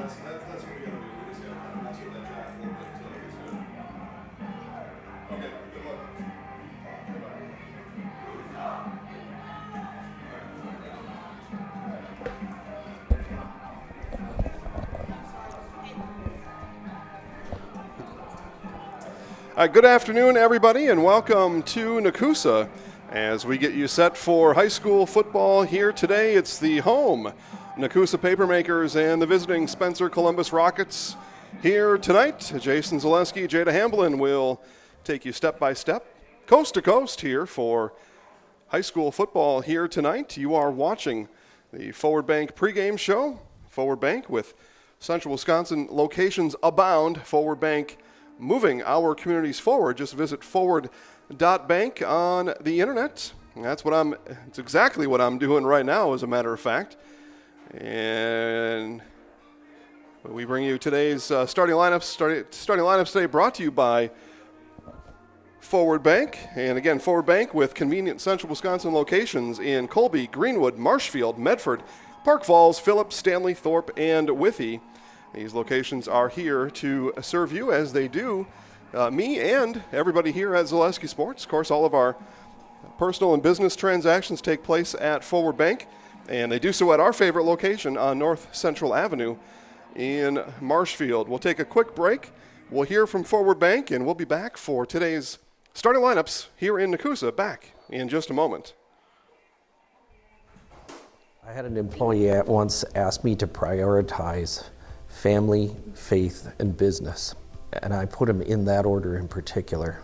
Good afternoon, everybody, and welcome to Nekoosa as we get you set for high school football here today. It's the home Nekoosa Papermakers and the visiting Spencer Columbus Rockets here tonight. Jason Zaleski, Jada Hamblin will take you step by step, coast to coast here for high school football here tonight. You are watching the Forward Bank pregame show. Forward Bank with Central Wisconsin locations abound. Forward Bank moving our communities forward. Just visit forward.bank on the internet. It's exactly what I'm doing right now, as a matter of fact. And we bring you today's starting lineups today, brought to you by Forward Bank. And again, Forward Bank with convenient Central Wisconsin locations in Colby, Greenwood, Marshfield, Medford, Park Falls, Phillips, Stanley, Thorpe, and Withee. These locations are here to serve you as they do me and everybody here at Zaleski Sports. Of course, all of our personal and business transactions take place at Forward Bank, and they do so at our favorite location on North Central Avenue in Marshfield. We'll take a quick break. We'll hear from Forward Bank, and we'll be back for today's starting lineups here in Nekoosa, back in just a moment. I had an employee at once ask me to prioritize family, faith, and business, and I put them in that order in particular.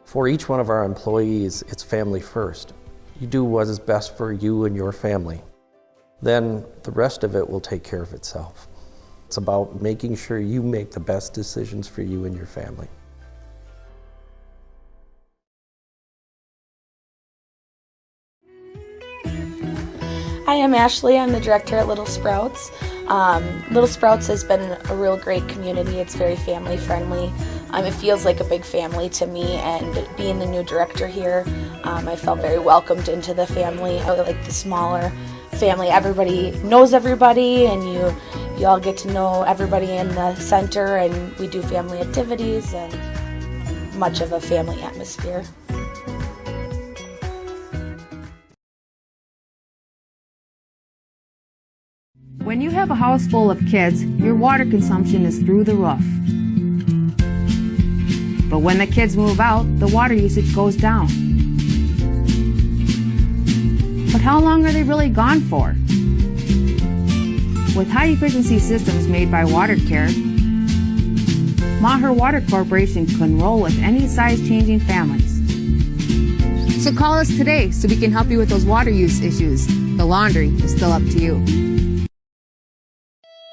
For each one of our employees, it's family first. You do what is best for you and your family. Then the rest of it will take care of itself. It's about making sure you make the best decisions for you and your family. Hi, I'm Ashley. I'm the director at Little Sprouts. Little Sprouts has been a real great community. It's very family friendly. It feels like a big family to me, and being the new director here, I felt very welcomed into the family. I like the smaller family. Everybody knows everybody, and you all get to know everybody in the center, and we do family activities and much of a family atmosphere. When you have a house full of kids, your water consumption is through the roof. But when the kids move out, the water usage goes down. But how long are they really gone for? With high-efficiency systems made by WaterCare, Maher Water Corporation can roll with any size-changing families. So call us today so we can help you with those water use issues. The laundry is still up to you.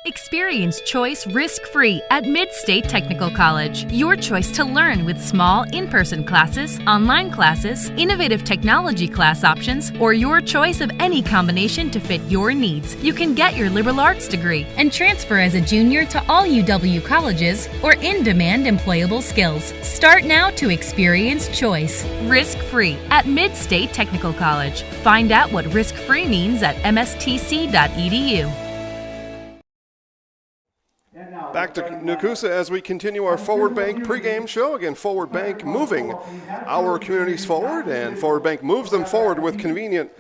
Experience choice risk-free at Mid-State Technical College. Your choice to learn with small in-person classes, online classes, innovative technology class options, or your choice of any combination to fit your needs. You can get your liberal arts degree and transfer as a junior to all UW colleges or in-demand employable skills. Start now to experience choice risk-free at Mid-State Technical College. Find out what risk-free means at mstc.edu. Back to Nekoosa as we continue our Forward Bank pregame show. Again, Forward Bank moving our communities forward, and Forward Bank moves them forward with convenient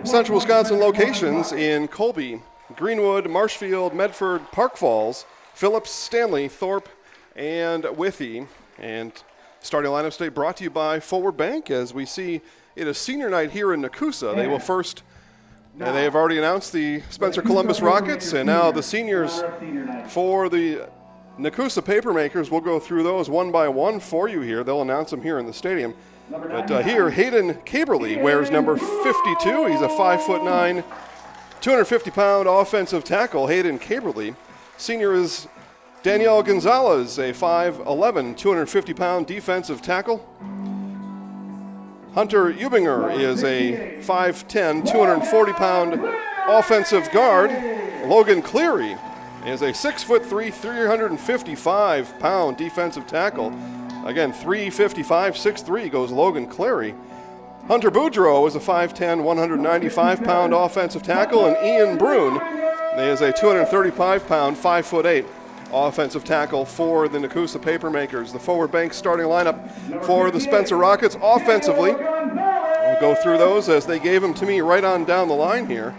Central Wisconsin locations in Colby, Greenwood, Marshfield, Medford, Park Falls, Phillips, Stanley, Thorpe, and Withee. And starting lineup today brought to you by Forward Bank as we see it is senior night here in Nekoosa. They will first. And they have already announced the Spencer Columbus Rockets, and now the seniors for the Nekoosa Papermakers. We'll go through those one by one for you here. They'll announce them here in the stadium. But here, Hayden Caberly wears number 52. He's a 5'9", 250-pound offensive tackle. Hayden Caberly. Senior is Danielle Gonzalez, a 5'11", 250-pound defensive tackle. Hunter Ubinger is a 5'10", 240-pound offensive guard. Logan Cleary is a 6'3", 355-pound defensive tackle. Again, 355, 6'3" goes Logan Cleary. Hunter Boudreau is a 5'10", 195-pound offensive tackle. And Ian Brune, He is a 235-pound, 5'8" offensive tackle for the Nekoosa Papermakers. The forward bank starting lineup for the Spencer Rockets offensively. We'll go through those as they gave them to me right on down the line here.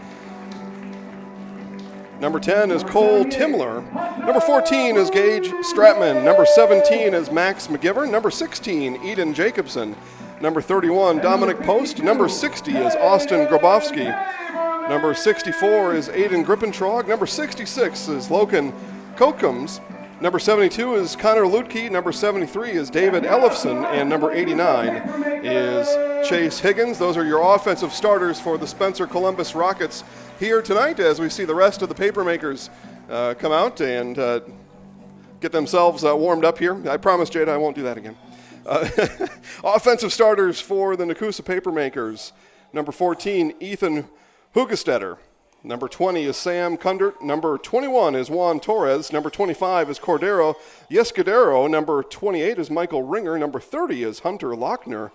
Number 10 is Cole Timler. Number 14 is Gage Stratman. Number 17 is Max McGiver. Number 16, Eden Jacobson. Number 31, Dominic Post. Number 60 is Austin Grabowski. Number 64 is Aiden Grippentrog. Number 66 is Logan Kokums. Number 72 is Connor Lutke. Number 73 is David Ellefson. And number 89 is Chase Higgins. Those are your offensive starters for the Spencer Columbus Rockets here tonight as we see the rest of the Papermakers come out and get themselves warmed up here. I promise, Jada, I won't do that again. Offensive starters for the Nekoosa Papermakers. Number 14, Ethan Hugestetter. Number 20 is Sam Kundert. Number 21 is Juan Torres. Number 25 is Cordero Yescadero. Number 28 is Michael Ringer. Number 30 is Hunter Lochner.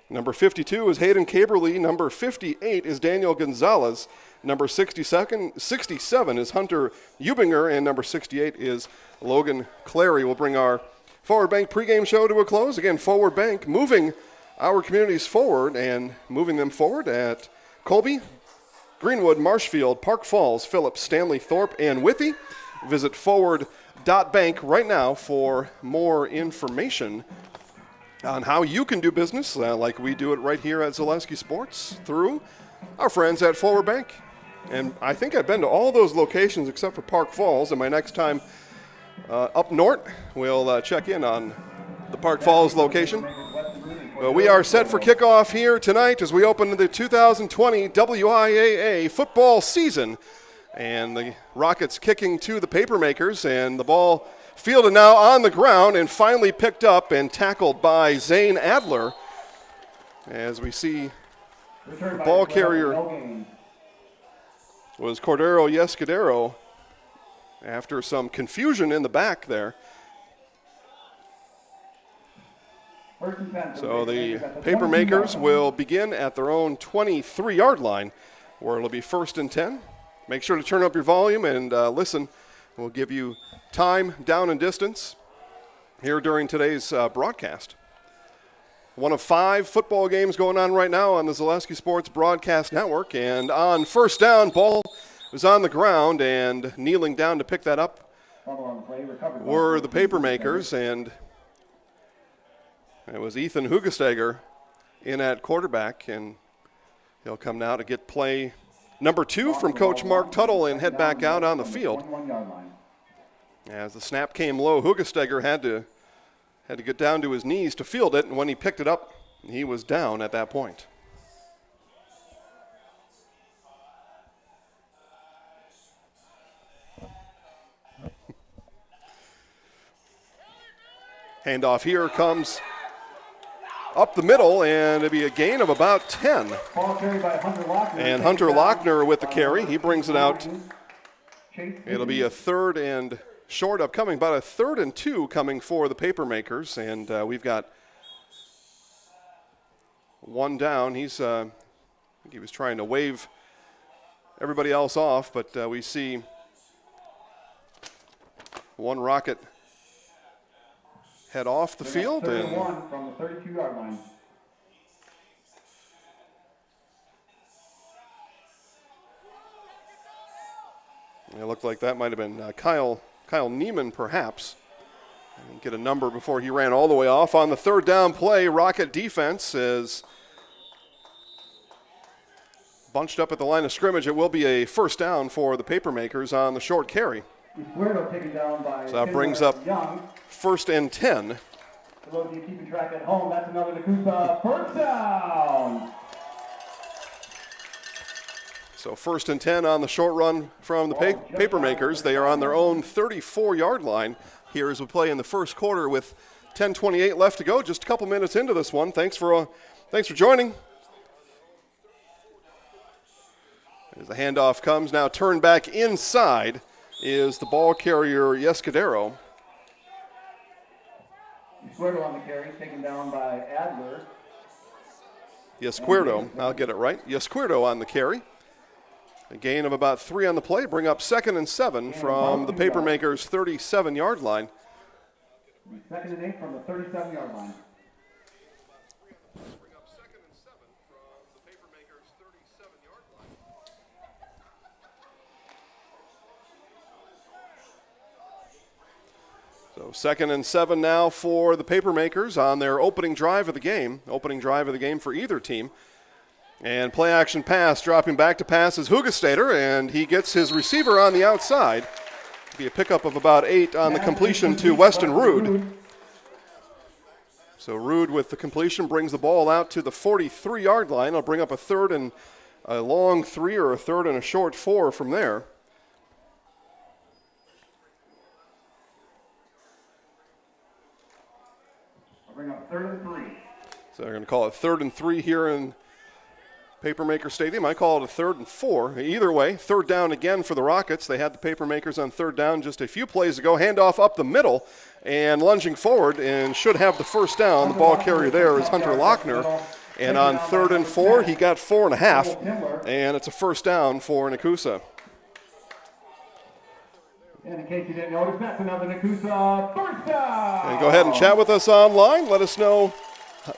Number 52 is Hayden Caberly. Number 58 is Daniel Gonzalez. Number 67 is Hunter Eubinger. And number 68 is Logan Clary. We'll bring our Forward Bank pregame show to a close. Again, Forward Bank moving our communities forward and moving them forward at Colby, Greenwood, Marshfield, Park Falls, Phillips, Stanley, Thorpe, and Withy. Visit forward.bank right now for more information on how you can do business like we do it right here at Zaleski Sports through our friends at Forward Bank. And I think I've been to all those locations except for Park Falls, and my next time up north, we'll check in on the Park Falls location. We are set for kickoff here tonight as we open the 2020 WIAA football season. And the Rockets kicking to the Papermakers, and the ball fielded now on the ground and finally picked up and tackled by Zane Adler. As we see, the ball carrier was Cordero Yescadero after some confusion in the back there. So the Papermakers will begin at their own 23-yard line, where it'll be 1st and 10. Make sure to turn up your volume and listen. We'll give you time, down, and distance here during today's broadcast. One of 5 football games going on right now on the Zaleski Sports Broadcast Network. And on first down, ball was on the ground, and kneeling down to pick that up were the Papermakers, and it was Ethan Hugestetter in at quarterback, and he'll come now to get play number 2 from Coach Mark Tuttle and head back out on the field. As the snap came low, Hugestetter had to get down to his knees to field it, and when he picked it up, he was down at that point. Handoff here comes up the middle, and it'll be a gain of about 10. And Hunter Lochner with the carry. He brings it out. It'll be a 3rd and short upcoming, about a 3rd and 2 coming for the Papermakers. And we've got one down. I think he was trying to wave everybody else off, but we see one Rocket head off the field, and from the 32-yard line. It looked like that might have been Kyle Neiman, perhaps. And get a number before he ran all the way off. On the 3rd down play, Rocket defense is bunched up at the line of scrimmage. It will be a 1st down for the Papermakers on the short carry. So that brings up 1st and 10. For those of you keeping track at home, that's another Nekoosa 1st down. So 1st and 10 on the short run from the Papermakers. They are on their own 34-yard line here as we play in the first quarter with 10:28 left to go. Just a couple minutes into this one. Thanks for joining. As the handoff comes, now turned back inside is the ball carrier Yescadero. Yescuerdo on the carry, taken down by Adler. Yescuerdo, I'll get it right. Yescuerdo on the carry. A gain of about 3 on the play, bring up 2nd and 7 from the Papermakers' 37-yard line. 2nd and 8 from the 37-yard line. Bring up 2nd and 7 from the Papermakers' 37-yard line. So 2nd and 7 now for the Papermakers on their opening drive of the game. Opening drive of the game for either team. And play action pass, dropping back to pass is Hugestader, and he gets his receiver on the outside. Be a pickup of about 8 on the completion to Weston Rude. So Rude with the completion brings the ball out to the 43-yard line. It'll bring up a 3rd and a long 3 or a 3rd and a short 4 from there. I'll bring up 3rd and 3. So they're going to call it 3rd and 3 here in Papermaker Stadium. I call it a 3rd and 4. Either way, 3rd down again for the Rockets. They had the Papermakers on 3rd down just a few plays ago. Handoff up the middle and lunging forward and should have the 1st down. The ball carrier there is Hunter Lochner. And on 3rd and 4, he got 4.5. And it's a 1st down for Nekoosa. And in case you didn't notice, that's another Nekoosa 1st down. And go ahead and chat with us online. Let us know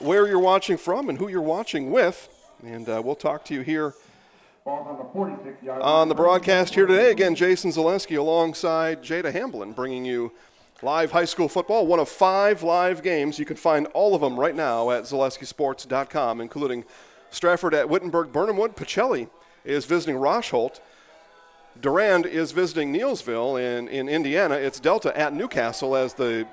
where you're watching from and who you're watching with. And we'll talk to you here on the broadcast here today. Again, Jason Zaleski alongside Jada Hamblin bringing you live high school football, one of 5 live games. You can find all of them right now at ZaleskiSports.com, including Stratford at Wittenberg Burnhamwood. Pacelli is visiting Rocheholt. Durand is visiting Neilsville. And in Indiana, it's Delta at Newcastle as the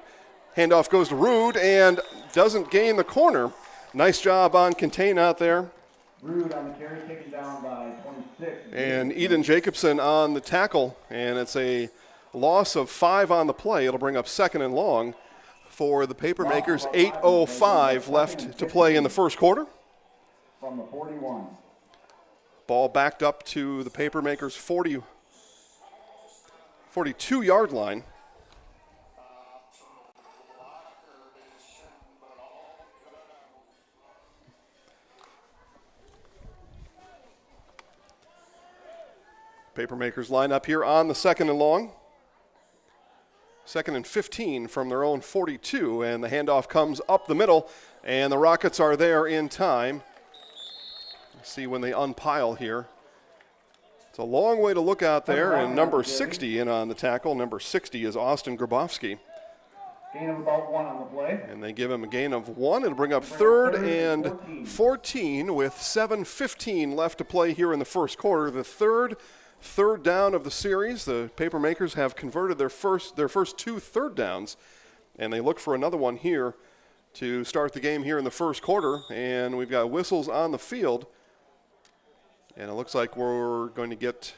handoff goes to Rude and doesn't gain the corner. Nice job on contain out there. Rude on the carry, taken down by 26. And Eden Jacobson on the tackle, and it's a loss of 5 on the play. It'll bring up 2nd and long for the Papermakers. 8:05 left to play in the first quarter. From the 41. Ball backed up to the Papermakers' 42-yard line. Papermakers line up here on the 2nd and long. 2nd and 15 from their own 42, and the handoff comes up the middle, and the Rockets are there in time. Let's see when they unpile here. It's a long way to look out there, and number 60 in on the tackle. Number 60 is Austin Grabowski. Gain of about 1 on the play. And they give him a gain of 1. It'll bring up 3rd and 14 with 7:15 left to play here in the first quarter. The third down of the series. The Papermakers have converted their first 2 3rd downs, and they look for another one here to start the game here in the first quarter. And we've got whistles on the field, and it looks like we were going to get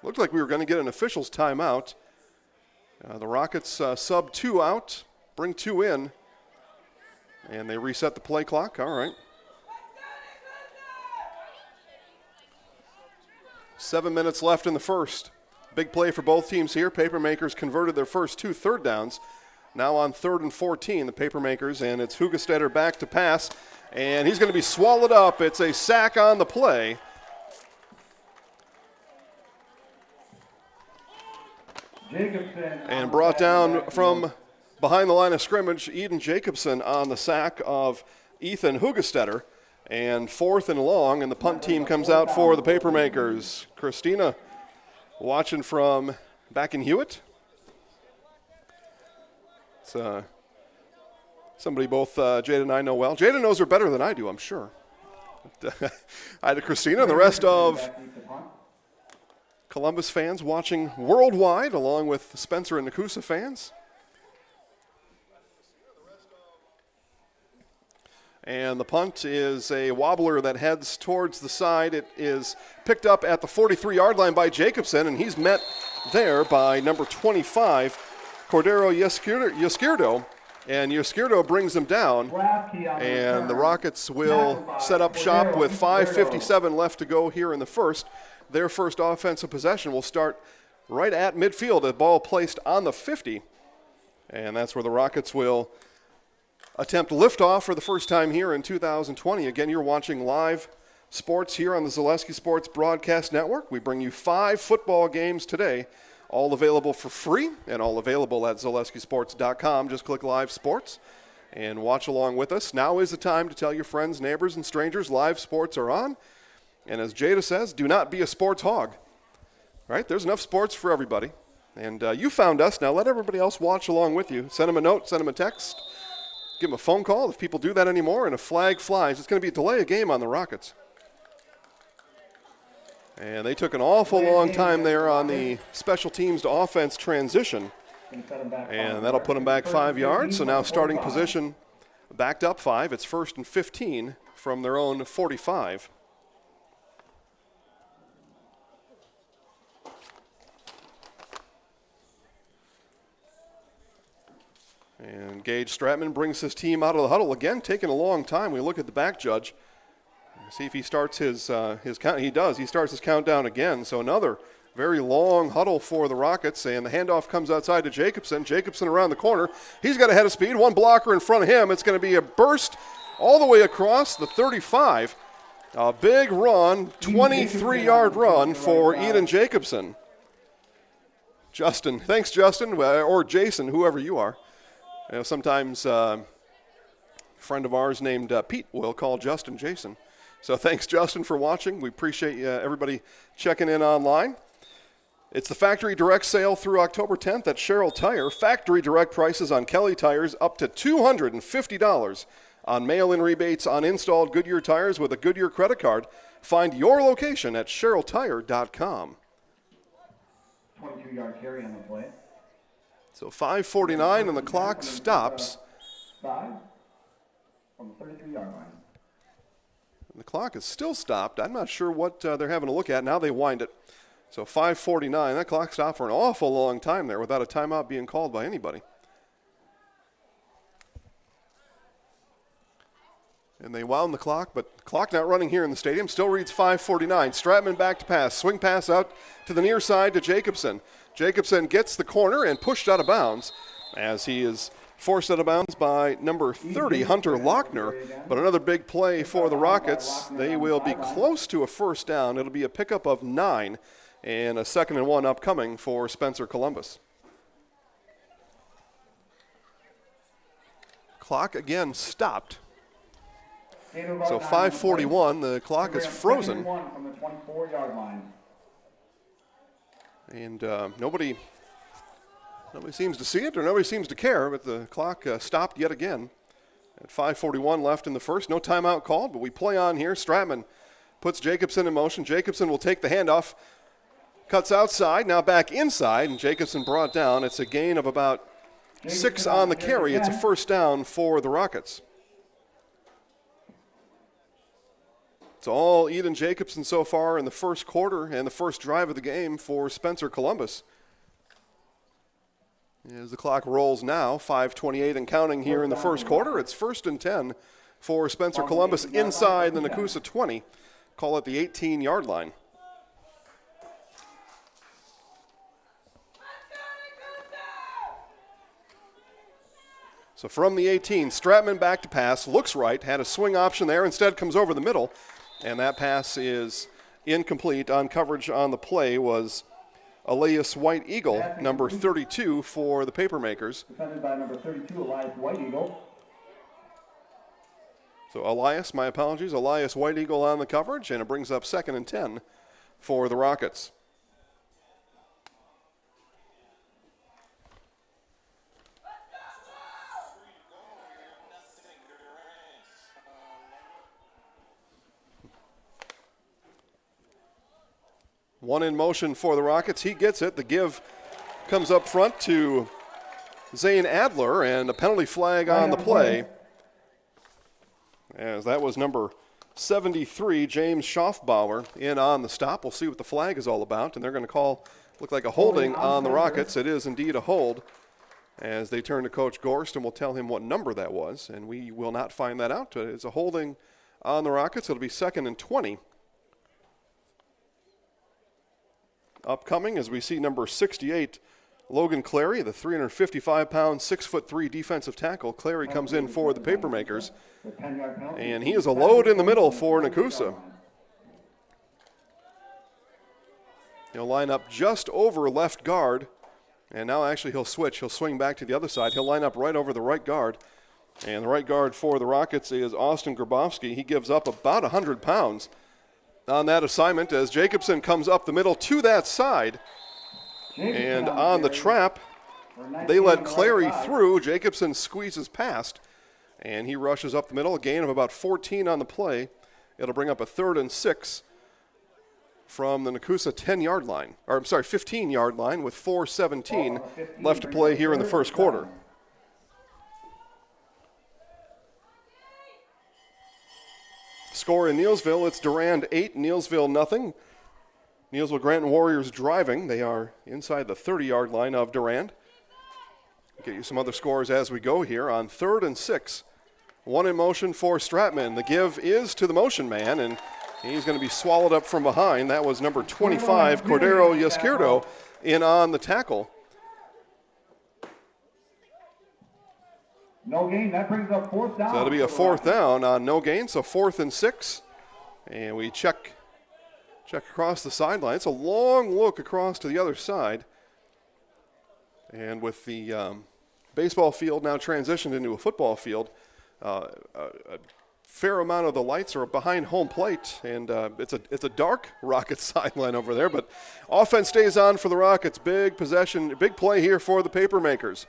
an official's timeout. The Rockets sub 2 out, bring 2 in, and they reset the play clock. All right. 7 minutes left in the first. Big play for both teams here. Papermakers converted their first 2 3rd downs. Now on 3rd and 14, the Papermakers, and it's Hugestetter back to pass, and he's going to be swallowed up. It's a sack on the play. Jacobson. And brought down from behind the line of scrimmage, Eden Jacobson on the sack of Ethan Hugestetter. And 4th and long, and the punt team comes out for the Papermakers. Christina watching from back in Hewitt. It's somebody both Jada and I know well. Jada knows her better than I do, I'm sure. Hi to Christina and the rest of Columbus fans watching worldwide, along with Spencer and Nekoosa fans. And the punt is a wobbler that heads towards the side. It is picked up at the 43-yard line by Jacobson, and he's met there by number 25, Cordero Yesquirdo. And Yesquirdo brings him down, and the Rockets will set up shop with 5:57 left to go here in the first. Their first offensive possession will start right at midfield, a ball placed on the 50, and that's where the Rockets will attempt liftoff for the first time here in 2020. Again, you're watching live sports here on the Zaleski Sports Broadcast Network. We bring you 5 football games today, all available for free and all available at ZaleskiSports.com. Just click Live Sports and watch along with us. Now is the time to tell your friends, neighbors, and strangers live sports are on. And as Jada says, do not be a sports hog. Right? There's enough sports for everybody. And you found us. Now let everybody else watch along with you. Send them a note, send them a text, give them a phone call if people do that anymore, and a flag flies. It's going to be a delay of game on the Rockets. And they took an awful long time there on the special teams to offense transition. And that'll put them back 5 yards. So now starting position backed up 5. It's 1st and 15 from their own 45. And Gage Stratman brings his team out of the huddle again, taking a long time. We look at the back judge, see if he starts his count. He does. He starts his countdown again. So another very long huddle for the Rockets, and the handoff comes outside to Jacobson. Jacobson around the corner. He's got a head of speed. One blocker in front of him. It's going to be a burst all the way across the 35. A big run, 23-yard run for Eden Jacobson. Justin, thanks, Justin, or Jason, whoever you are. You know, sometimes a friend of ours named Pete will call Justin Jason. So thanks, Justin, for watching. We appreciate everybody checking in online. It's the Factory Direct sale through October 10th at Sherrill Tire. Factory Direct prices on Kelly tires up to $250 on mail-in rebates on installed Goodyear tires with a Goodyear credit card. Find your location at SherrillTire.com. 22-yard carry on the play. So 5:49 and the clock stops. 5 from the 33-yard line. And the clock is still stopped. I'm not sure what they're having to look at. Now they wind it. So 5:49. That clock stopped for an awful long time there without a timeout being called by anybody. And they wound the clock, but the clock not running here in the stadium. Still reads 5:49. Stratman back to pass. Swing pass out to the near side to Jacobson. Jacobson gets the corner and pushed out of bounds as he is forced out of bounds by number 30, Hunter Lochner. But another big play for the Rockets. They will be close to a first down. It'll be a pickup of 9 and a 2nd and 1 upcoming for Spencer Columbus. Clock again stopped. So 5:41, the clock is frozen. From the 24-yard line. And nobody seems to see it or nobody seems to care, but the clock stopped yet again at 5:41 left in the first. No timeout called, but we play on here. Stratman puts Jacobson in motion. Jacobson will take the handoff, cuts outside, now back inside, and Jacobson brought down. It's a gain of about 6 on the carry. It's a first down for the Rockets. It's all Eden Jacobson so far in the first quarter and the first drive of the game for Spencer Columbus. As the clock rolls now, 5:28 and counting here in the first quarter. It's 1st and 10 for Spencer Columbus inside the Nekoosa 20. Call it the 18-yard line. So from the 18, Stratman back to pass, looks right, had a swing option there, instead comes over the middle. And that pass is incomplete. On coverage on the play was Elias White Eagle, number 32 for the Papermakers. Defended by number 32, Elias White Eagle. So Elias, my apologies, Elias White Eagle on the coverage, and it brings up 2nd and 10 for the Rockets. One in motion for the Rockets. He gets it. The give comes up front to Zane Adler, and a penalty flag on the play. As that was number 73, James Schaufbauer, in on the stop. We'll see what the flag is all about, and they're going to call, look like a holding on the Rockets. It is indeed a hold, as they turn to Coach Gorst, and we'll tell him what number that was, and we will not find that out. It's a holding on the Rockets. It'll be 2nd and 20. Upcoming as we see number 68, Logan Clary, the 355-pound, 6'3" defensive tackle. Clary comes in for the Papermakers, and he is a load in the middle for Nekoosa. He'll line up just over left guard. And now actually he'll switch. He'll swing back to the other side. He'll line up right over the right guard. And the right guard for the Rockets is Austin Grabowski. He gives up about 100 pounds on that assignment as Jacobson comes up the middle to that side. And on the trap, they let Clary through. Jacobson squeezes past, and he rushes up the middle. A gain of about 14 on the play. It'll bring up a 3rd and 6 from the Nekoosa 10-yard line. Or, I'm sorry, 15-yard line with 4:17 left to play here in the first quarter. Score in Neillsville, it's Durand 8, Neillsville nothing. Neillsville Granton Warriors driving. They are inside the 30-yard line of Durand. Get you some other scores as we go here on 3rd and 6. One in motion for Stratman. The give is to the motion man, and he's going to be swallowed up from behind. That was number 25, Cordero Izquierdo, in on the tackle. No gain. That brings up 4th down. So that'll be a 4th down on no gain, so 4th and 6. And we check across the sideline. It's a long look across to the other side. And with the baseball field now transitioned into a football field, a fair amount of the lights are behind home plate, and it's a dark Rockets sideline over there. But offense stays on for the Rockets. Big possession, big play here for the Papermakers.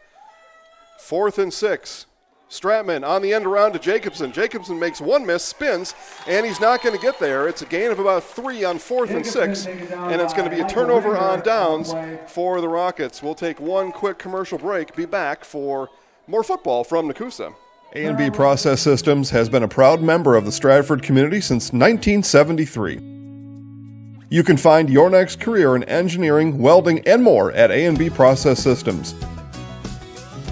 4th and 6. Stratman on the end around to Jacobson. Jacobson makes one miss, spins, and he's not going to get there. It's a gain of about 3 on 4th and 6, and it's going to be a turnover on downs for the Rockets. We'll take one quick commercial break, be back for more football from Nekoosa. A&B Process Systems has been a proud member of the Stratford community since 1973. You can find your next career in engineering, welding, and more at A&B Process Systems.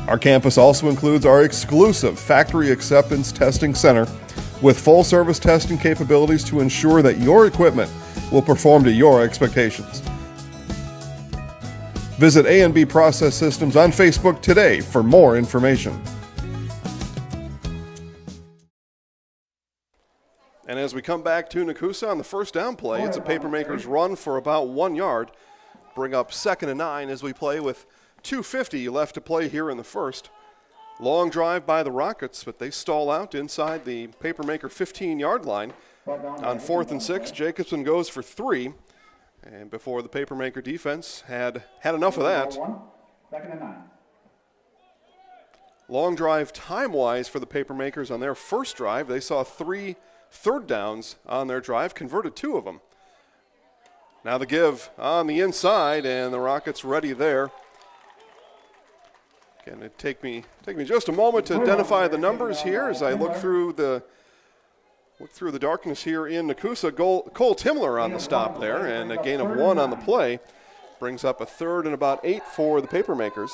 Our campus also includes our exclusive Factory Acceptance Testing Center with full-service testing capabilities to ensure that your equipment will perform to your expectations. Visit A&B Process Systems on Facebook today for more information. And as we come back to Nekoosa on the first down play, it's a Papermakers run for about 1 yard. Bring up 2nd and 9 as we play with 2:50 left to play here in the first. Long drive by the Rockets, but they stall out inside the Papermaker 15-yard line. On 4th and 6, Jacobson goes for 3. And before the Papermaker defense had enough of that. 2nd and 9. Long drive time-wise for the Papermakers on their first drive. They saw 3 third downs on their drive, converted 2 of them. Now the give on the inside, and the Rockets ready there. Again, it take me just a moment to identify the numbers here as I look through the darkness here in Nekoosa. Cole Timler on the stop there, and a gain of 1 on the play. Brings up a 3rd and about 8 for the Papermakers.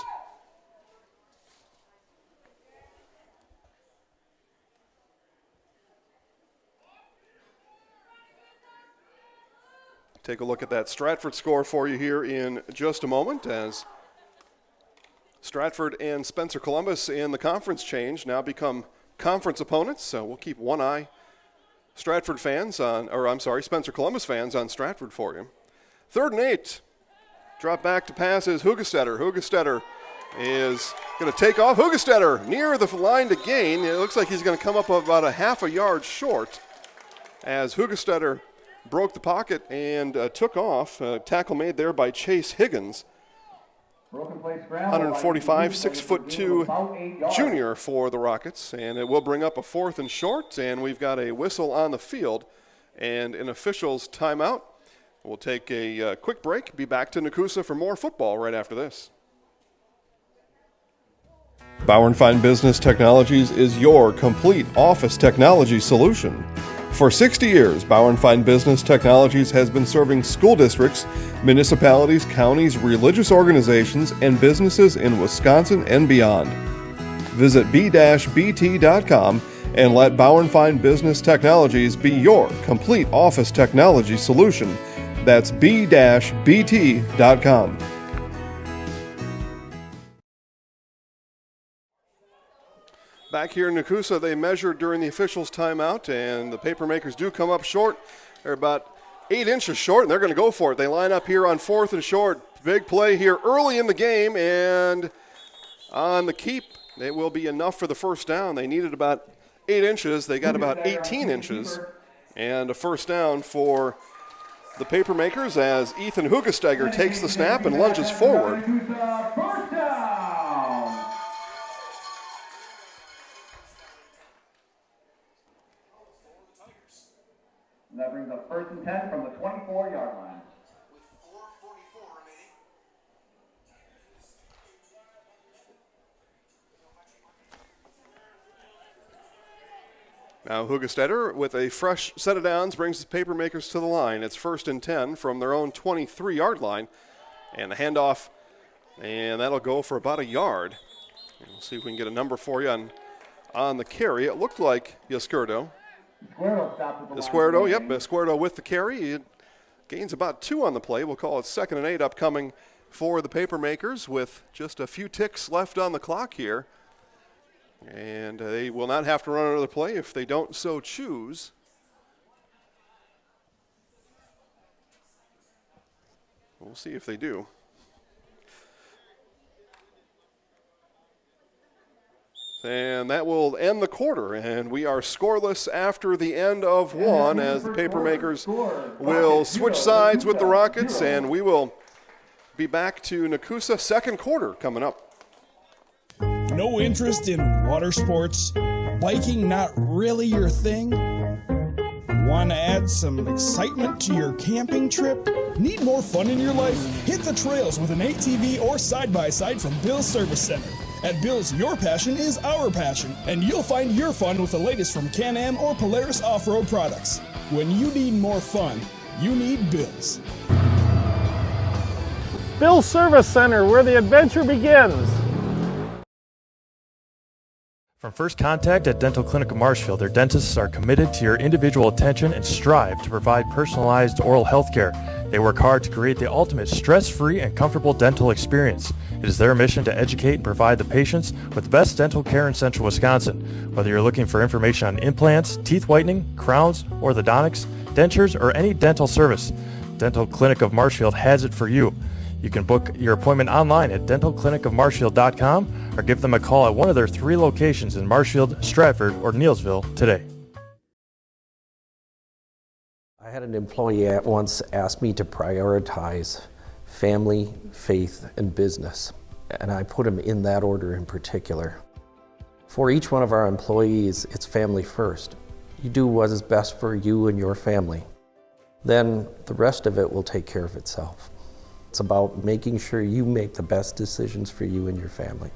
Take a look at that Stratford score for you here in just a moment as Stratford and Spencer Columbus in the conference change now become conference opponents. So we'll keep one eye Spencer Columbus fans on Stratford for you. 3rd and 8. Drop back to pass is Hugestetter. Hugestetter is going to take off. Hugestetter near the line to gain. It looks like he's going to come up about a half a yard short as Hugestetter broke the pocket and took off. Tackle made there by Chase Higgins. 145, 6'2" junior for the Rockets, and it will bring up a 4th and short, and we've got a whistle on the field and an official's timeout. We'll take a quick break, be back to Nekoosa for more football right after this. Bauer & Fine Business Technologies is your complete office technology solution. For 60 years, Bauer & Fine Business Technologies has been serving school districts, municipalities, counties, religious organizations, and businesses in Wisconsin and beyond. Visit b-bt.com and let Bauer & Fine Business Technologies be your complete office technology solution. That's b-bt.com. Back here in Nekoosa, they measured during the officials' timeout, and the Papermakers do come up short. They're about 8 inches short, and they're going to go for it. They line up here on 4th and short. Big play here early in the game, and on the keep, it will be enough for the first down. They needed about 8 inches. They got about 18 inches, and a first down for the Papermakers as Ethan Hugesteiger takes the snap and lunges forward. First down. And that brings up 1st and 10 from the 24-yard line. Now Hugestetter with a fresh set of downs brings the Papermakers to the line. It's 1st and 10 from their own 23-yard line. And the handoff, and that'll go for about a yard. And we'll see if we can get a number for you on the carry. It looked like Escuerdo. Escuerdo with the carry. He gains about 2 on the play. We'll call it 2nd and 8 upcoming for the Papermakers with just a few ticks left on the clock here. And they will not have to run another play if they don't so choose. We'll see if they do. And that will end the quarter, and we are scoreless after the end of one as the Papermakers will switch sides with the Rockets, and we will be back to Nekoosa second quarter coming up. No interest in water sports? Biking not really your thing? Want to add some excitement to your camping trip? Need more fun in your life? Hit the trails with an ATV or side-by-side from Bill's Service Center. At Bill's, your passion is our passion, and you'll find your fun with the latest from Can-Am or Polaris off-road products. When you need more fun, you need Bill's. Bill's Service Center, where the adventure begins. From first contact at Dental Clinic of Marshfield, their dentists are committed to your individual attention and strive to provide personalized oral health care. They work hard to create the ultimate stress-free and comfortable dental experience. It is their mission to educate and provide the patients with the best dental care in Central Wisconsin. Whether you're looking for information on implants, teeth whitening, crowns, orthodontics, dentures, or any dental service, Dental Clinic of Marshfield has it for you. You can book your appointment online at dentalclinicofmarshfield.com or give them a call at one of their 3 locations in Marshfield, Stratford, or Neillsville today. I had an employee at once ask me to prioritize family, faith, and business, and I put them in that order in particular. For each one of our employees, it's family first. You do what is best for you and your family. Then the rest of it will take care of itself. It's about making sure you make the best decisions for you and your family.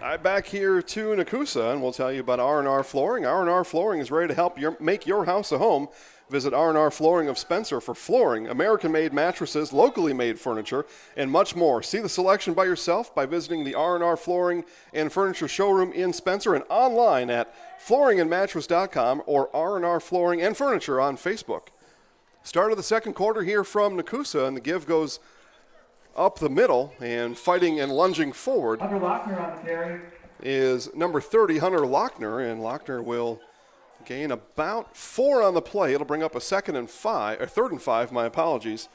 I'm back here to Nekoosa, and we'll tell you about R&R Flooring. R&R Flooring is ready to help make your house a home. Visit R&R Flooring of Spencer for flooring, American-made mattresses, locally made furniture, and much more. See the selection by yourself by visiting the R&R Flooring and Furniture Showroom in Spencer and online at flooringandmattress.com or R&R Flooring and Furniture on Facebook. Start of the second quarter here from Nekoosa, and the give goes up the middle, and fighting and lunging forward Hunter Lochner on the carry is number 30, Hunter Lochner, and Lochner will gain about 4 on the play. It'll bring up a 3rd and 5, my apologies,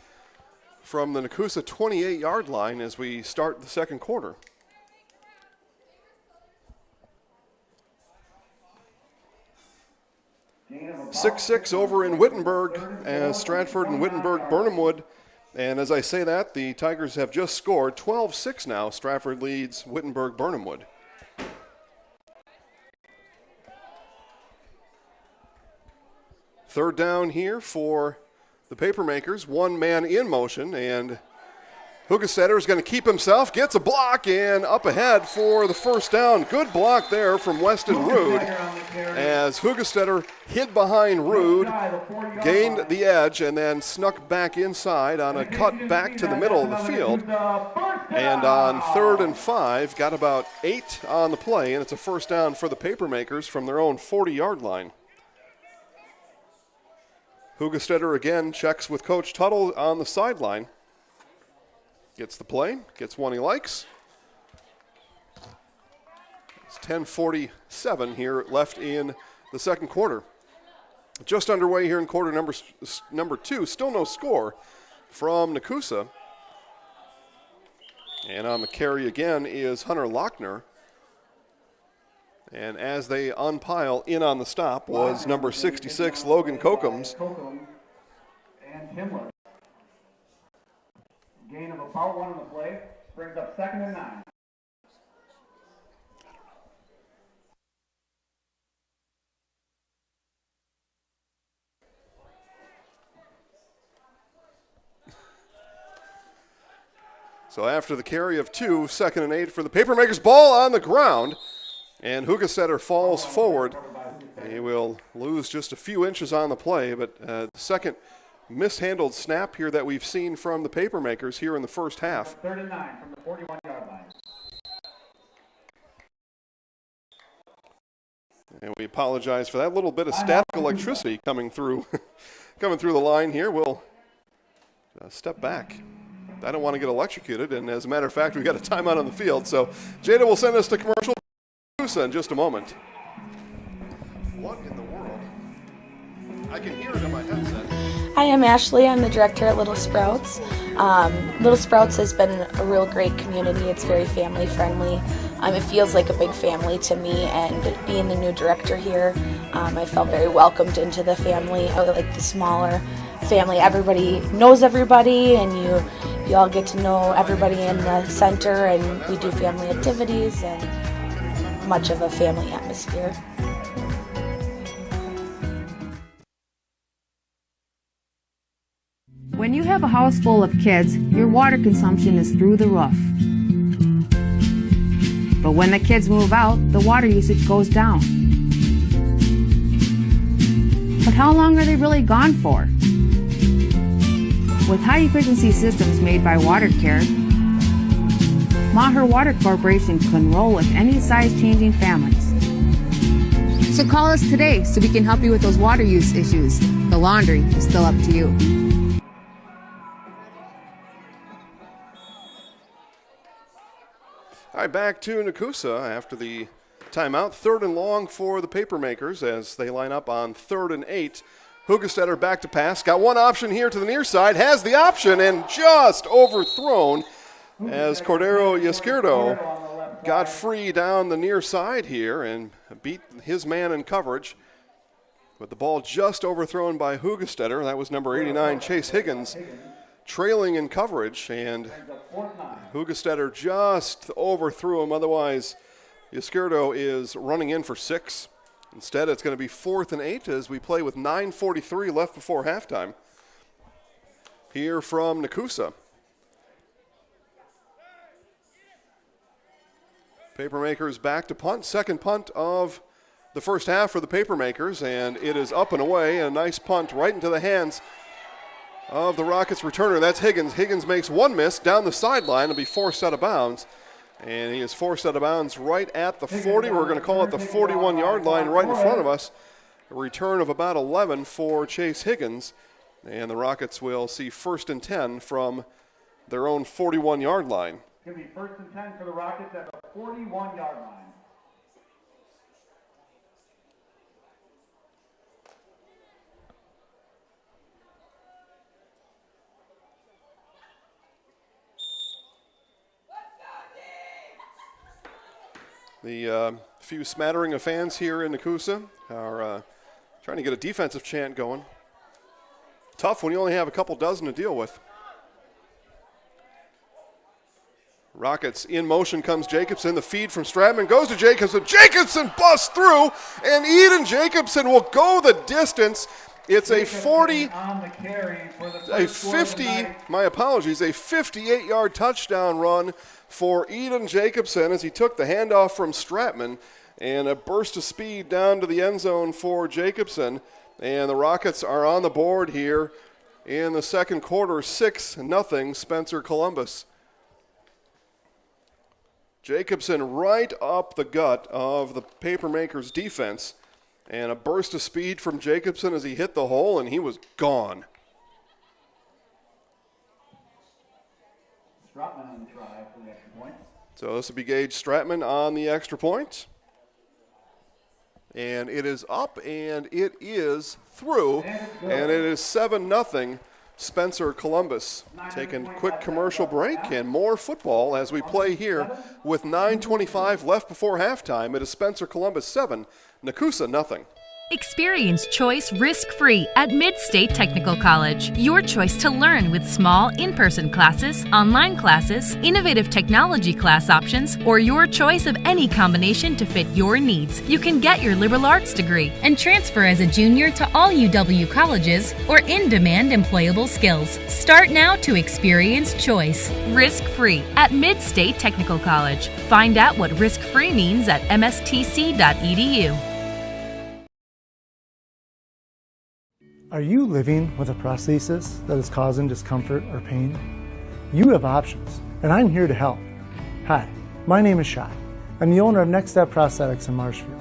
from the Nekoosa 28-yard line as we start the second quarter. gain of about 6-6 over in Wittenberg as Stratford and Wittenberg Burnhamwood. And as I say that, the Tigers have just scored 12-6 now. Stratford leads Wittenberg Burnhamwood. Third down here for the Papermakers. 1 man in motion, and Hugestetter is going to keep himself, gets a block, and up ahead for the first down. Good block there from Weston Rude as Hugestetter hid behind Rude, gained the edge, and then snuck back inside on a cut back to the middle of the field. And on 3rd and 5, got about 8 on the play, and it's a first down for the Papermakers from their own 40-yard line. Hugestetter again checks with Coach Tuttle on the sideline. Gets the play, gets one he likes. It's 10:47 here left in the second quarter. Just underway here in quarter number 2. Still no score from Nekoosa. And on the carry again is Hunter Lochner. And as they unpile, in on the stop was number 66, Logan Kokums. And Timler. Gain of about 1 on the play. Brings up 2nd and 9. So after the carry of 2, 2nd and 8 for the Papermakers. Ball on the ground. And Hugesetter falls forward. He will lose just a few inches on the play, but the second mishandled snap here that we've seen from the Papermakers here in the first half. 3rd and 9 from the 41-yard line. And we apologize for that little bit of static electricity coming through coming through the line here. We'll step back. I don't want to get electrocuted, and as a matter of fact, we've got a timeout on the field. So Jada will send us to commercial in just a moment. What in the world? I can hear it in my headset. Hi, I'm Ashley. I'm the director at Little Sprouts. Little Sprouts has been a real great community. It's very family friendly. It feels like a big family to me, and being the new director here, I felt very welcomed into the family. I like the smaller family. Everybody knows everybody, and you all get to know everybody in the center, and we do family activities and much of a family atmosphere. When you have a house full of kids, your water consumption is through the roof. But when the kids move out, the water usage goes down. But how long are they really gone for? With high-efficiency systems made by WaterCare, Maher Water Corporation can roll with any size-changing families. So call us today so we can help you with those water use issues. The laundry is still up to you. All right, back to Nekoosa after the timeout. 3rd and long for the Papermakers as they line up on 3rd and 8. Hugestetter back to pass. Got one option here to the near side. Has the option and just overthrown as Cordero Izquierdo got free down the near side here and beat his man in coverage. But the ball just overthrown by Hugestetter. That was number 89, Chase Higgins, trailing in coverage. And Hugestetter just overthrew him. Otherwise, Izquierdo is running in for 6. Instead, it's going to be 4th and 8 as we play with 9:43 left before halftime. Here from Nekoosa. Papermakers back to punt. Second punt of the first half for the Papermakers, and it is up and away. A nice punt right into the hands of the Rockets returner. That's Higgins. Higgins makes one miss down the sideline. It'll be forced out of bounds. And he is forced out of bounds right at the 40. We're going to call it the 41-yard line right in front of us. A return of about 11 for Chase Higgins. And the Rockets will see 1st and 10 from their own 41-yard line. It's going to be 1st and 10 for the Rockets at the 41-yard line. The few smattering of fans here in Nekoosa are trying to get a defensive chant going. Tough when you only have a couple dozen to deal with. Rockets in motion comes Jacobson. The feed from Stratman goes to Jacobson. Jacobson busts through, and Eden Jacobson will go the distance. It's a 40, a 50, my apologies, a 58-yard touchdown run for Eden Jacobson as he took the handoff from Stratman, and a burst of speed down to the end zone for Jacobson. And the Rockets are on the board here in the second quarter, 6-0 Spencer Columbus. Jacobson right up the gut of the Papermakers defense, and a burst of speed from Jacobson as he hit the hole, and he was gone. Stratman on the try for the extra point. So this will be Gage Stratman on the extra point. And it is up, and it is through, and it is 7-0. Spencer Columbus. Taking a quick commercial break and more football as we play here with 9:25 left before halftime. It is Spencer Columbus 7, Nekoosa 0. Experience choice risk-free at Mid-State Technical College. Your choice to learn with small in-person classes, online classes, innovative technology class options, or your choice of any combination to fit your needs. You can get your liberal arts degree and transfer as a junior to all UW colleges or in-demand employable skills. Start now to experience choice risk-free at Mid-State Technical College. Find out what risk-free means at mstc.edu. Are you living with a prosthesis that is causing discomfort or pain? You have options, and I'm here to help. Hi, my name is Shai. I'm the owner of Next Step Prosthetics in Marshfield.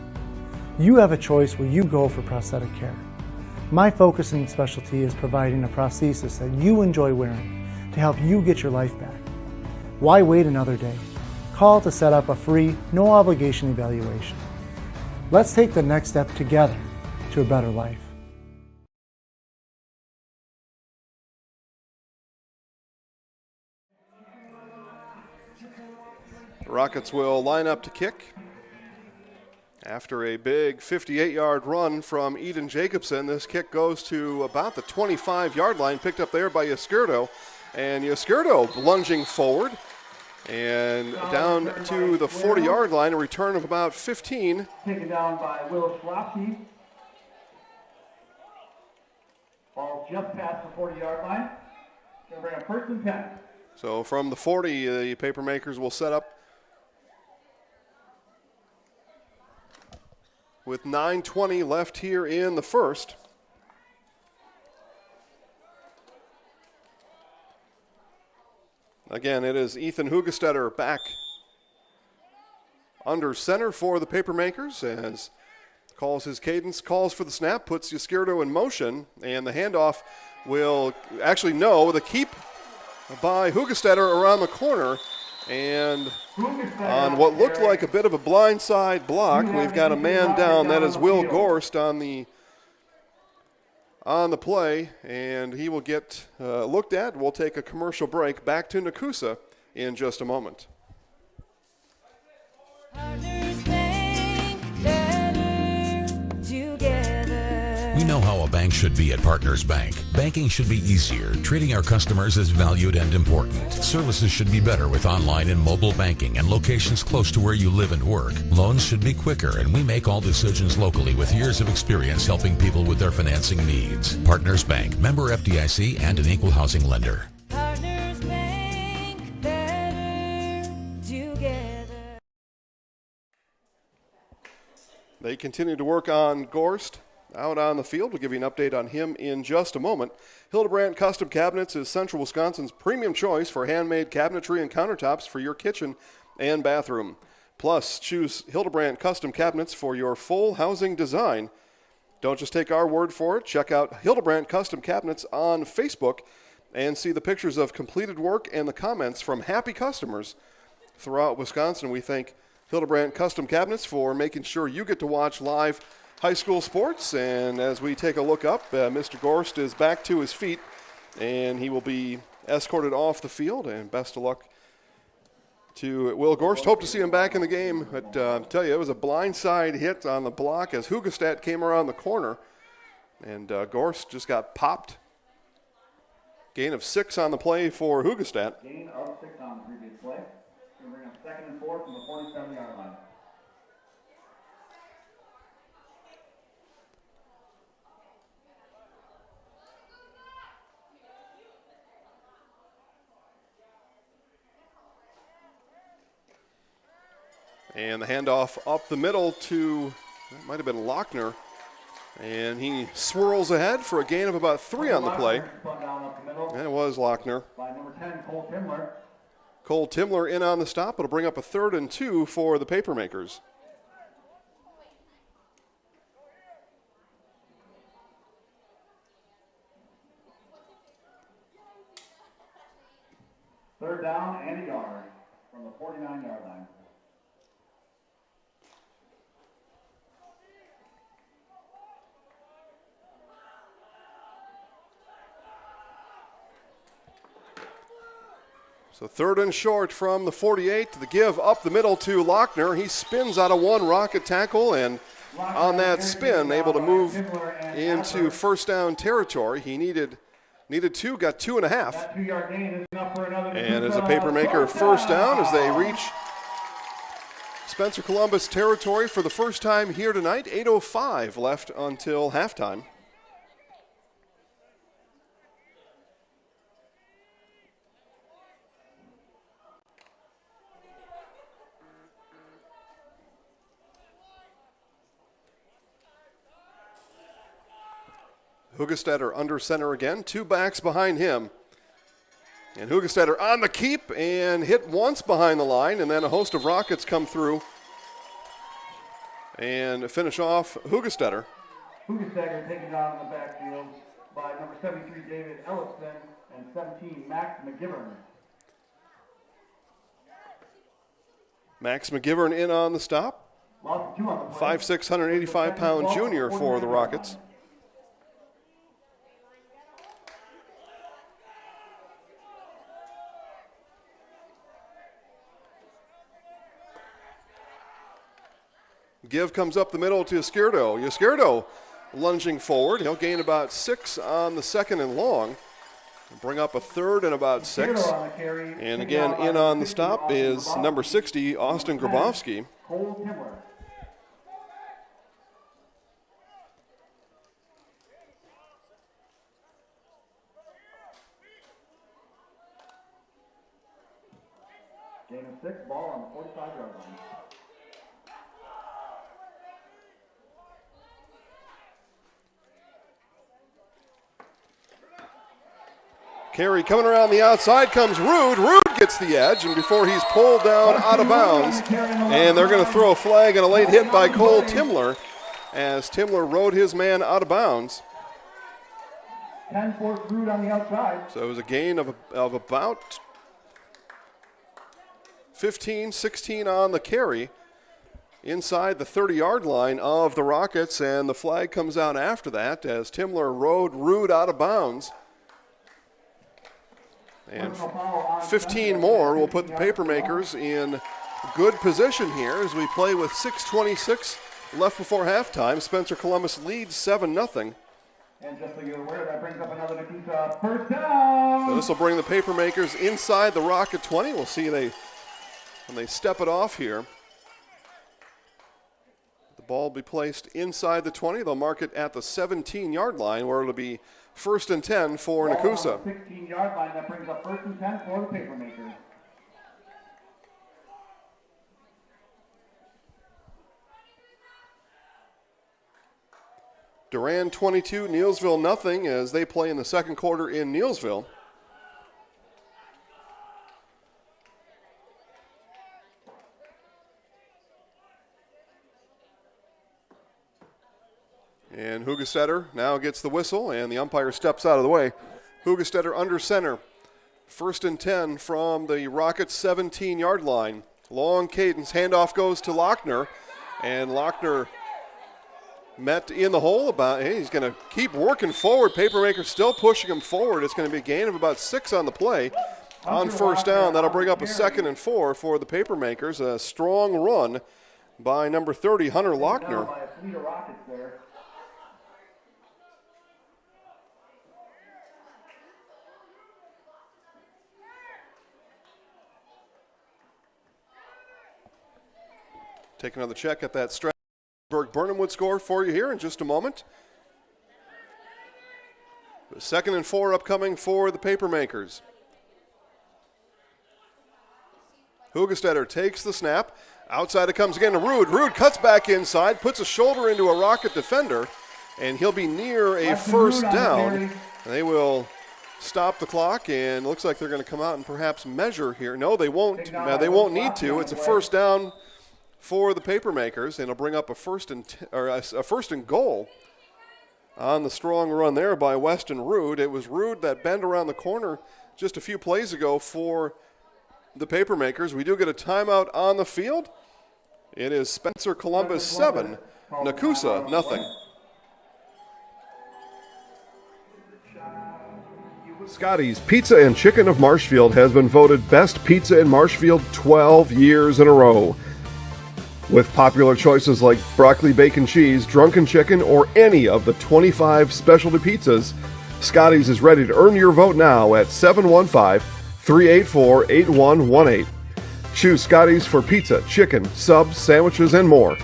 You have a choice where you go for prosthetic care. My focus and specialty is providing a prosthesis that you enjoy wearing to help you get your life back. Why wait another day? Call to set up a free, no obligation evaluation. Let's take the next step together to a better life. The Rockets will line up to kick. After a big 58-yard run from Eden Jacobson, this kick goes to about the 25-yard line, picked up there by Izquierdo. And Izquierdo lunging forward and down to the 40-yard line, a return of about 15. Taken down by Will Schlafsky. Ball just past the 40-yard line. Going to bring up 1st and 10. So from the 40, the Papermakers will set up with 9:20 left here in the first. Again, it is Ethan Hugestetter back under center for the Papermakers as calls his cadence, calls for the snap, puts Izquierdo in motion, and the handoff will actually the keep by Hugestetter around the corner. And on what looked like a bit of a blindside block, we've got a man down. That is Will Gorst on the play, and he will get looked at. We'll take a commercial break. Back to Nekoosa in just a moment. We know how a bank should be at Partners Bank. Banking should be easier, treating our customers as valued and important. Services should be better with online and mobile banking and locations close to where you live and work. Loans should be quicker, and we make all decisions locally with years of experience helping people with their financing needs. Partners Bank, member FDIC, and an equal housing lender. Partners Bank, better together. They continue to work on Gorst out on the field. We'll give you an update on him in just a moment. Hildebrandt Custom Cabinets is Central Wisconsin's premium choice for handmade cabinetry and countertops for your kitchen and bathroom. Plus, choose Hildebrandt Custom Cabinets for your full housing design. Don't just take our word for it. Check out Hildebrandt Custom Cabinets on Facebook and see the pictures of completed work and the comments from happy customers throughout Wisconsin. We thank Hildebrandt Custom Cabinets for making sure you get to watch live high school sports. And as we take a look up, Mr. Gorst is back to his feet, and he will be escorted off the field. And best of luck to Will Gorst. Hope to see him back in the game. But I tell you, it was a blindside hit on the block as Hugestetter came around the corner, and Gorst just got popped. Gain of 6 on the play for Hugestetter. Gain of 6 on the previous play. Going to bring up 2nd and 4 from the 47-yard line. And the handoff up the middle to, that might have been Lochner. And he swirls ahead for a gain of about 3 on the play. And it was Lochner. By number 10, Cole Timler. Cole Timler in on the stop. It'll bring up a 3rd and 2 for the Papermakers. Third down and a yard from the 49-yard line. So 3rd and short from the 48. The give up the middle to Lochner. He spins out of one rocket tackle, and on that spin, able to move into first down territory. He needed 2, got 2.5. And as a Papermaker first down as they reach Spencer Columbus territory for the first time here tonight. 8:05 left until halftime. Hugestetter under center again, 2 backs behind him. And Hugestetter on the keep and hit once behind the line, and then a host of Rockets come through and finish off Hugestetter. Hugestetter taken down in the backfield by number 73, David Ellison, and 17, Max McGivern. Max McGivern in on the stop. 5'6", 185-pound junior for the Rockets. Give comes up the middle to Izquierdo. Izquierdo lunging forward. He'll gain about 6 on the 2nd and long. Bring up a 3rd and about 6. And again, in on the stop is number 60, Austin Grabowski. Gain of 6, ball on the 45-yard line. Carey coming around the outside, comes Rude. Rude gets the edge, and before he's pulled down out of bounds, and they're going to throw a flag and a late hit by Cole Timler as Timler rode his man out of bounds. 10 for Rude on the outside. So it was a gain of about 15, 16 on the carry inside the 30-yard line of the Rockets, and the flag comes out after that as Timler rode Rude out of bounds. And 15 more will put the Papermakers in good position here as we play with 6:26 left before halftime. Spencer Columbus leads 7-0. And just so you're aware, that brings up another Nekoosa first down. So this will bring the Papermakers inside the Rocket 20. We'll see when they step it off here. The ball will be placed inside the 20. They'll mark it at the 17-yard line where it'll be 1st and 10 for Nekoosa. 16-yard line, that brings up 1st and 10 for the Papermakers. Durand 22, Neilsville nothing as they play in the second quarter in Neilsville. And Hugestetter now gets the whistle, and the umpire steps out of the way. Hugestetter under center. 1st and 10 from the Rockets' 17-yard line. Long cadence, handoff goes to Lochner, and Lochner met in the hole about, hey, he's going to keep working forward. Papermaker still pushing him forward. It's going to be a gain of about 6 on the play. On first down, that'll bring up a 2nd and 4 for the Papermakers. A strong run by number 30, Hunter Lochner. Take another check at that Strasburg-Burnham would score for you here in just a moment. The 2nd and 4 upcoming for the Papermakers. Hugestetter takes the snap. Outside it comes again to Rude. Rude cuts back inside, puts a shoulder into a Rocket defender, and he'll be near a first down. And they will stop the clock, and it looks like they're going to come out and perhaps measure here. No, they won't. They won't need to. It's a first down for the Papermakers, and it'll bring up a first and goal on the strong run there by Weston Rude. It was Rude that bent around the corner just a few plays ago for the Papermakers. We do get a timeout on the field. It is Spencer Columbus 7, Nekoosa nothing. Scotty's Pizza and Chicken of Marshfield has been voted Best Pizza in Marshfield 12 years in a row. With popular choices like broccoli, bacon, cheese, drunken chicken, or any of the 25 specialty pizzas, Scotty's is ready to earn your vote now at 715-384-8118. Choose Scotty's for pizza, chicken, subs, sandwiches, and more.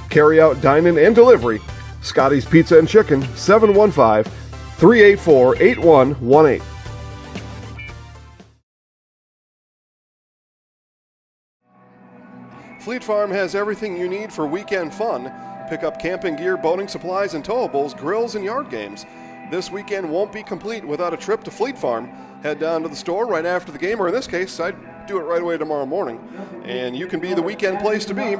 Carry out, dine-in, and delivery. Scotty's Pizza and Chicken, 715-384-8118. Fleet Farm has everything you need for weekend fun. Pick up camping gear, boating supplies, and towables, grills, and yard games. This weekend won't be complete without a trip to Fleet Farm. Head down to the store right after the game, or in this case, I'd do it right away tomorrow morning. And you can be the weekend place to be.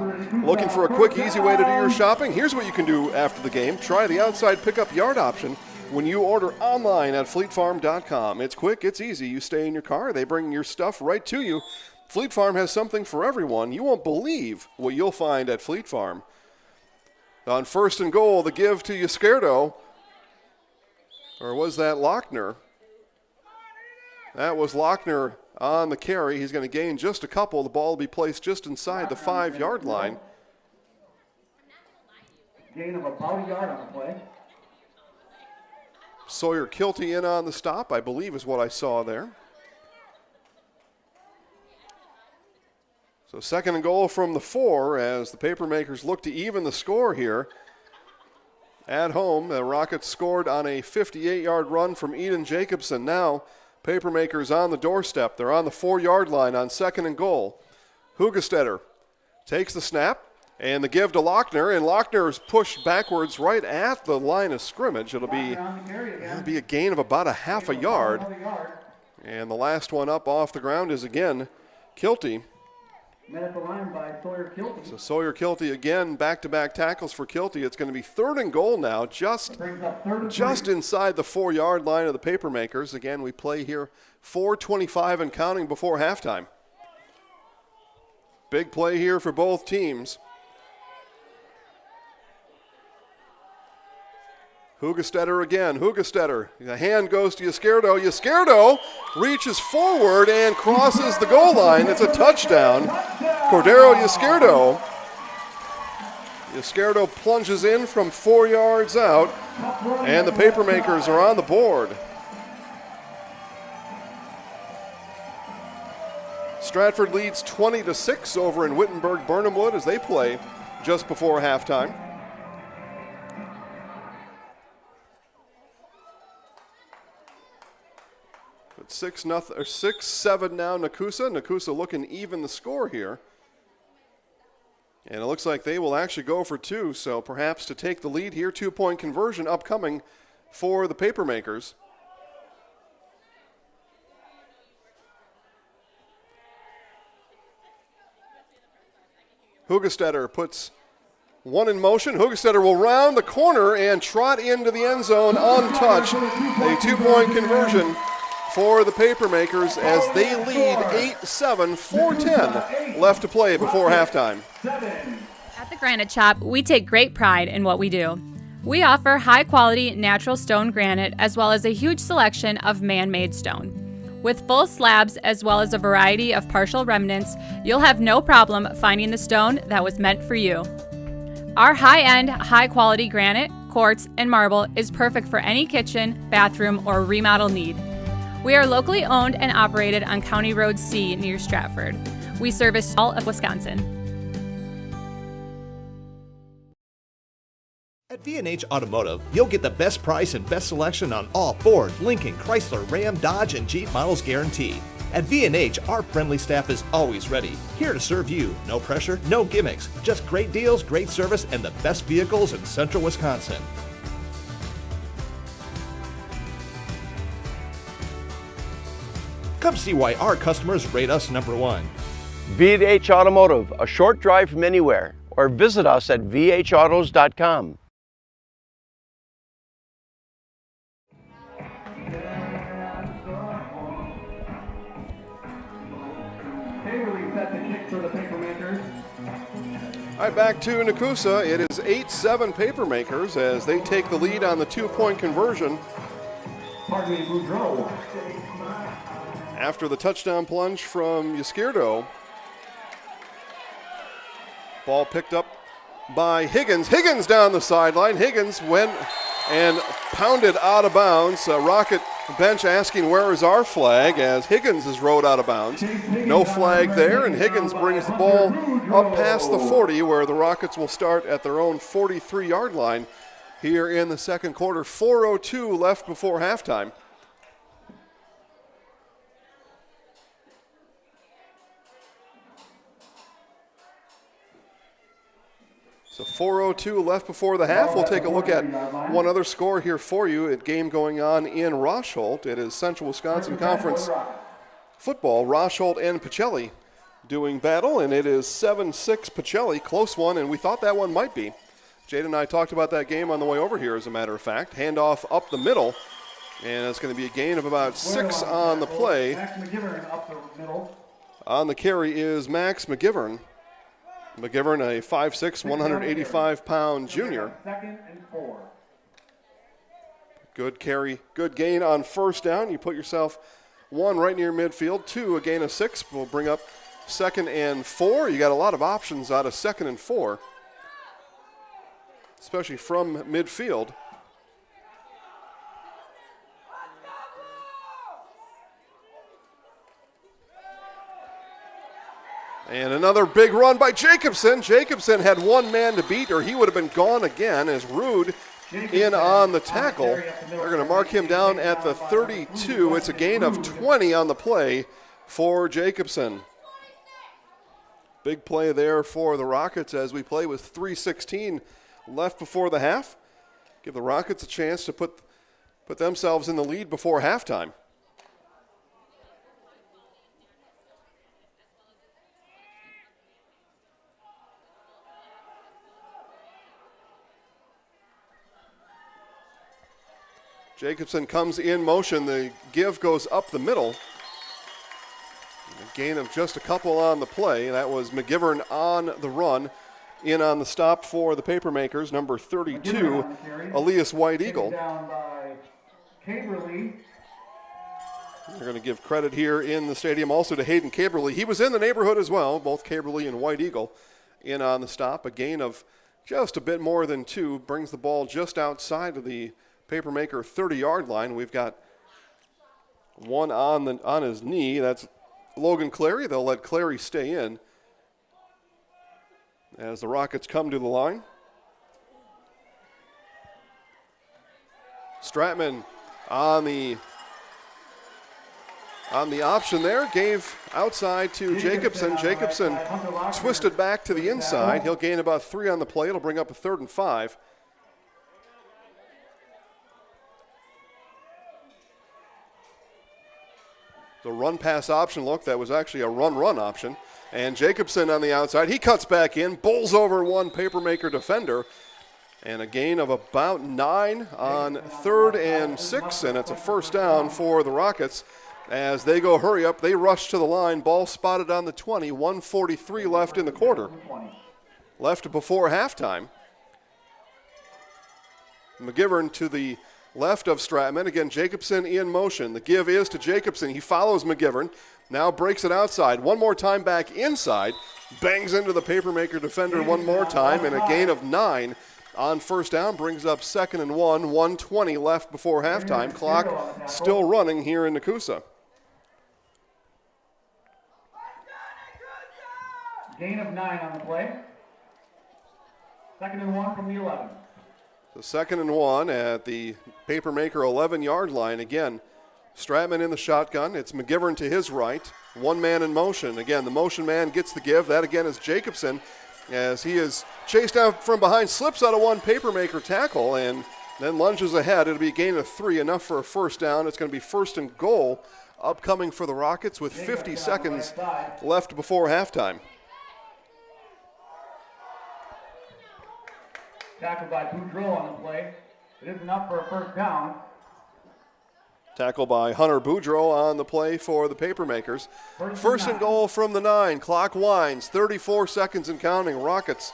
Looking for a quick, easy way to do your shopping? Here's what you can do after the game. Try the outside pickup yard option when you order online at fleetfarm.com. It's quick, it's easy. You stay in your car, they bring your stuff right to you. Fleet Farm has something for everyone. You won't believe what you'll find at Fleet Farm. On first and goal, the give to Yascardo. Or was that Lochner? That was Lochner on the carry. He's going to gain just a couple. The ball will be placed just inside the 5-yard line. Gain of about a yard on the play. Sawyer Kilty in on the stop, I believe is what I saw there. So second and goal from the 4 as the Papermakers look to even the score here. At home, the Rockets scored on a 58-yard run from Eden Jacobson. Now, Papermakers on the doorstep. They're on the 4-yard line on second and goal. Hugestetter takes the snap and the give to Lochner, and Lochner is pushed backwards right at the line of scrimmage. It'll be a gain of about a half a yard. And the last one up off the ground is again Kilty. Met at the line by Sawyer Kilty. So Sawyer Kilty again, back-to-back tackles for Kilty. It's going to be third and goal now, just inside the 4-yard line of the Papermakers. Again, we play here 4:25 and counting before halftime. Big play here for both teams. Hugestetter again. Hugestetter. The hand goes to Yascardo. Yascardo reaches forward and crosses the goal line. It's a touchdown. Cordero Yascardo. Yascardo plunges in from 4 yards out, and the Papermakers are on the board. Stratford leads 20-6 over in Wittenberg-Burnhamwood as they play just before halftime. But 6-7 now Nekoosa. Nekoosa looking even the score here. And it looks like they will actually go for 2, so perhaps to take the lead here. 2-point conversion upcoming for the Papermakers. Hugestetter puts one in motion. Hugestetter will round the corner and trot into the end zone untouched. A 2-point conversion for the Papermakers as they lead 8-7, 4:10 left to play before halftime. At the Granite Shop, we take great pride in what we do. We offer high-quality natural stone granite as well as a huge selection of man-made stone. With full slabs as well as a variety of partial remnants, you'll have no problem finding the stone that was meant for you. Our high-end, high-quality granite, quartz, and marble is perfect for any kitchen, bathroom, or remodel need. We are locally owned and operated on County Road C near Stratford. We service all of Wisconsin. At V&H Automotive, you'll get the best price and best selection on all Ford, Lincoln, Chrysler, Ram, Dodge, and Jeep models guaranteed. At V&H, our friendly staff is always ready, here to serve you. No pressure, no gimmicks, just great deals, great service, and the best vehicles in central Wisconsin. Come see why our customers rate us #1. V&H Automotive, a short drive from anywhere, or visit us at vhautos.com. All right, back to Nekoosa. It is 8-7 Papermakers as they take the lead on the 2-point conversion. Pardon me, Boudreaux. after the touchdown plunge from Izquierdo. Ball picked up by Higgins. Higgins down the sideline. Higgins went and pounded out of bounds. Rocket bench asking where is our flag as Higgins is rode out of bounds. No flag there, and Higgins brings the ball up past the 40 where the Rockets will start at their own 43-yard line here in the second quarter. 4:02 left before halftime. So 4:02 left before the half. We'll take a look at one other score here for you. A game going on in Rosholt. It is Central Wisconsin Conference football. Rosholt and Pacelli doing battle, and it is 7-6 Pacelli. Close one, and we thought that one might be. Jade and I talked about that game on the way over here, as a matter of fact. Handoff up the middle, and it's going to be a gain of about 6 on the play. Max McGivern up the middle. On the carry is Max McGivern. McGivern, a 5'6", 185-pound junior. Second and 4. Good carry, good gain on first down. You put yourself 1 right near midfield. 2, a gain of 6 will bring up second and 4. You got a lot of options out of second and 4, especially from midfield. And another big run by Jacobson. Jacobson had one man to beat, or he would have been gone again, as Rude in on the tackle. They're going to mark him down at the 32. It's a gain of 20 on the play for Jacobson. Big play there for the Rockets as we play with 3:16 left before the half. Give the Rockets a chance to put themselves in the lead before halftime. Jacobson comes in motion. The give goes up the middle. A gain of just a couple on the play. That was McGivern on the run. In on the stop for the Papermakers, number 32, Elias White Eagle. Down by Caberly. They're going to give credit here in the stadium also to Hayden Caberly. He was in the neighborhood as well, both Caberly and White Eagle in on the stop. A gain of just a bit more than 2, brings the ball just outside of the Papermaker 30-yard line. We've got one on his knee. That's Logan Clary. They'll let Clary stay in as the Rockets come to the line. Stratman on the option there, gave outside to Jacobson. Jacobson twisted back to the inside. He'll gain about 3 on the play. It'll bring up a 3rd and 5. The run-pass option look, that was actually a run-run option. And Jacobson on the outside, he cuts back in, bowls over one Papermaker defender, and a gain of about 9 on 3rd and 6, and it's a first down for the Rockets. As they go hurry up, they rush to the line, ball spotted on the 20, 1:43 left in the quarter. Left before halftime. McGivern to the left of Stratman. Again, Jacobson in motion. The give is to Jacobson. He follows McGivern. Now breaks it outside. One more time back inside. Bangs into the Papermaker defender one more time, and a gain of 9 on first down. Brings up 2nd and 1. 1:20 left before halftime. Clock still running here in Nekoosa. Gain of 9 on the play. 2nd and 1 from the 11. The 2nd and 1 at the Papermaker 11-yard line. Again, Stratman in the shotgun. It's McGivern to his right. One man in motion. Again, the motion man gets the give. That again is Jacobson as he is chased out from behind, slips out of one Papermaker tackle, and then lunges ahead. It'll be a gain of 3, enough for a first down. It's going to be 1st and goal upcoming for the Rockets with 50 seconds left before halftime. Tackled by Boudreau on the play. It is enough for a first down. Tackle by Hunter Boudreau on the play for the Papermakers. 1st and goal from the 9. Clock winds. 34 seconds and counting. Rockets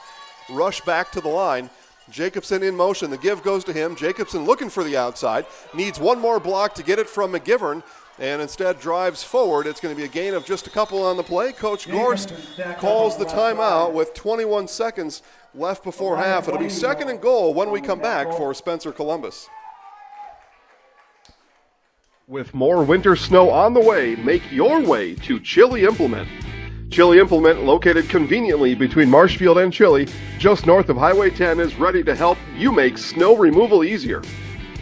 rush back to the line. Jacobson in motion. The give goes to him. Jacobson looking for the outside. Needs one more block to get it from McGivern, and instead drives forward. It's going to be a gain of just a couple on the play. Coach Gorst calls the timeout with 21 seconds left before half. It'll be 2nd and goal when we come back for Spencer Columbus. With more winter snow on the way, make your way to Chili Implement. Chili Implement, located conveniently between Marshfield and Chili, just north of Highway 10, is ready to help you make snow removal easier.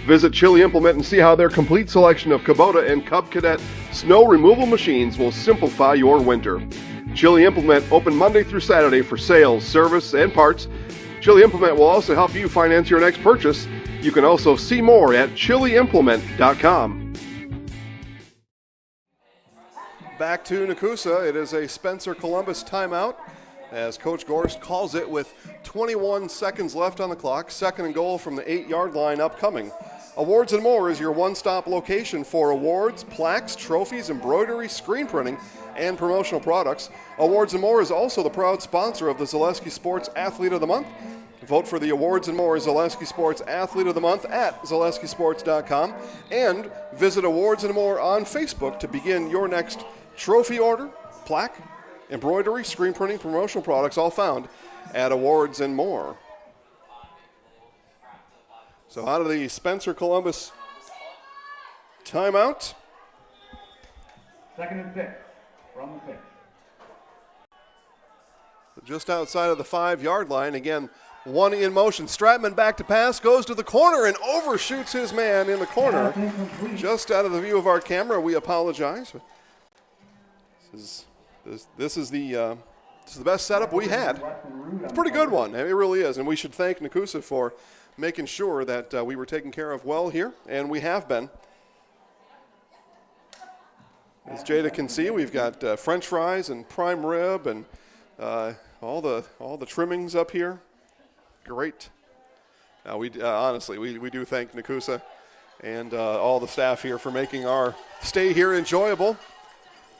Visit Chili Implement and see how their complete selection of Kubota and Cub Cadet snow removal machines will simplify your winter. Chili Implement open Monday through Saturday for sales, service, and parts. Chili Implement will also help you finance your next purchase. You can also see more at chiliimplement.com. Back to Nekoosa. It is a Spencer Columbus timeout as Coach Gorst calls it with 21 seconds left on the clock. 2nd and goal from the 8-yard line upcoming. Awards and More is your one-stop location for awards, plaques, trophies, embroidery, screen printing, and promotional products. Awards and More is also the proud sponsor of the Zaleski Sports Athlete of the Month. Vote for the Awards and More Zaleski Sports Athlete of the Month at zaleskisports.com, and visit Awards and More on Facebook to begin your next trophy order, plaque, embroidery, screen printing, promotional products, all found at Awards and More. So out of the Spencer Columbus timeout. 2nd and 6 from the 6. Just outside of the 5-yard line. Again, one in motion. Stratman back to pass, goes to the corner and overshoots his man in the corner. Just out of the view of our camera, we apologize. This is the best setup we had. It's a pretty good one. It really is. And we should thank Nekoosa for making sure that we were taken care of well here, and we have been. As Jada can see, we've got French fries and prime rib and all the trimmings up here. Great. We honestly do thank Nekoosa and all the staff here for making our stay here enjoyable.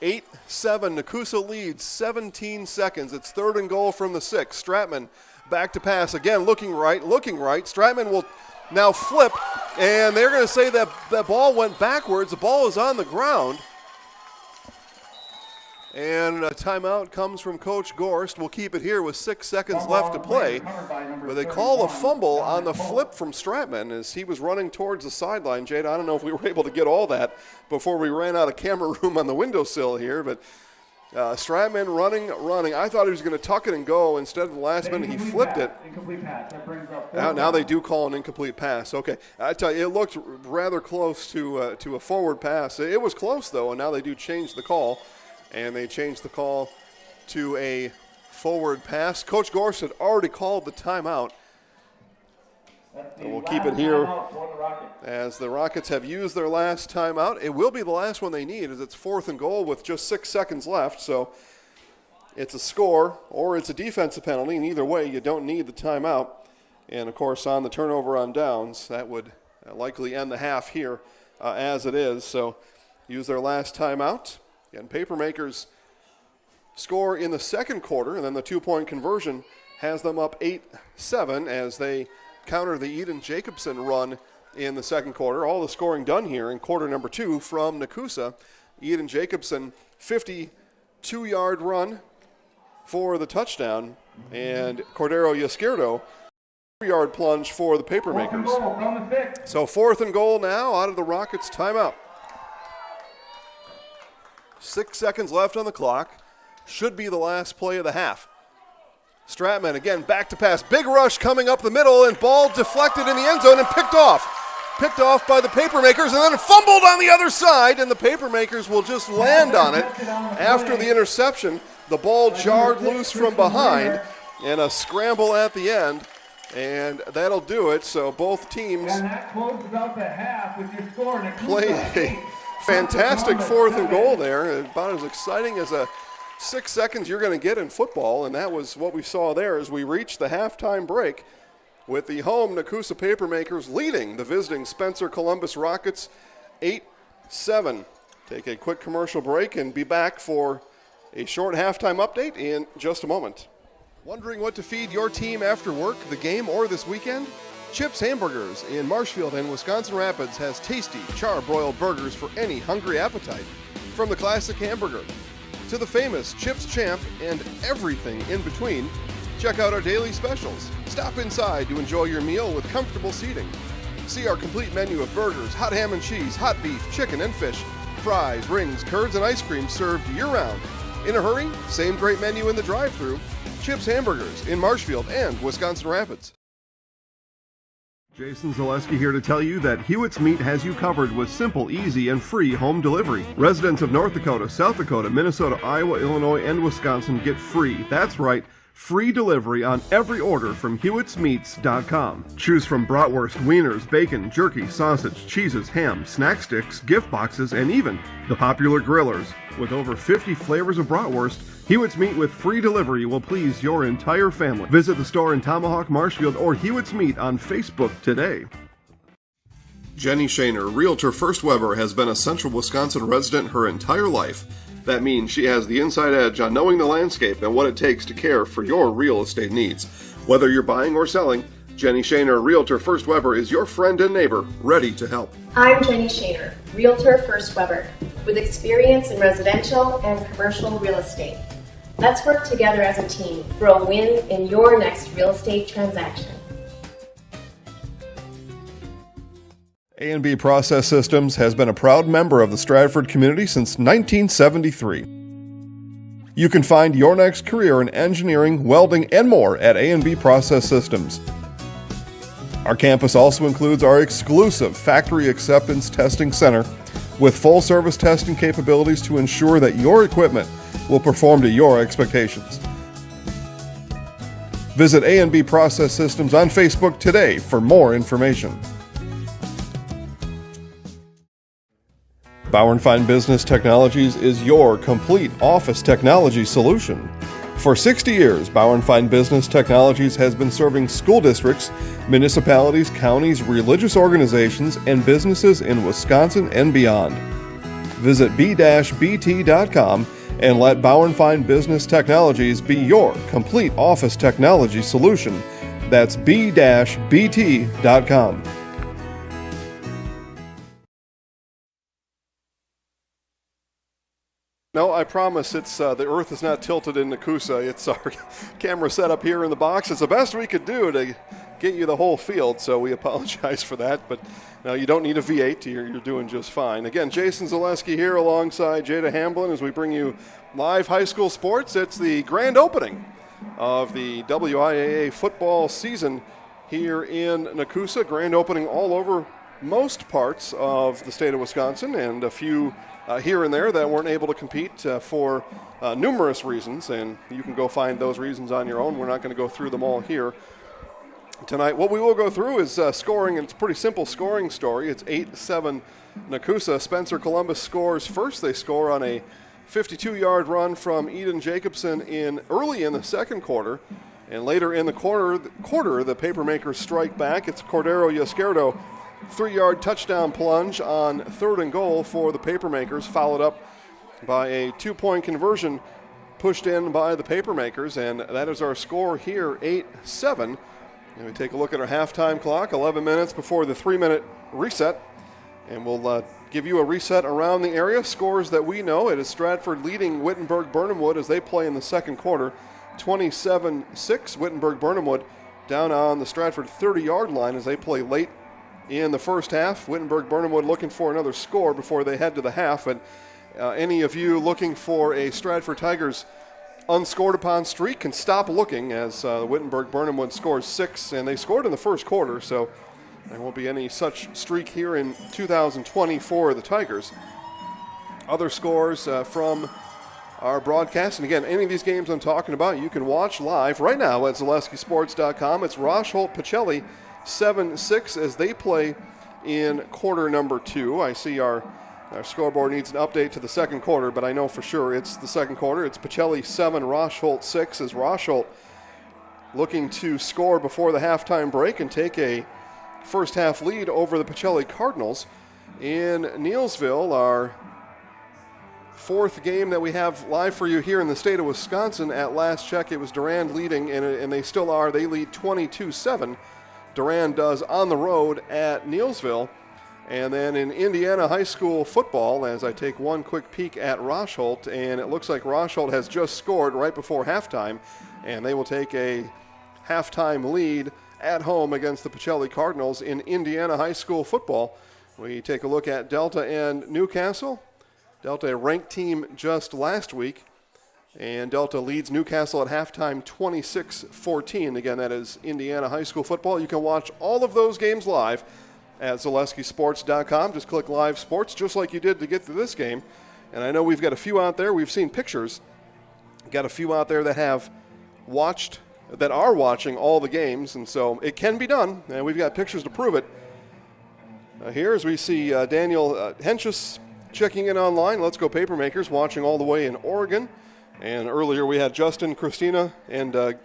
8-7, Nekoosa leads, 17 seconds. It's 3rd and goal from the 6. Stratman back to pass again, looking right. Stratman will now flip, and they're going to say that that ball went backwards. The ball is on the ground. And a timeout comes from Coach Gorst. We'll keep it here with 6 seconds left to play. But they call a fumble on the flip from Stratman as he was running towards the sideline. Jade, I don't know if we were able to get all that before we ran out of camera room on the windowsill here. But Stratman running. I thought he was going to tuck it and go. Instead of the last minute, he flipped it. Now they do call an incomplete pass. Okay, I tell you, it looked rather close to a forward pass. It was close, though, and now they do change the call. And they changed the call to a forward pass. Coach Gorst had already called the timeout. And we'll keep it here as the Rockets have used their last timeout. It will be the last one they need as it's 4th and goal with just 6 seconds left. So it's a score or it's a defensive penalty. And either way, you don't need the timeout. And, of course, on the turnover on downs, that would likely end the half here as it is. So use their last timeout. And Papermakers score in the 2nd quarter, and then the 2-point conversion has them up 8-7 as they counter the Eden Jacobson run in the 2nd quarter. All the scoring done here in quarter number 2 from Nekoosa. Eden Jacobson, 52-yard run for the touchdown, and Cordero Izquierdo, 3-yard plunge for the Papermakers. So 4th and goal now out of the Rockets timeout. 6 seconds left on the clock. Should be the last play of the half. Stratman again back to pass. Big rush coming up the middle and ball deflected in the end zone and picked off. Picked off by the Papermakers and then fumbled on the other side, and the Papermakers will just land on it after the interception. The ball jarred loose from behind and a scramble at the end, and that'll do it. So both teams play a fantastic 4th and goal there. About as exciting as a 6 seconds you're going to get in football, and that was what we saw there as we reached the halftime break with the home Nekoosa Papermakers leading the visiting Spencer Columbus Rockets 8-7. Take a quick commercial break and be back for a short halftime update in just a moment. Wondering what to feed your team after work, the game, or this weekend? Chips Hamburgers in Marshfield and Wisconsin Rapids has tasty, char-broiled burgers for any hungry appetite. From the classic hamburger to the famous Chips Champ and everything in between, check out our daily specials. Stop inside to enjoy your meal with comfortable seating. See our complete menu of burgers, hot ham and cheese, hot beef, chicken and fish, fries, rings, curds, and ice cream served year-round. In a hurry? Same great menu in the drive-thru. Chips Hamburgers in Marshfield and Wisconsin Rapids. Jason Zaleski here to tell you that Hewitt's Meat has you covered with simple, easy, and free home delivery. Residents of North Dakota, South Dakota, Minnesota, Iowa, Illinois, and Wisconsin get free. That's right. Free delivery on every order from Hewitt'sMeats.com. Choose from bratwurst, wieners, bacon, jerky, sausage, cheeses, ham, snack sticks, gift boxes, and even the popular grillers. With over 50 flavors of bratwurst, Hewitt's Meat with free delivery will please your entire family. Visit the store in Tomahawk, Marshfield, or Hewitt's Meat on Facebook today. Jenny Shaner, Realtor First Weber, has been a Central Wisconsin resident her entire life. That means she has the inside edge on knowing the landscape and what it takes to care for your real estate needs. Whether you're buying or selling, Jenny Shaner, Realtor First Weber, is your friend and neighbor, ready to help. I'm Jenny Shaner, Realtor First Weber, with experience in residential and commercial real estate. Let's work together as a team for a win in your next real estate transaction. A&B Process Systems has been a proud member of the Stratford community since 1973. You can find your next career in engineering, welding, and more at A&B Process Systems. Our campus also includes our exclusive Factory Acceptance Testing Center with full-service testing capabilities to ensure that your equipment will perform to your expectations. Visit A&B Process Systems on Facebook today for more information. Bauer & Fine Business Technologies is your complete office technology solution. For 60 years, Bauer & Fine Business Technologies has been serving school districts, municipalities, counties, religious organizations, and businesses in Wisconsin and beyond. Visit b-bt.com and let Bauer & Fine Business Technologies be your complete office technology solution. That's b-bt.com. No, I promise it's the earth is not tilted in Nekoosa. It's our camera set up here in the box. It's the best we could do to get you the whole field, so we apologize for that. But no, you don't need a V8. You're doing just fine. Again, Jason Zaleski here alongside Jada Hamblin as we bring you live high school sports. It's the grand opening of the WIAA football season here in Nekoosa. Grand opening all over most parts of the state of Wisconsin, and a few here and there that weren't able to compete for numerous reasons, and you can go find those reasons on your own. We're not going to go through them all here tonight. What we will go through is scoring, and it's a pretty simple scoring story. It's 8-7 Nekoosa. Spencer Columbus scores first. They score on a 52-yard run from Eden Jacobson early in the second quarter, and later in the quarter the Papermakers strike back. It's Cordero Yasquerdo, 3-yard touchdown plunge on 3rd and goal for the Papermakers, followed up by a 2-point conversion pushed in by the Papermakers, and that is our score here, 8-7. And we take a look at our halftime clock, 11 minutes before the 3-minute reset, and we'll give you a reset around the area. Scores that we know, it is Stratford leading Wittenberg-Burnhamwood as they play in the second quarter, 27-6. Wittenberg-Burnhamwood down on the Stratford 30-yard line as they play late in the first half. Wittenberg-Burnhamwood looking for another score before they head to the half. And any of you looking for a Stratford Tigers unscored upon streak can stop looking, as Wittenberg-Burnhamwood scores 6, and they scored in the first quarter, so there won't be any such streak here in 2020 for the Tigers. Other scores from our broadcast, and again, any of these games I'm talking about you can watch live right now at ZaleskiSports.com. It's Rosholt-Pacelli 7-6 as they play in quarter number 2. I see our scoreboard needs an update to the second quarter, but I know for sure it's the second quarter. It's Pacelli 7, Rosholt 6, as Rosholt looking to score before the halftime break and take a first half lead over the Pacelli Cardinals. In Neelsville, our fourth game that we have live for you here in the state of Wisconsin. At last check, it was Durand leading, and they still are. They lead 22-7. Durand does on the road at Neillsville. And then in Indiana high school football, as I take one quick peek at Rosholt, and it looks like Rosholt has just scored right before halftime, and they will take a halftime lead at home against the Pacelli Cardinals in Indiana high school football. We take a look at Delta and Newcastle. Delta, a ranked team just last week, and Delta leads Newcastle at halftime 26-14. Again, that is Indiana high school football. You can watch all of those games live at ZaleskiSports.com. Just click Live Sports, just like you did to get to this game. And I know we've got a few out there. We've seen pictures. Got a few out there that have watched, that are watching all the games, and so it can be done, and we've got pictures to prove it. Here, as we see Daniel Henches checking in online. Let's Go Papermakers watching all the way in Oregon. And earlier we had Justin, Christina, and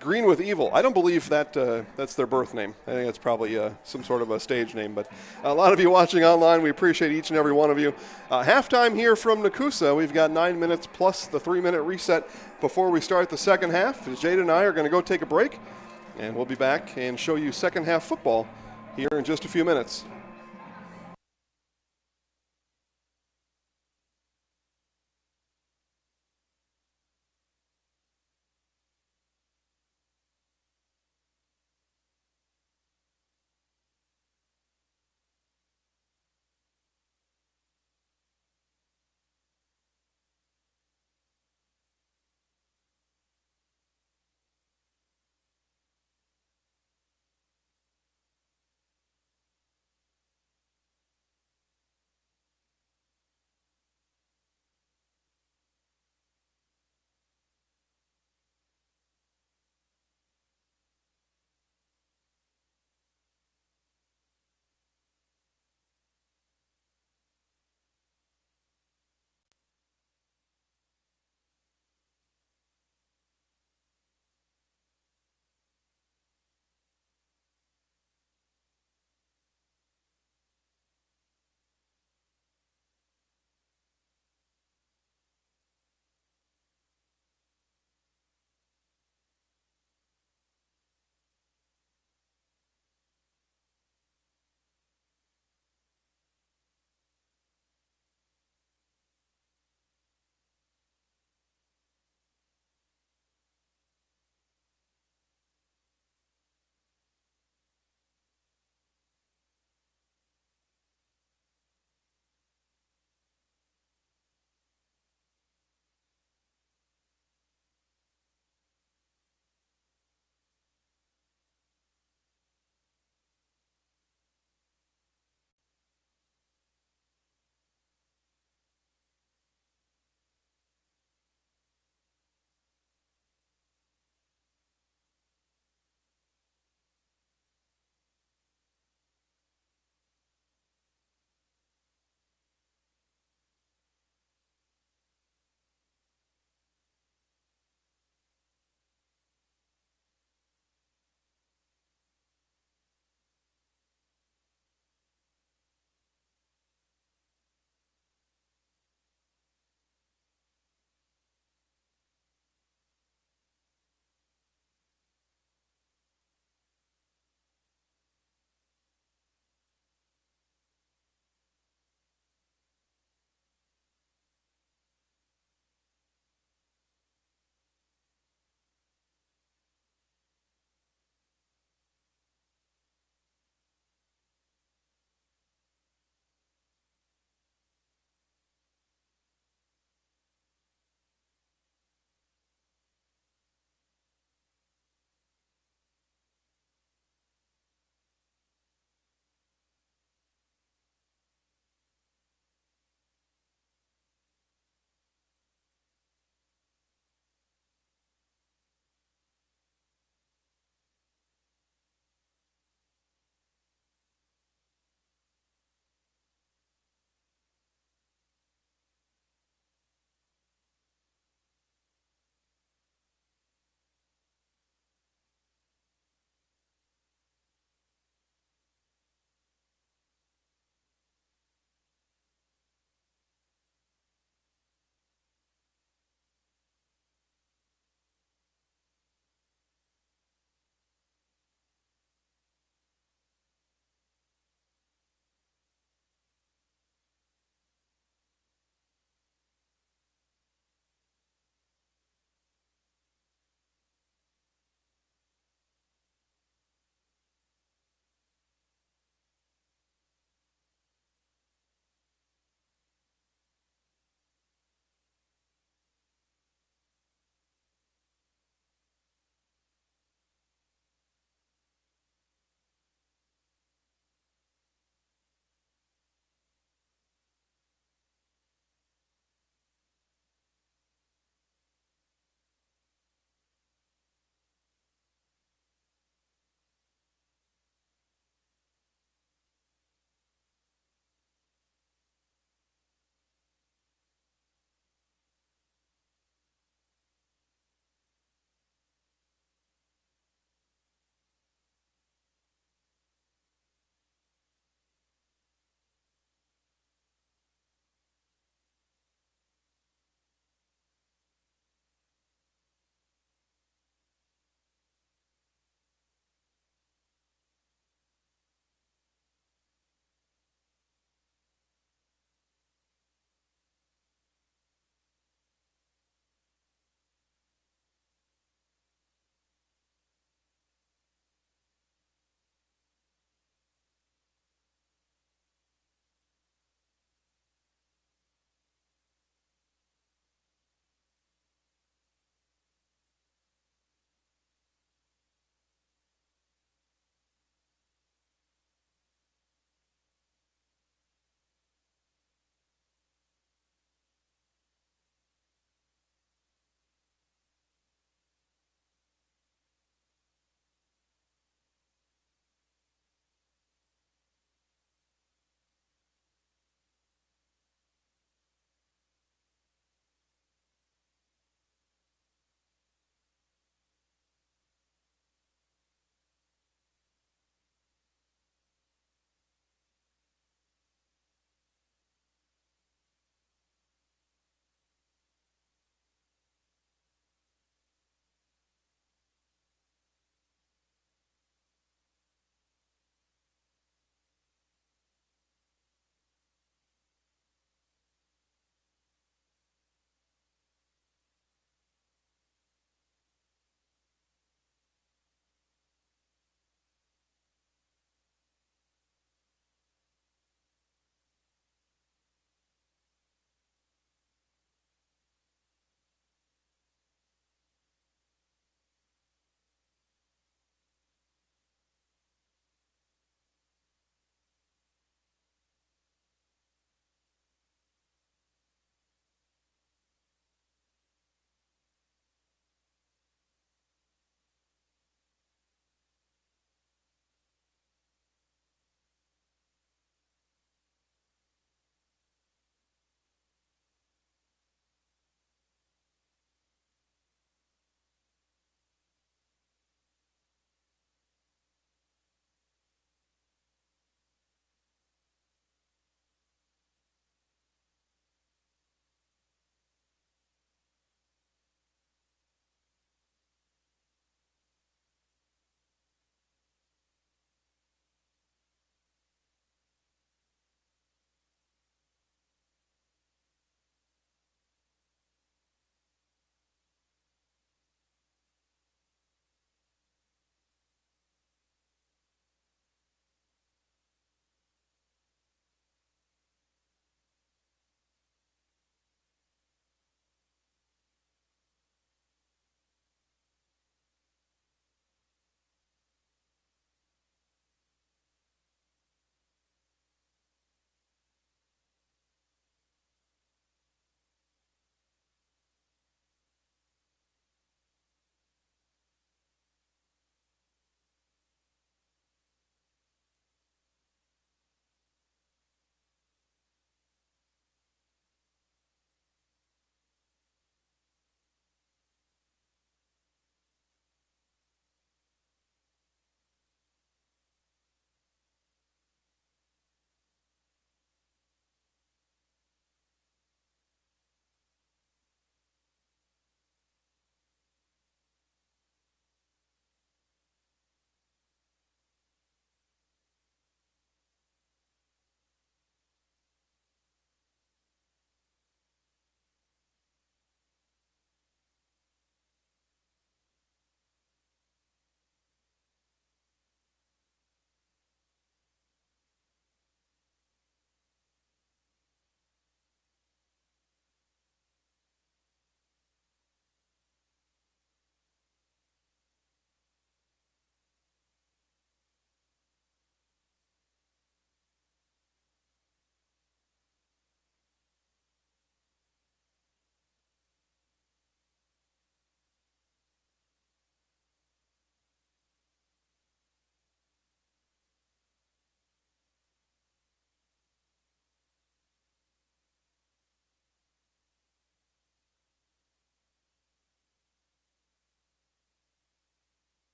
Green with Evil. I don't believe that that's their birth name. I think that's probably some sort of a stage name. But a lot of you watching online, we appreciate each and every one of you. Halftime here from Nekoosa. We've got 9 minutes plus the 3-minute reset before we start the second half. Jada and I are going to go take a break, and we'll be back and show you second half football here in just a few minutes.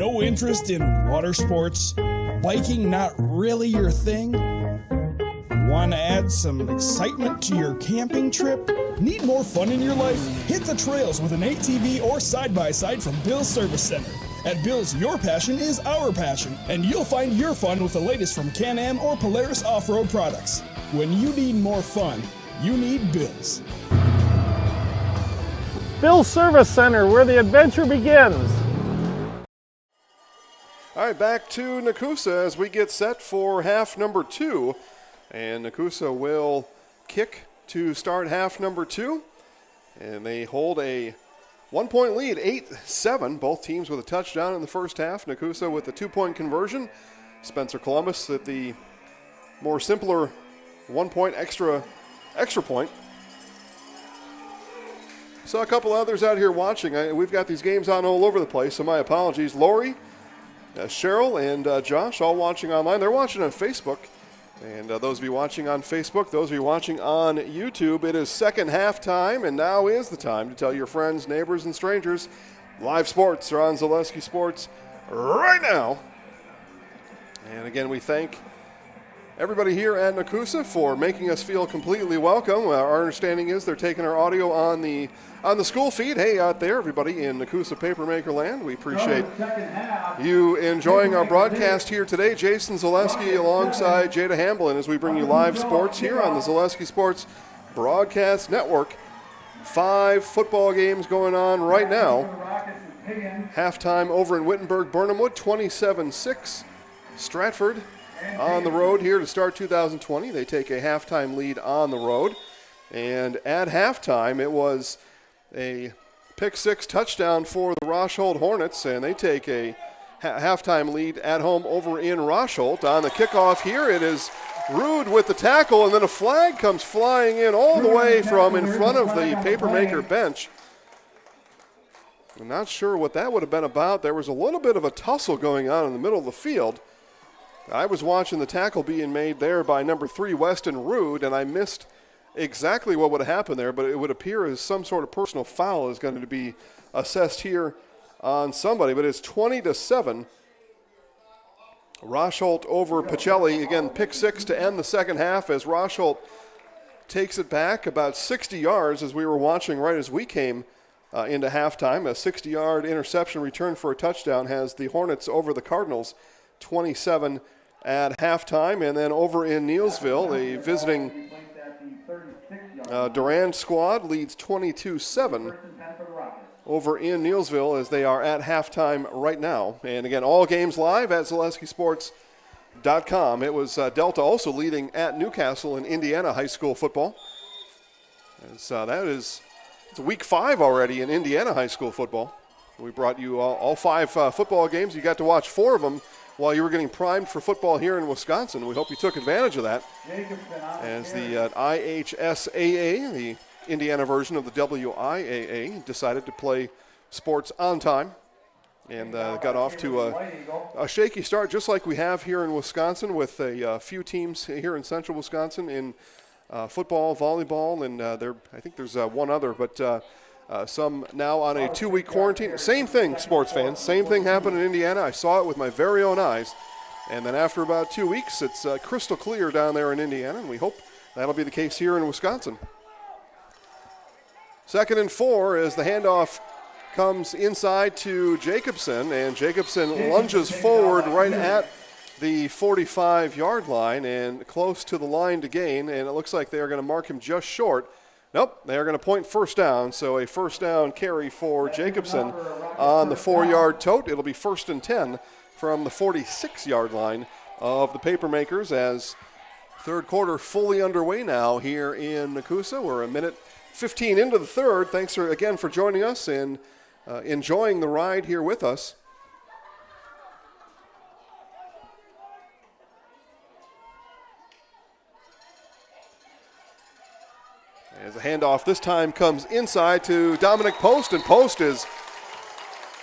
No interest in water sports? Biking not really your thing? Want to add some excitement to your camping trip? Need more fun in your life? Hit the trails with an ATV or side-by-side from Bill's Service Center. At Bill's, your passion is our passion, and you'll find your fun with the latest from Can-Am or Polaris off-road products. When you need more fun, you need Bill's. Bill's Service Center, where the adventure begins. All right, back to Nekoosa as we get set for half number 2. And Nekoosa will kick to start half number 2. And they hold a 1-point lead, 8-7. Both teams with a touchdown in the first half. Nekoosa with the 2-point conversion. Spencer Columbus at the more simpler 1-point extra point. Saw a couple others out here watching. We've got these games on all over the place, so my apologies. Lori, Cheryl, and Josh all watching online. They're watching on Facebook. And those of you watching on Facebook, those of you watching on YouTube, it is second half time, and now is the time to tell your friends, neighbors, and strangers live sports are on Zaleski Sports right now. And again, we thank everybody here at Nekoosa for making us feel completely welcome. Our understanding is they're taking our audio on the school feed. Hey, out there, everybody in Nekoosa Papermaker Land, we appreciate you enjoying our broadcast here today. Jason Zaleski alongside Jada Hamblin as we bring you live sports here on the Zaleski Sports Broadcast Network. 5 football games going on right now. Halftime over in Wittenberg-Burnhamwood, 27-6. Stratford on the road here to start 2020. They take a halftime lead on the road. And at halftime, it was a pick-6 touchdown for the Rosholt Hornets, and they take a halftime lead at home over in Rosholt. On the kickoff here, it is Rude with the tackle, and then a flag comes flying in all the way from in front of the Papermaker bench. I'm not sure what that would have been about. There was a little bit of a tussle going on in the middle of the field. I was watching the tackle being made there by number 3, Weston Rude, and I missed exactly what would have happened there, but it would appear as some sort of personal foul is going to be assessed here on somebody. But it's 20-7. Rosholt over Pacelli. Again, pick 6 to end the second half as Rosholt takes it back about 60 yards as we were watching right as we came into halftime. A 60-yard interception return for a touchdown has the Hornets over the Cardinals 27 at halftime. And then over in Neilsville, a visiting Durand squad leads 22-7 over in Neilsville as they are at halftime right now. And again, all games live at ZaleskiSports.com. It was Delta also leading at Newcastle in Indiana high school football. It's week 5 already in Indiana high school football. We brought you all 5 football games. You got to watch 4 of them while you were getting primed for football here in Wisconsin. We hope you took advantage of that. As the IHSAA, the Indiana version of the WIAA, decided to play sports on time and got off to a shaky start, just like we have here in Wisconsin with a few teams here in central Wisconsin in football, volleyball, and I think there's one other, but some now on a 2-week quarantine. Same thing, sports fans. Same thing happened in Indiana. I saw it with my very own eyes. And then after about 2 weeks, it's crystal clear down there in Indiana, and we hope that'll be the case here in Wisconsin. 2nd and 4 as the handoff comes inside to Jacobson, and Jacobson lunges forward right at the 45-yard line and close to the line to gain, and it looks like they are going to mark him just short. Nope, they are going to point first down, so a first down carry for Jacobson on the 4-yard tote. It'll be 1st and 10 from the 46-yard line of the Papermakers as third quarter fully underway now here in Nekoosa. We're a minute 15 into the third. Thanks again for joining us and enjoying the ride here with us. As a handoff this time comes inside to Dominic Post, and Post is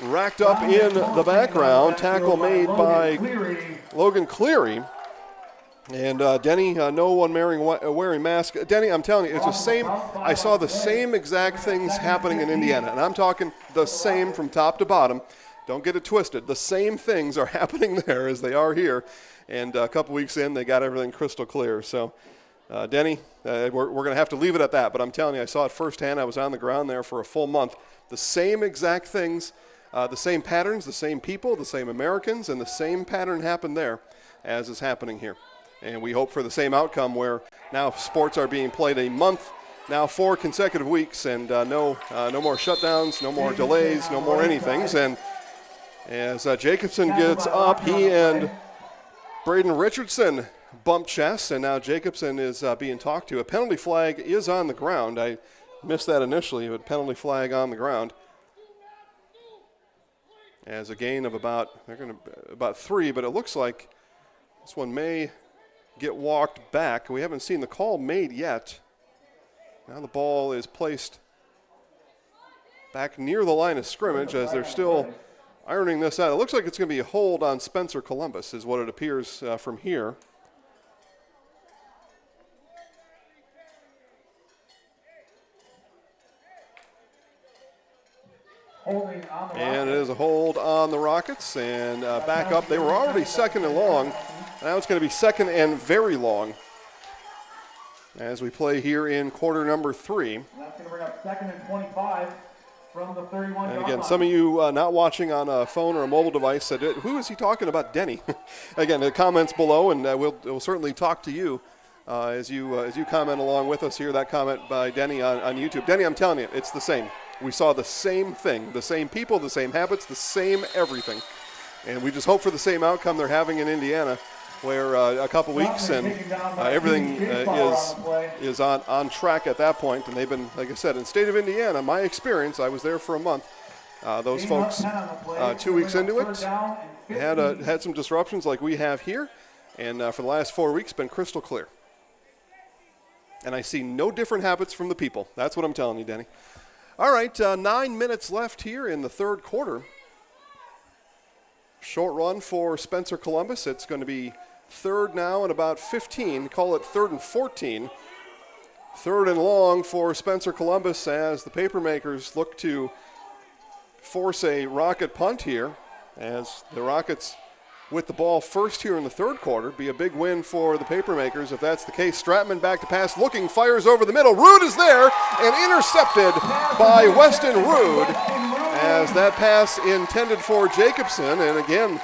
racked up in the background. Tackle made by Logan Cleary. And Denny, no one wearing mask. Denny, I'm telling you, it's the same. I saw the same exact things happening in Indiana, and I'm talking the same from top to bottom. Don't get it twisted. The same things are happening there as they are here. And a couple weeks in, they got everything crystal clear. So, Denny, we're going to have to leave it at that. But I'm telling you, I saw it firsthand. I was on the ground there for a full month. The same exact things, the same patterns, the same people, the same Americans, and the same pattern happened there as is happening here. And we hope for the same outcome where now sports are being played a month, now 4 consecutive weeks, and no more shutdowns, no more delays, no more anythings. And as Jacobson gets up, he and Braden Richardson bump chests, and now Jacobson is being talked to. A penalty flag is on the ground. I missed that initially, but penalty flag on the ground. As a gain of about 3, but it looks like this one may get walked back. We haven't seen the call made yet. Now the ball is placed back near the line of scrimmage as they're still ironing this out. It looks like it's going to be a hold on Spencer Columbus is what it appears from here. And it is a hold on the Rockets, and back up. They were already second and long. Now it's going to be second and very long as we play here in quarter number 3. And that's going to bring up second and 25 from the 31. And again, some of you not watching on a phone or a mobile device said, who is he talking about, Denny? Again, the comments below, and we'll certainly talk to you as you comment along with us here. That comment by Denny on YouTube. Denny, I'm telling you, it's the same. We saw the same thing, the same people, the same habits, the same everything. And we just hope for the same outcome they're having in Indiana, where a couple weeks and everything is on track at that point. And they've been, like I said, in the state of Indiana, my experience, I was there for a month. Those folks, 2 weeks into it, had some disruptions like we have here. And for the last 4 weeks, been crystal clear. And I see no different habits from the people. That's what I'm telling you, Denny. All right, 9 minutes left here in the third quarter. Short run for Spencer Columbus. It's going to be third now and about 15. Call it third and 14. Third and long for Spencer Columbus as the Papermakers look to force a Rocket punt here as the Rockets with the ball first here in the third quarter. Be a big win for the Papermakers if that's the case. Stratman back to pass, looking, fires over the middle. Rude is there and intercepted by Weston Rude as that pass intended for Jacobson. And again,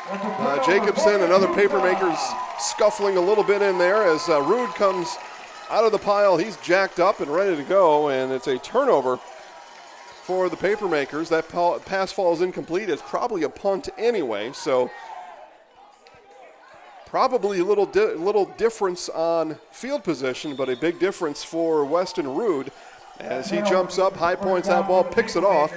Jacobson and other Papermakers scuffling a little bit in there as Rude comes out of the pile. He's jacked up and ready to go, and it's a turnover for the Papermakers. That pass falls incomplete. It's probably a punt anyway, so probably a little difference on field position, but a big difference for Weston Rude as he jumps up, high points that ball, picks it off.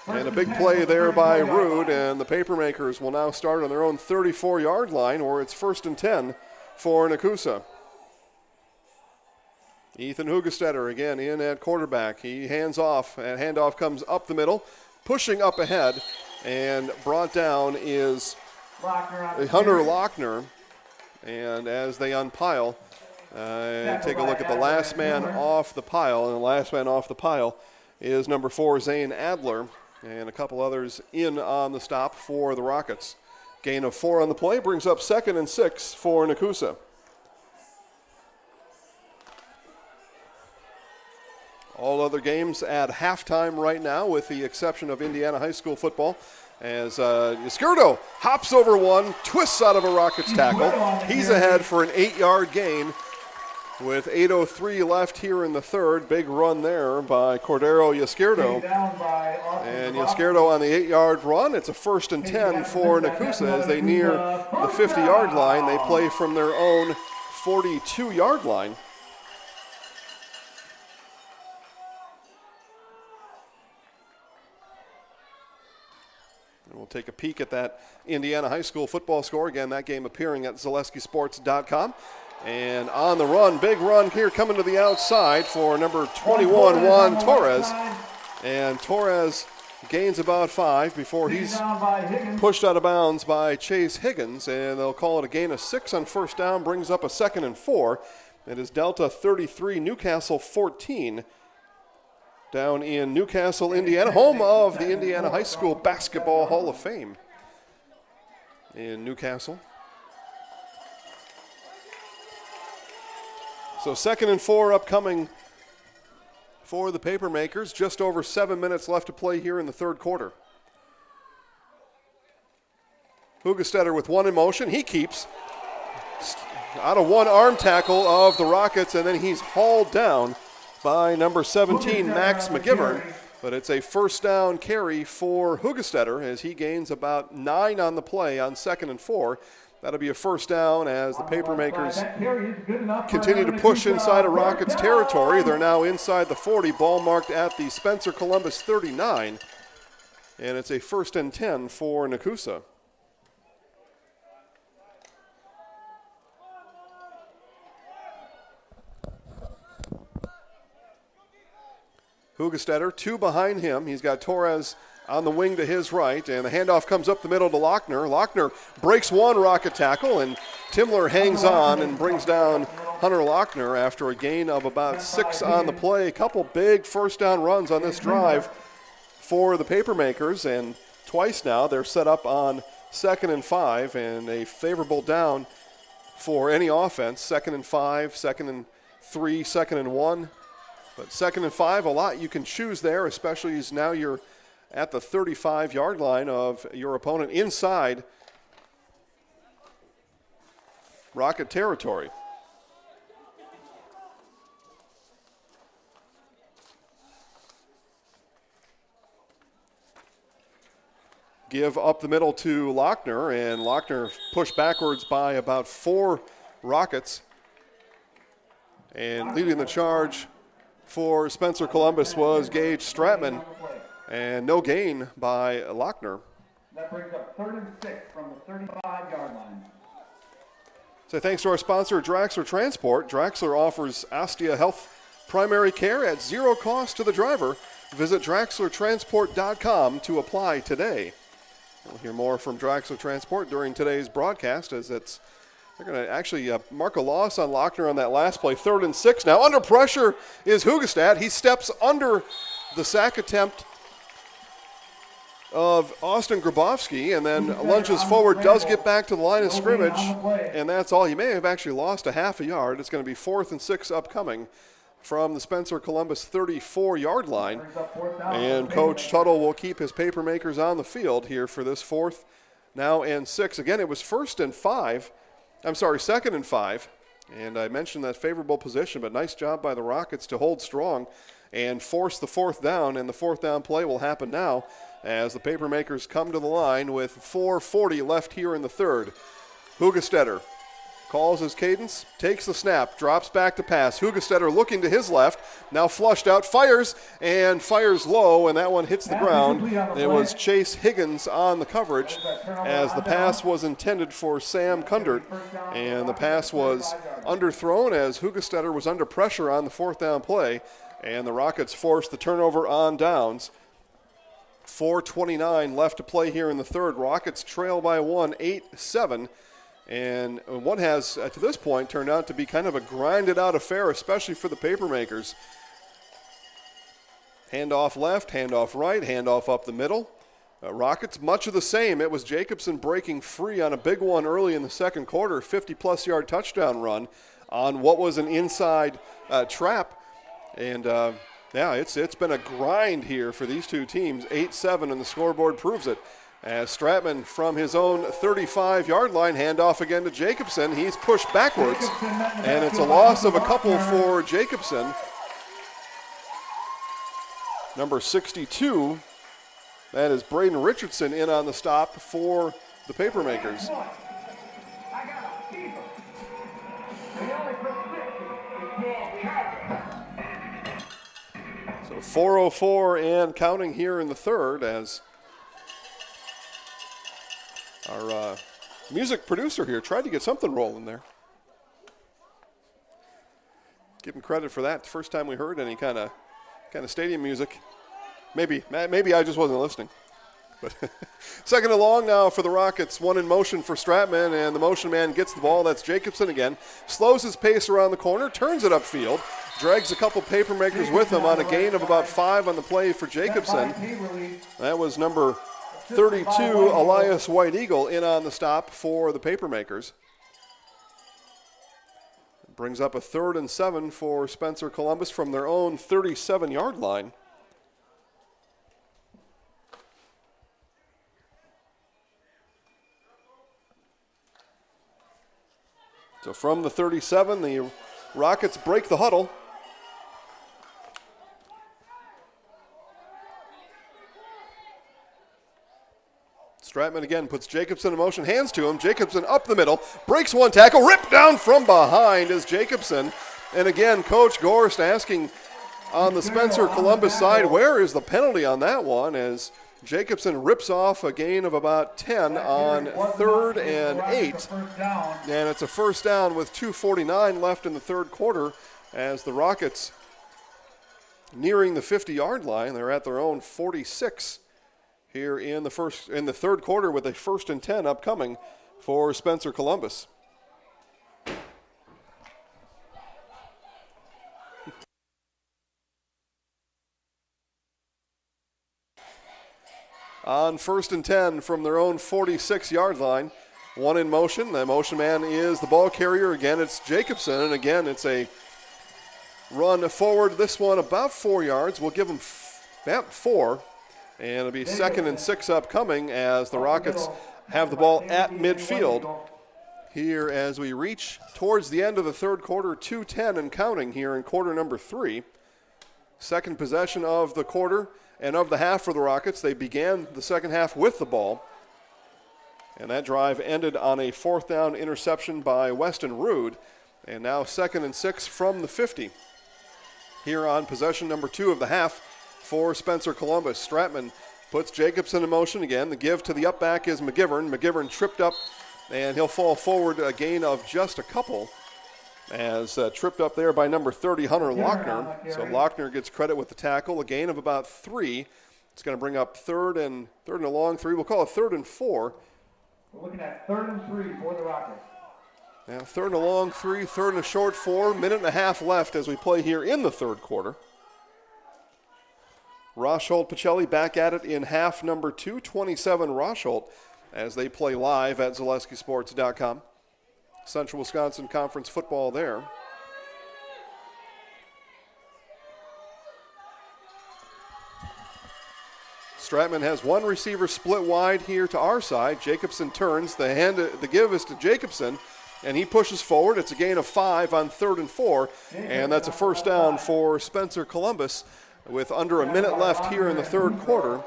And a big play there by Rude, and the Papermakers will now start on their own 34-yard line, or it's first and 10 for Nekoosa. Ethan Hugestetter again in at quarterback. He hands off, and handoff comes up the middle, pushing up ahead, and brought down is Hunter Lochner. And as they unpile, take a look at the last man off the pile, and the last man off the pile is number 4, Zane Adler, and a couple others in on the stop for the Rockets. Gain of 4 on the play brings up second and 6 for Nekoosa. All other games at halftime right now, with the exception of Indiana high school football, as Yskirdo hops over one, twists out of a Rockets tackle. He's ahead for an 8-yard gain with 8:03 left here in the third. Big run there by Cordero Yskirdo. And Yskirdo on the 8-yard run. It's a first and 10 for Nekoosa as they near the 50-yard line. They play from their own 42-yard line. And we'll take a peek at that Indiana high school football score. Again, that game appearing at ZaleskiSports.com. And on the run, big run here coming to the outside for number 21, Juan Torres. And Torres gains about 5 before he's pushed out of bounds by Chase Higgins. And they'll call it a gain of 6 on first down, brings up a second and 4. It is Delta 33, Newcastle 14. down in Newcastle, Indiana, home of the Indiana High School Basketball Hall of Fame in Newcastle. So 2nd and 4 upcoming for the Papermakers. Just over 7 minutes left to play here in the third quarter. Hugestetter with one in motion. He keeps out of one arm tackle of the Rockets, and then he's hauled down by number 17, Max McGivern. But it's a first down carry for Hugestetter as he gains about 9 on the play on 2nd and 4. That'll be a first down as the Papermakers continue to push inside of Rockets territory. They're now inside the 40, ball marked at the Spencer Columbus 39. And it's a 1st and 10 for Nekoosa. Hugestetter, 2 behind him. He's got Torres on the wing to his right, and the handoff comes up the middle to Lochner. Lochner breaks one Rocket tackle, and Timler hangs on and brings down Hunter Lochner after a gain of about 6 on the play. A couple big first down runs on this drive for the Papermakers, and twice now they're set up on 2nd and 5, and a favorable down for any offense. 2nd and 5, 2nd and 3, 2nd and 1. But 2nd and 5, a lot you can choose there, especially as now you're at the 35-yard line of your opponent inside Rocket territory. Give up the middle to Lochner, and Lochner pushed backwards by about 4 Rockets. And leading the charge for Spencer Columbus was Gage Stratman, and no gain by Lochner. That brings up 3rd and 6 from the 35-yard line. So thanks to our sponsor, Draxler Transport. Draxler offers Astia Health primary care at 0 cost to the driver. Visit DraxlerTransport.com to apply today. We'll hear more from Draxler Transport during today's broadcast as they're going to actually mark a loss on Lochner on that last play. 3rd and 6 now. Under pressure is Hugestetter. He steps under the sack attempt of Austin Grabowski and then lunges forward, does get back to the line of scrimmage, and that's all. He may have actually lost a half a yard. It's going to be 4th and 6 upcoming from the Spencer Columbus 34-yard line. And Coach Tuttle will keep his Papermakers on the field here for this 4th now and 6. Again, it was 2nd and 5. And I mentioned that favorable position, but nice job by the Rockets to hold strong and force the 4th down. And the 4th down play will happen now as the Papermakers come to the line with 4:40 left here in the third. Hugestetter calls his cadence, takes the snap, drops back to pass. Hugestetter looking to his left, now flushed out, fires low, and that one hits the ground. It was Chase Higgins on the coverage as the pass was intended for Sam Kundert, and the pass was underthrown as Hugestetter was under pressure on the 4th down play, and the Rockets forced the turnover on downs. 4:29 left to play here in the third. Rockets trail by 1, 8-7. And what has, to this point, turned out to be kind of a grinded-out affair, especially for the Papermakers. Handoff left, handoff right, handoff up the middle. Rockets, much of the same. It was Jacobson breaking free on a big one early in the second quarter, 50-plus yard touchdown run on what was an inside trap. And, it's been a grind here for these two teams. 8-7, and the scoreboard proves it. As Stratman from his own 35-yard line, handoff again to Jacobson. He's pushed backwards, and it's a loss of a couple for Jacobson. Number 62, that is Braden Richardson in on the stop for the Papermakers. So 4:04 and counting here in the third as our music producer here tried to get something rolling there. Give him credit for that. First time we heard any kind of stadium music. Maybe I just wasn't listening. But second and long now for the Rockets. One in motion for Stratman, and the motion man gets the ball. That's Jacobson again. Slows his pace around the corner, turns it upfield, drags a couple Papermakers with him on a gain of about 5 on the play for Jacobson. That was number 32, Elias White Eagle, in on the stop for the Papermakers. Brings up a 3rd and 7 for Spencer Columbus from their own 37-yard line. So from the 37, the Rockets break the huddle. Stratman again puts Jacobson in motion, hands to him. Jacobson up the middle, breaks one tackle, ripped down from behind is Jacobson. And again, Coach Gorst asking on the Spencer Columbus side, where is the penalty on that one, as Jacobson rips off a gain of about 10 on 3rd and 8. And it's a first down with 2:49 left in the third quarter as the Rockets nearing the 50-yard line. They're at their own 46 here in the third quarter with a 1st and 10 upcoming for Spencer Columbus. On 1st and 10 from their own 46-yard line, one in motion. The motion man is the ball carrier. Again, it's Jacobson, and again, it's a run forward. This one about 4 yards. We'll give them 4. And it'll be 2nd and 6 upcoming as the Rockets have the ball at midfield here as we reach towards the end of the third quarter, 2:10 and counting here in quarter number 3. Second possession of the quarter and of the half for the Rockets. They began the second half with the ball, and that drive ended on a 4th down interception by Weston Rood. And now 2nd and 6 from the 50 here on possession number 2 of the half for Spencer Columbus. Stratman puts Jacobson in motion again. The give to the up back is McGivern. McGivern tripped up, and he'll fall forward a gain of just a couple as tripped up there by number 30, Hunter Lochner. So Lochner gets credit with the tackle, a gain of about 3. It's going to bring up third and a long 3. We'll call it 3rd and 4. We're looking at 3rd and 3 for the Rockets. Now 3rd and a long 3, 3rd and a short 4. Minute and a half left as we play here in the third quarter. Rosholt Pacelli back at it in half number 2, 27 Rosholt, as they play live at ZaleskiSports.com. Central Wisconsin Conference football there. Stratman has one receiver split wide here to our side. Jacobson turns. The give is to Jacobson, and he pushes forward. It's a gain of 5 on 3rd and 4, and that's a first down for Spencer Columbus with under a minute left here in the third quarter.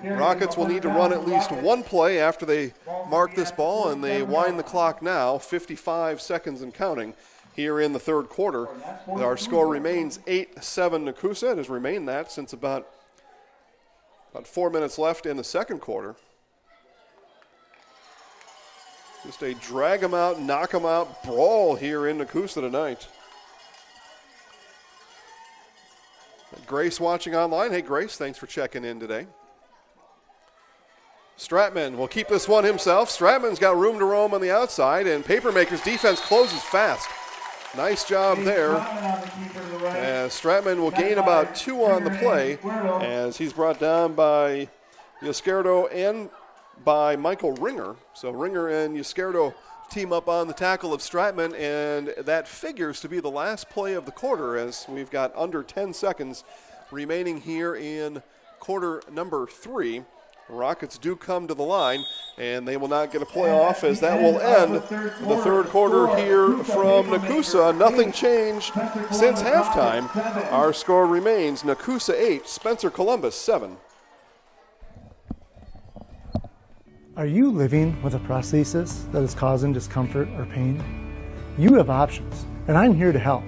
Rockets will need to run at least one play after they mark this ball, and they wind the clock now, 55 seconds and counting here in the third quarter. Our score remains 8-7 Nekoosa. It has remained that since about 4 minutes left in the second quarter. Just a drag 'em out, knock 'em out brawl here in Nekoosa tonight. Grace watching online. Hey, Grace, thanks for checking in today. Stratman will keep this one himself. Stratman's got room to roam on the outside, and Papermakers' defense closes fast. Nice job there. As Stratman will gain about 2 on the play as he's brought down by Yascardo and by Michael Ringer. So Ringer and Yascardo team up on the tackle of Stratman, and that figures to be the last play of the quarter as we've got under 10 seconds remaining here in quarter number 3. The Rockets do come to the line, and they will not get a play off as that will end the third quarter here from Nekoosa. Nothing changed since halftime. Our score remains Nekoosa 8, Spencer Columbus 7. Are you living with a prosthesis that is causing discomfort or pain? You have options, and I'm here to help.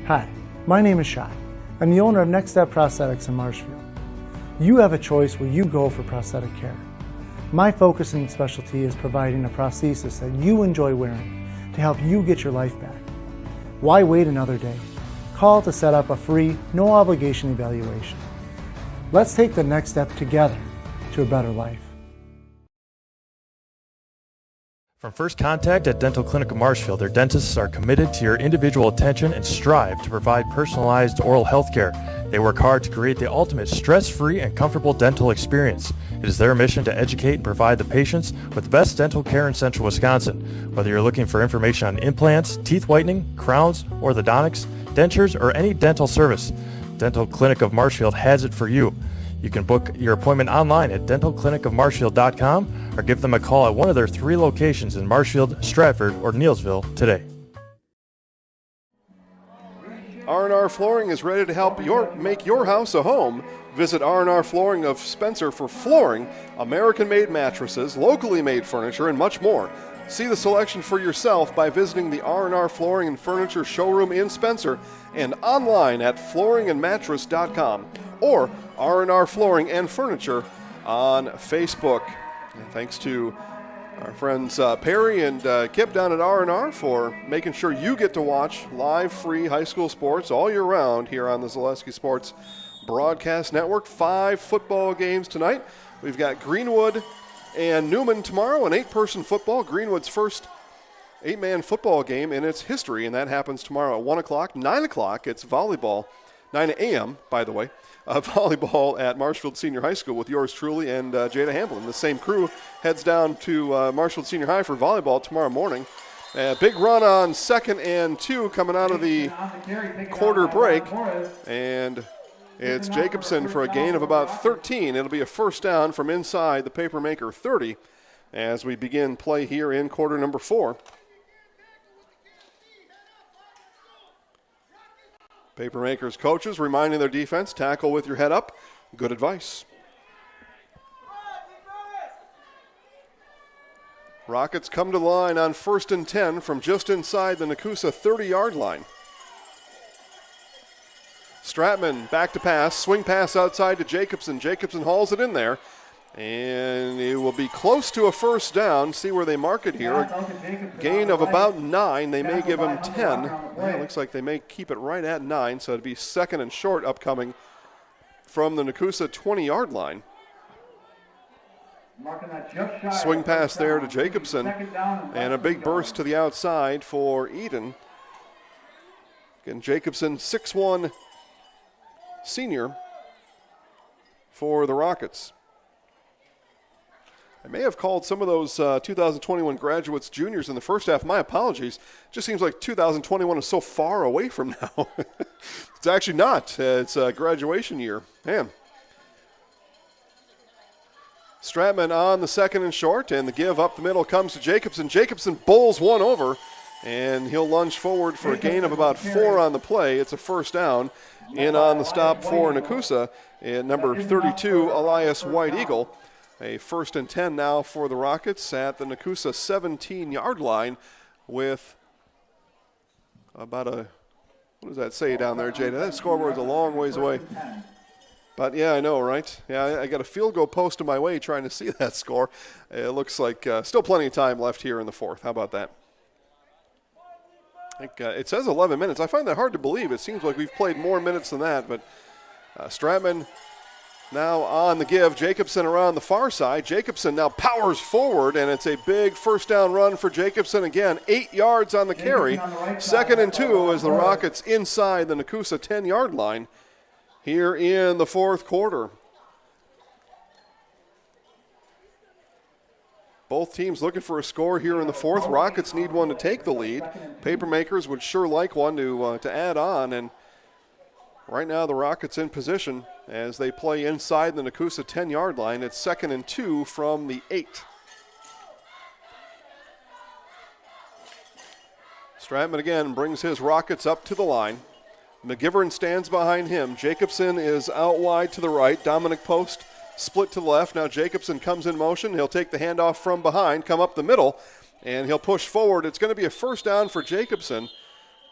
Hi, my name is Shai. I'm the owner of Next Step Prosthetics in Marshfield. You have a choice where you go for prosthetic care. My focus and specialty is providing a prosthesis that you enjoy wearing to help you get your life back. Why wait another day? Call to set up a free, no obligation evaluation. Let's take the next step together to a better life. From first contact at Dental Clinic of Marshfield, their dentists are committed to your individual attention and strive to provide personalized oral health care. They work hard to create the ultimate stress-free and comfortable dental experience. It is their mission to educate and provide the patients with the best dental care in Central Wisconsin. Whether you're looking for information on implants, teeth whitening, crowns, orthodontics, dentures, or any dental service, Dental Clinic of Marshfield has it for you. You can book your appointment online at dentalclinicofmarshfield.com or give them a call at one of their 3 locations in Marshfield, Stratford, or Neillsville today. R&R Flooring is ready to help make your house a home. Visit R&R Flooring of Spencer for flooring, American-made mattresses, locally made furniture, and much more. See the selection for yourself by visiting the R&R Flooring and Furniture showroom in Spencer and online at flooringandmattress.com or R&R Flooring and Furniture on Facebook. And thanks to our friends Perry and Kip down at R&R for making sure you get to watch live free high school sports all year round here on the Zaleski Sports Broadcast Network. 5 football games tonight. We've got Greenwood and Newman tomorrow, an 8-person football. Greenwood's first 8-man football game in its history, and that happens tomorrow at 1 o'clock. 9 o'clock, it's volleyball. 9 a.m., by the way. Volleyball at Marshfield Senior High School with yours truly and Jada Hamblin. The same crew heads down to Marshfield Senior High for volleyball tomorrow morning. Big run on 2nd and 2 coming out of the quarter break. And it's Jacobson for a gain of about 13. It'll be a first down from inside the Papermaker 30 as we begin play here in quarter number 4. Papermakers coaches reminding their defense, tackle with your head up. Good advice. Rockets come to the line on 1st and 10 from just inside the Nekoosa 30-yard line. Stratman back to pass, swing pass outside to Jacobson. Jacobson hauls it in there, and it will be close to a first down. See where they mark it here. A gain of about 9. They may give him 10. Well, it looks like they may keep it right at 9, so it'd be 2nd and short upcoming from the Nekoosa 20-yard line. Swing pass there to Jacobson, and a big burst to the outside for Eden. Again, Jacobson, 6'1", senior for the Rockets. I may have called some of those 2021 graduates juniors in the first half. My apologies. It just seems like 2021 is so far away from now. It's actually not. It's a graduation year. Man. Stratman on the 2nd and short, and the give up the middle comes to Jacobson. Jacobson bowls one over, and he'll lunge forward for a gain of about 4 on the play. It's a first down. In on the stop for Nekoosa, and number 32, Elias White Eagle. A 1st and 10 now for the Rockets at the Nekoosa 17-yard line with about a, what does that say down there, Jada? That scoreboard's a long ways away. But, yeah, I know, right? Yeah, I got a field goal post in my way trying to see that score. It looks like still plenty of time left here in the 4th. How about that? I think it says 11 minutes. I find that hard to believe. It seems like we've played more minutes than that. But Stratman now on the give. Jacobson around the far side. Jacobson now powers forward, and it's a big first down run for Jacobson. Again, 8 yards on the carry. 2nd and 2 as the Rockets inside the Nekoosa 10-yard line here in the 4th quarter. Both teams looking for a score here in the 4th. Rockets need one to take the lead. Papermakers would sure like one to add on. And right now the Rockets in position as they play inside the Nekoosa 10-yard line. It's 2nd and 2 from the 8. Stratman again brings his Rockets up to the line. McGivern stands behind him. Jacobson is out wide to the right. Dominic Post split to the left. Now Jacobson comes in motion. He'll take the handoff from behind, come up the middle, and he'll push forward. It's going to be a first down for Jacobson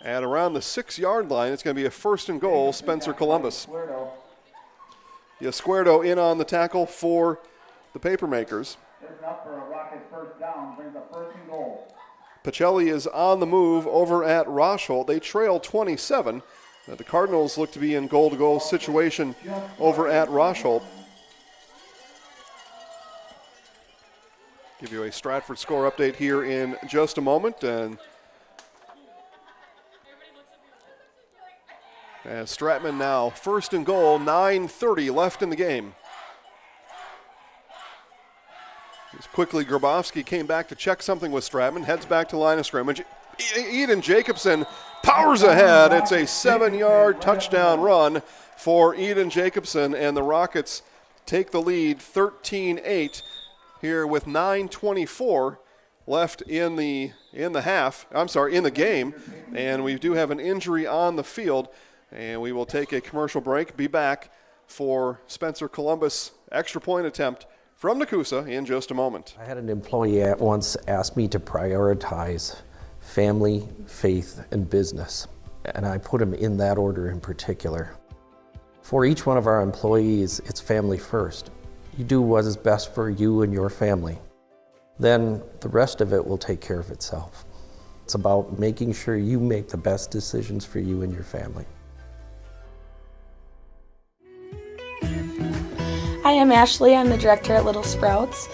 at around the 6-yard line. It's going to be a 1st and goal, Spencer Columbus. Escuerdo in on the tackle for the Papermakers. Pacelli is on the move over at Rochholt. They trail 27. The Cardinals look to be in goal-to-goal situation over at Rochholt. Give you a Stratford score update here in just a moment. And as Stratman now first and goal, 9:30 left in the game. As quickly Grabowski came back to check something with Stratman, heads back to line of scrimmage. Eden Jacobson powers ahead. It's a 7-yard touchdown run for Eden Jacobson, and the Rockets take the lead 13-8 here with 9:24 left in the game. And we do have an injury on the field, and we will take a commercial break. Be back for Spencer Columbus extra point attempt from Nekoosa in just a moment. I had an employee once ask me to prioritize family, faith, and business, and I put them in that order in particular. For each one of our employees, it's family first. You do what is best for you and your family. Then the rest of it will take care of itself. It's about making sure you make the best decisions for you and your family. Hi, I'm Ashley. I'm the director at Little Sprouts.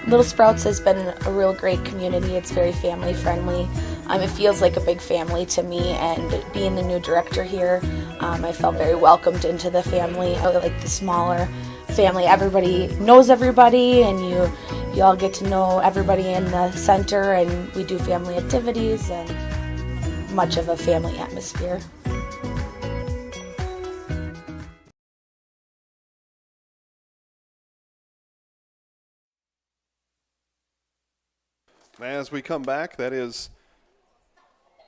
Little Sprouts has been a real great community. It's very family friendly. It feels like a big family to me, and being the new director here, I felt very welcomed into the family. I like the smaller family. Everybody knows everybody, and you all get to know everybody in the center, and we do family activities and much of a family atmosphere. As we come back, that is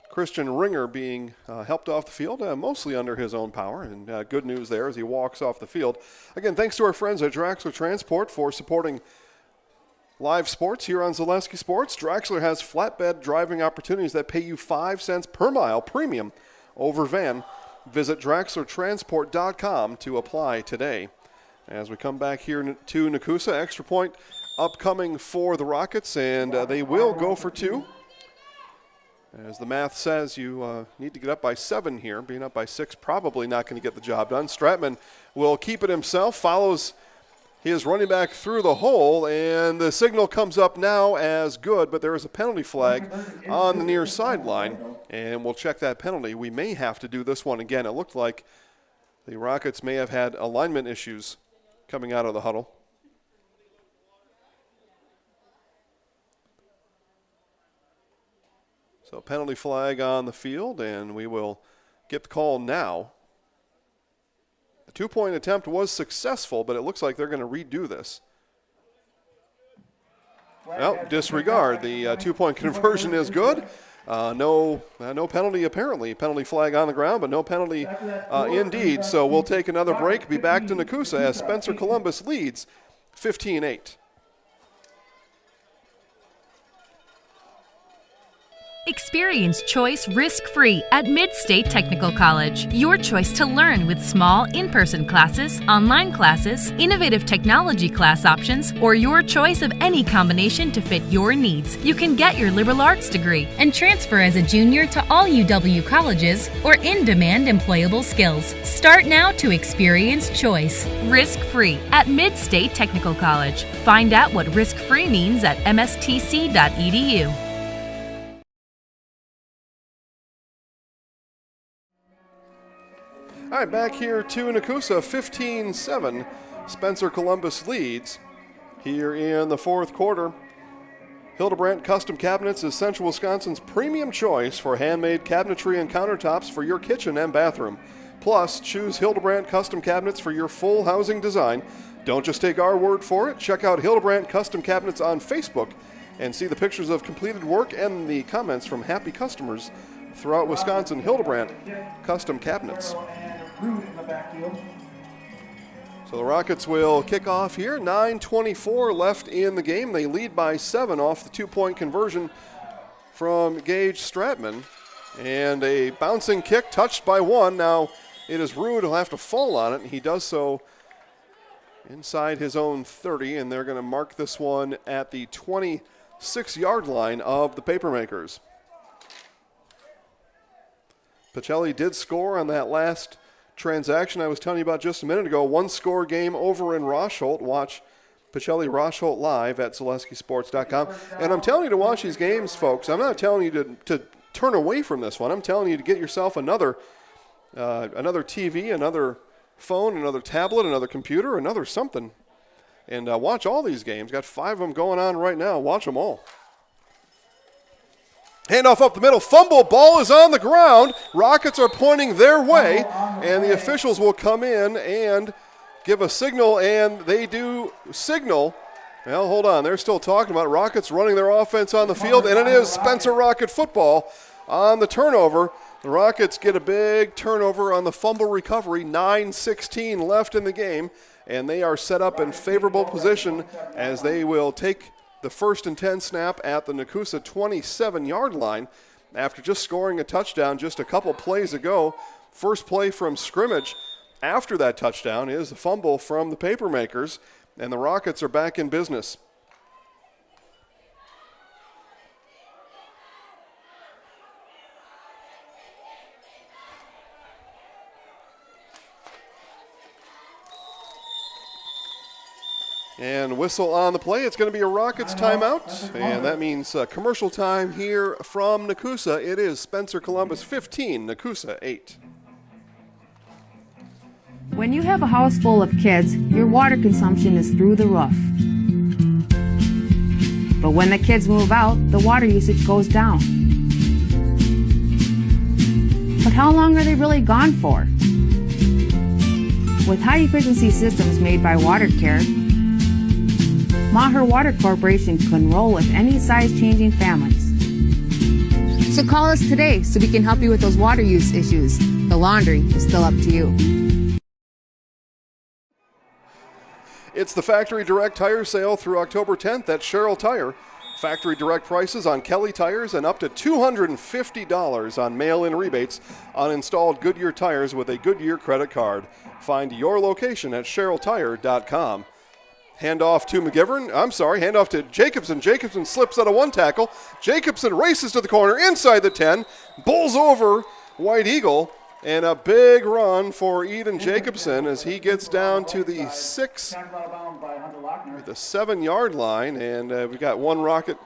Christian Ringer being helped off the field, mostly under his own power, and good news there as he walks off the field. Again, thanks to our friends at Draxler Transport for supporting live sports here on Zaleski Sports. Draxler has flatbed driving opportunities that pay you 5 cents per mile premium over van. Visit DraxlerTransport.com to apply today. As we come back here to Nekoosa, extra point upcoming for the Rockets, and they will go for 2. As the math says, you need to get up by 7 here. Being up by 6, probably not going to get the job done. Stratman will keep it himself, follows his running back through the hole, and the signal comes up now as good, but there is a penalty flag on the near sideline, and we'll check that penalty. We may have to do this one again. It looked like the Rockets may have had alignment issues coming out of the huddle. So penalty flag on the field, and we will get the call now. The 2-point attempt was successful, but it looks like they're going to redo this. Well, disregard. The 2-point conversion is good. No penalty apparently. Penalty flag on the ground, but no penalty indeed. So we'll take another break. Be back to Nekoosa as Spencer Columbus leads 15-8. Experience choice risk-free at Mid-State Technical College. Your choice to learn with small in-person classes, online classes, innovative technology class options, or your choice of any combination to fit your needs. You can get your liberal arts degree and transfer as a junior to all UW colleges or in-demand employable skills. Start now to experience choice risk-free at Mid-State Technical College. Find out what risk-free means at mstc.edu. All right, back here to Nekoosa, 15-7. Spencer Columbus leads here in the fourth quarter. Hildebrandt Custom Cabinets is Central Wisconsin's premium choice for handmade cabinetry and countertops for your kitchen and bathroom. Plus, choose Hildebrandt Custom Cabinets for your full housing design. Don't just take our word for it. Check out Hildebrandt Custom Cabinets on Facebook and see the pictures of completed work and the comments from happy customers throughout Wisconsin. Hildebrandt Custom Cabinets. So the Rockets will kick off here. 9:24 left in the game. They lead by 7 off the 2-point conversion from Gage Stratman. And a bouncing kick touched by 1. Now it is Rude. He'll have to fall on it. And he does so inside his own 30. And they're going to mark this one at the 26-yard line of the Papermakers. Pacelli did score on that last transaction I was telling you about just a minute ago. 1-score game over in Rosholt. Watch Pacelli Rosholt live at ZaleskiSports.com. And I'm telling you to watch these games, folks. I'm not telling you to turn away from this one. I'm telling you to get yourself another TV, another phone, another tablet, another computer, another something. And watch all these games. Got 5 of them going on right now. Watch them all. Handoff up the middle. Fumble. Ball is on the ground. Rockets are pointing their way. And the officials will come in and give a signal. And they do signal. Well, hold on. They're still talking about Rockets running their offense on the field. And it is Spencer Rocket football on the turnover. The Rockets get a big turnover on the fumble recovery. 9:16 left in the game. And they are set up in favorable position as they will take the 1st and 10 snap at the Nekoosa 27-yard line after just scoring a touchdown just a couple plays ago. First play from scrimmage after that touchdown is the fumble from the Papermakers, and the Rockets are back in business. And whistle on the play. It's going to be a Rockets timeout. And that means commercial time here from Nekoosa. It is Spencer Columbus 15, Nekoosa 8. When you have a house full of kids, your water consumption is through the roof. But when the kids move out, the water usage goes down. But how long are they really gone for? With high-efficiency systems made by WaterCare, Maher Water Corporation can roll with any size-changing families. So call us today so we can help you with those water use issues. The laundry is still up to you. It's the Factory Direct Tire Sale through October 10th at Sherrill Tire. Factory Direct prices on Kelly tires and up to $250 on mail-in rebates on installed Goodyear tires with a Goodyear credit card. Find your location at SherrillTire.com. Handoff to handoff to Jacobson. Jacobson slips out of one tackle. Jacobson races to the corner inside the 10, bowls over White Eagle, and a big run for Eden Jacobson as he gets down to the 7-yard line, and we got one Rocket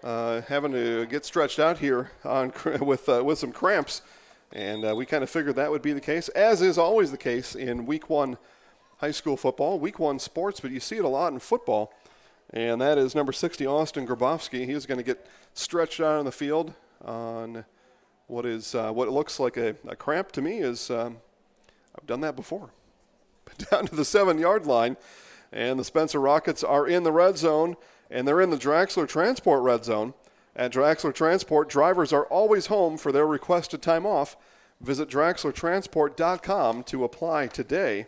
having to get stretched out here on with some cramps, and we kind of figured that would be the case, as is always the case in Week 1 high school football, Week 1 sports, but you see it a lot in football. And that is number 60, Austin Grabowski. He's going to get stretched out on the field on what looks like a cramp to me. I've done that before. Down to the 7-yard line, and the Spencer Rockets are in the red zone, and they're in the Draxler Transport red zone. At Draxler Transport, drivers are always home for their requested time off. Visit DraxlerTransport.com to apply today.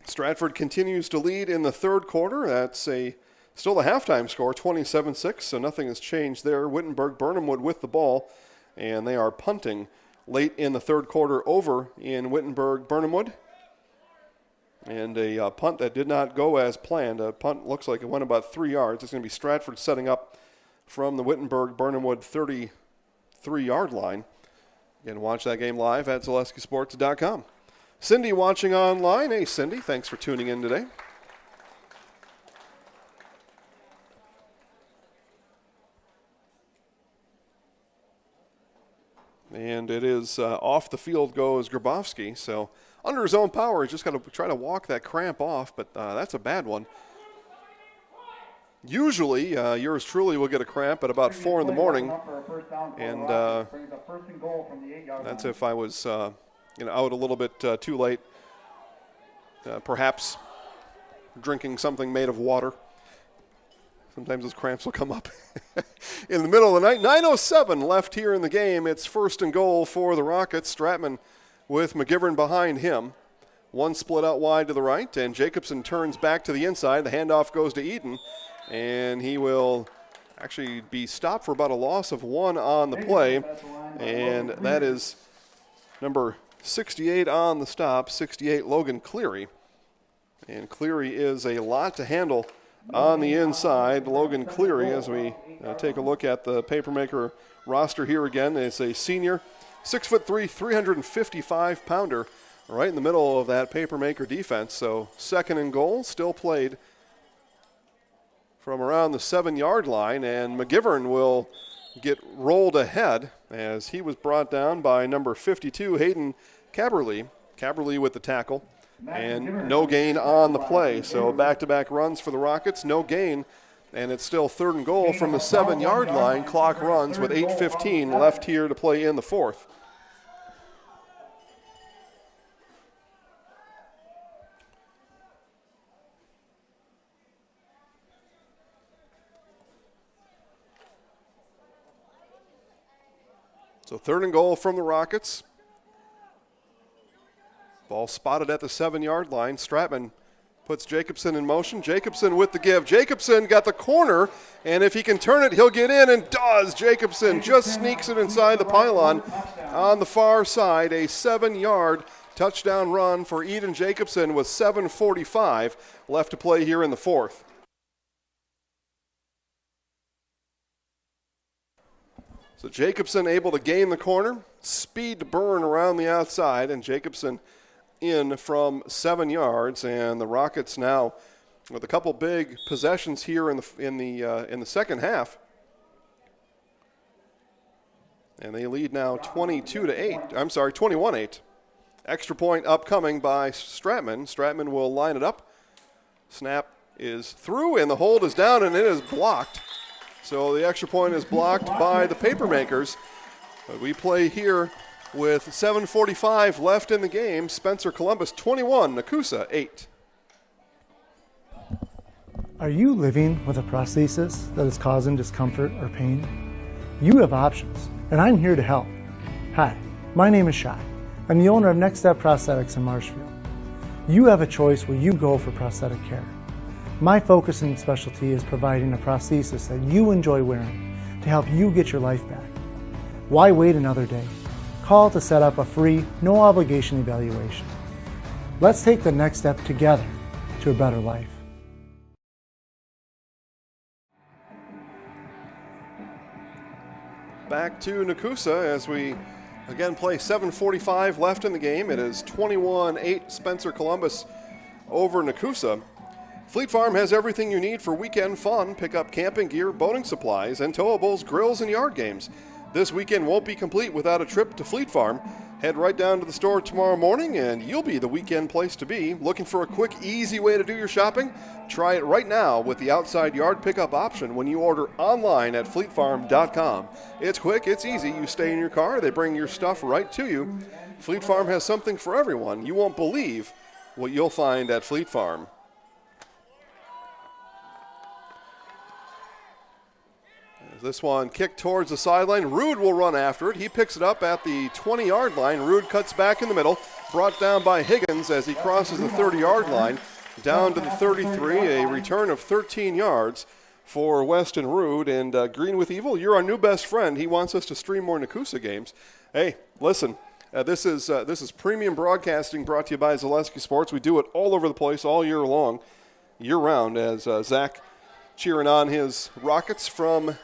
Stratford continues to lead in the third quarter. That's still the halftime score, 27-6, so nothing has changed there. Wittenberg-Burnhamwood with the ball, and they are punting late in the third quarter over in Wittenberg-Burnhamwood. And a punt that did not go as planned. A punt looks like it went about 3 yards. It's going to be Stratford setting up from the Wittenberg-Burnhamwood 33-yard line. Again, watch that game live at ZaleskiSports.com. Cindy watching online. Hey, Cindy, thanks for tuning in today. And it is off the field goes Grabowski. So under his own power, he's just got to try to walk that cramp off, but that's a bad one. Usually, yours truly will get a cramp at about 4 in the morning, and that's if I was out a little bit too late, perhaps drinking something made of water. Sometimes those cramps will come up. In the middle of the night, 9:07 left here in the game. It's 1st and goal for the Rockets. Stratman with McGivern behind him. One split out wide to the right, and Jacobson turns back to the inside. The handoff goes to Eden, and he will actually be stopped for about a loss of 1 on the play, and that is number 68 on the stop, 68 Logan Cleary. And Cleary is a lot to handle on the inside. Logan Cleary, as we take a look at the Papermaker roster here again, is a senior, 6'3", 355-pounder, right in the middle of that Papermaker defense. So 2nd and goal, still played from around the 7-yard line, and McGivern will get rolled ahead as he was brought down by number 52, Hayden Caberly. Caberly with the tackle, and no gain on the play. So back-to-back runs for the Rockets, no gain, and it's still 3rd and goal from the 7-yard line. Clock runs with 8:15 left here to play in the 4th. So 3rd and goal from the Rockets. Ball spotted at the 7-yard line. Stratman puts Jacobson in motion. Jacobson with the give. Jacobson got the corner, and if he can turn it, he'll get in, and does. Jacobson just sneaks it inside the pylon on the far side. A 7-yard touchdown run for Eden Jacobson with 7:45 left to play here in the 4th. So Jacobson able to gain the corner, speed to burn around the outside, and Jacobson in from 7 yards. And the Rockets now with a couple big possessions here in the second half, and they lead now 21-8. Extra point upcoming by Stratman. Stratman will line it up. Snap is through, and the hold is down, and it is blocked. So the extra point is blocked by the Papermakers. But we play here with 7:45 left in the game. Spencer Columbus 21, Nekoosa 8. Are you living with a prosthesis that is causing discomfort or pain? You have options, and I'm here to help. Hi, my name is Shai. I'm the owner of Next Step Prosthetics in Marshfield. You have a choice where you go for prosthetic care. My focus and specialty is providing a prosthesis that you enjoy wearing to help you get your life back. Why wait another day? Call to set up a free, no obligation evaluation. Let's take the next step together to a better life. Back to Nekoosa as we again play 7:45 left in the game. It is 21-8 Spencer Columbus over Nekoosa. Fleet Farm has everything you need for weekend fun. Pick up camping gear, boating supplies, and towables, grills, and yard games. This weekend won't be complete without a trip to Fleet Farm. Head right down to the store tomorrow morning and you'll be the weekend place to be. Looking for a quick, easy way to do your shopping? Try it right now with the outside yard pickup option when you order online at fleetfarm.com. It's quick, it's easy. You stay in your car, they bring your stuff right to you. Fleet Farm has something for everyone. You won't believe what you'll find at Fleet Farm. This one kicked towards the sideline. Rude will run after it. He picks it up at the 20-yard line. Rude cuts back in the middle, brought down by Higgins as he crosses the 30-yard line, down to the 33, a return of 13 yards for Weston Rude. And Green with Evil, you're our new best friend. He wants us to stream more Nekoosa games. Hey, listen, this is premium broadcasting brought to you by Zaleski Sports. We do it all over the place all year long, year-round, as Zach cheering on his Rockets from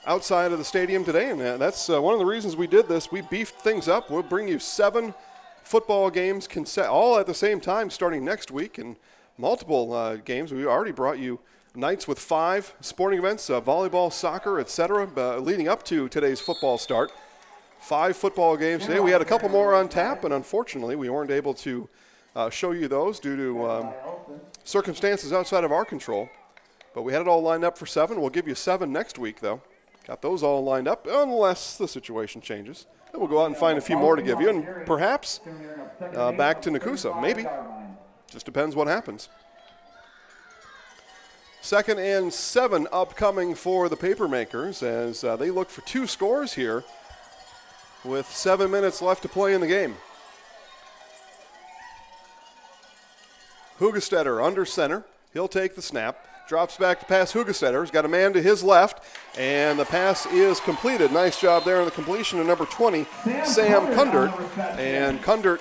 outside of the stadium today, and that's one of the reasons we did this. We beefed things up. We'll bring you 7 football games all at the same time starting next week, and multiple games. We already brought you nights with 5 sporting events, volleyball, soccer, etc., leading up to today's football start. 5 football games today. We had a couple more on tap, and unfortunately we weren't able to show you those due to circumstances outside of our control. But we had it all lined up for 7. We'll give you 7 next week, though. Got those all lined up, unless the situation changes. Then we'll go out and find a few more to give you, and perhaps back to Nekoosa, maybe. Just depends what happens. 2nd and 7 upcoming for the Papermakers as they look for 2 scores here with 7 minutes left to play in the game. Hugestetter under center. He'll take the snap. Drops back to pass Hugestetter. He's got a man to his left, and the pass is completed. Nice job there on the completion of number 20, Sam Kundert. And Kundert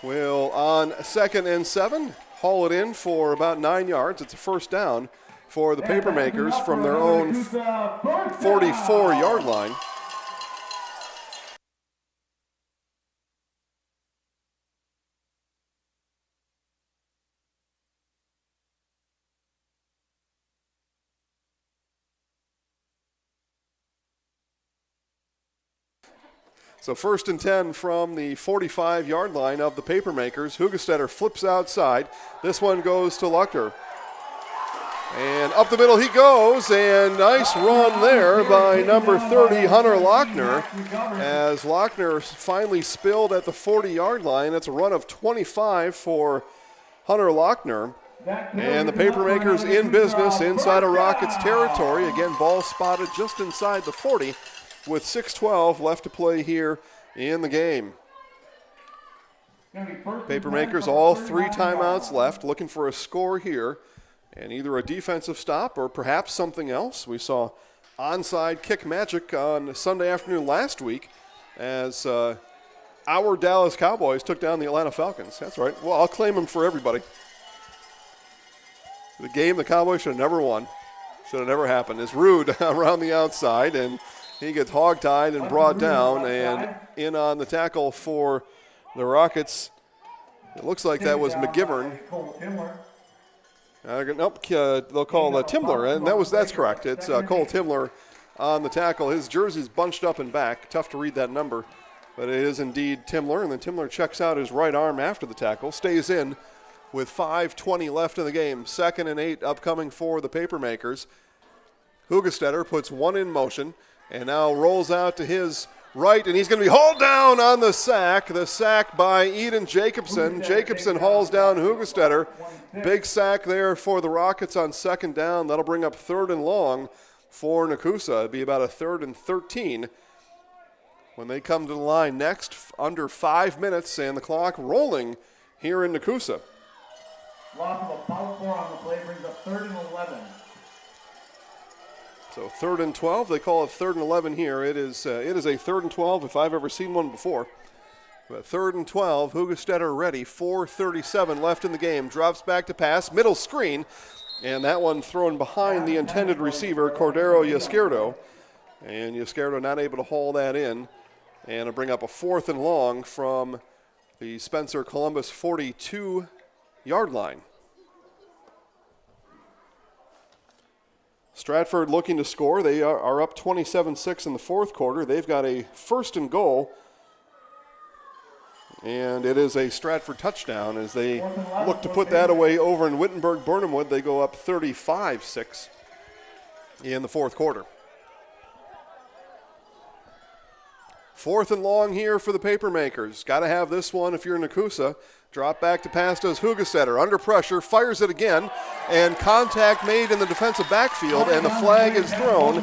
will, on 2nd and 7, haul it in for about 9 yards. It's a first down for the Papermakers from their own 44-yard line. So 1st and 10 from the 45-yard line of the Papermakers. Hugestetter flips outside. This one goes to Luckner. And up the middle he goes, and nice run there by number 30, Hunter Lochner, as Lochner finally spilled at the 40-yard line. That's a run of 25 for Hunter Lochner. And the Papermakers in business inside of Rockets territory. Again, ball spotted just inside the 40 with 6:12 left to play here in the game. Papermakers all 3 timeouts left, looking for a score here. And either a defensive stop or perhaps something else. We saw onside kick magic on Sunday afternoon last week as our Dallas Cowboys took down the Atlanta Falcons. That's right. Well, I'll claim them for everybody. The game the Cowboys should have never won. Should have never happened. Is Rude around the outside, and he gets hogtied and brought down, and in on the tackle for the Rockets. It looks like that was McGivern. Nope, they'll call Timler, and that's correct. It's Cole Timler on the tackle. His jersey's bunched up and back. Tough to read that number, but it is indeed Timler, and then Timler checks out his right arm after the tackle, stays in with 5:20 left in the game. 2nd and 8 upcoming for the Papermakers. Hugestetter puts one in motion and now rolls out to his right, and he's going to be hauled down on the sack. The sack by Eden Jacobson. Jacobson hauls down Hugestetter. Big sack there for the Rockets on 2nd down. That'll bring up 3rd and long for Nekoosa. It'll be about a 3rd and 13 when they come to the line next, under 5 minutes, and the clock rolling here in Nekoosa. Loss of about 4 on the play brings up 3rd and 11. So 3rd and 12. They call it 3rd and 11 here. It is a 3rd and 12 if I've ever seen one before. But 3rd and 12, Hugestetter ready. 4:37 left in the game. Drops back to pass, middle screen, and that one thrown behind the intended receiver, Cordero Izquierdo. And Izquierdo not able to haul that in. And it'll bring up a 4th and long from the Spencer Columbus 42-yard line. Stratford looking to score. They are up 27-6 in the 4th quarter. They've got a 1st and goal. And it is a Stratford touchdown as they look to put that away over in Wittenberg-Burnhamwood. They go up 35-6 in the 4th quarter. 4th and long here for the Papermakers. Got to have this one if you're Nekoosa. Drop back to pass does Hugestetter. Under pressure, fires it again, and contact made in the defensive backfield, and the flag is thrown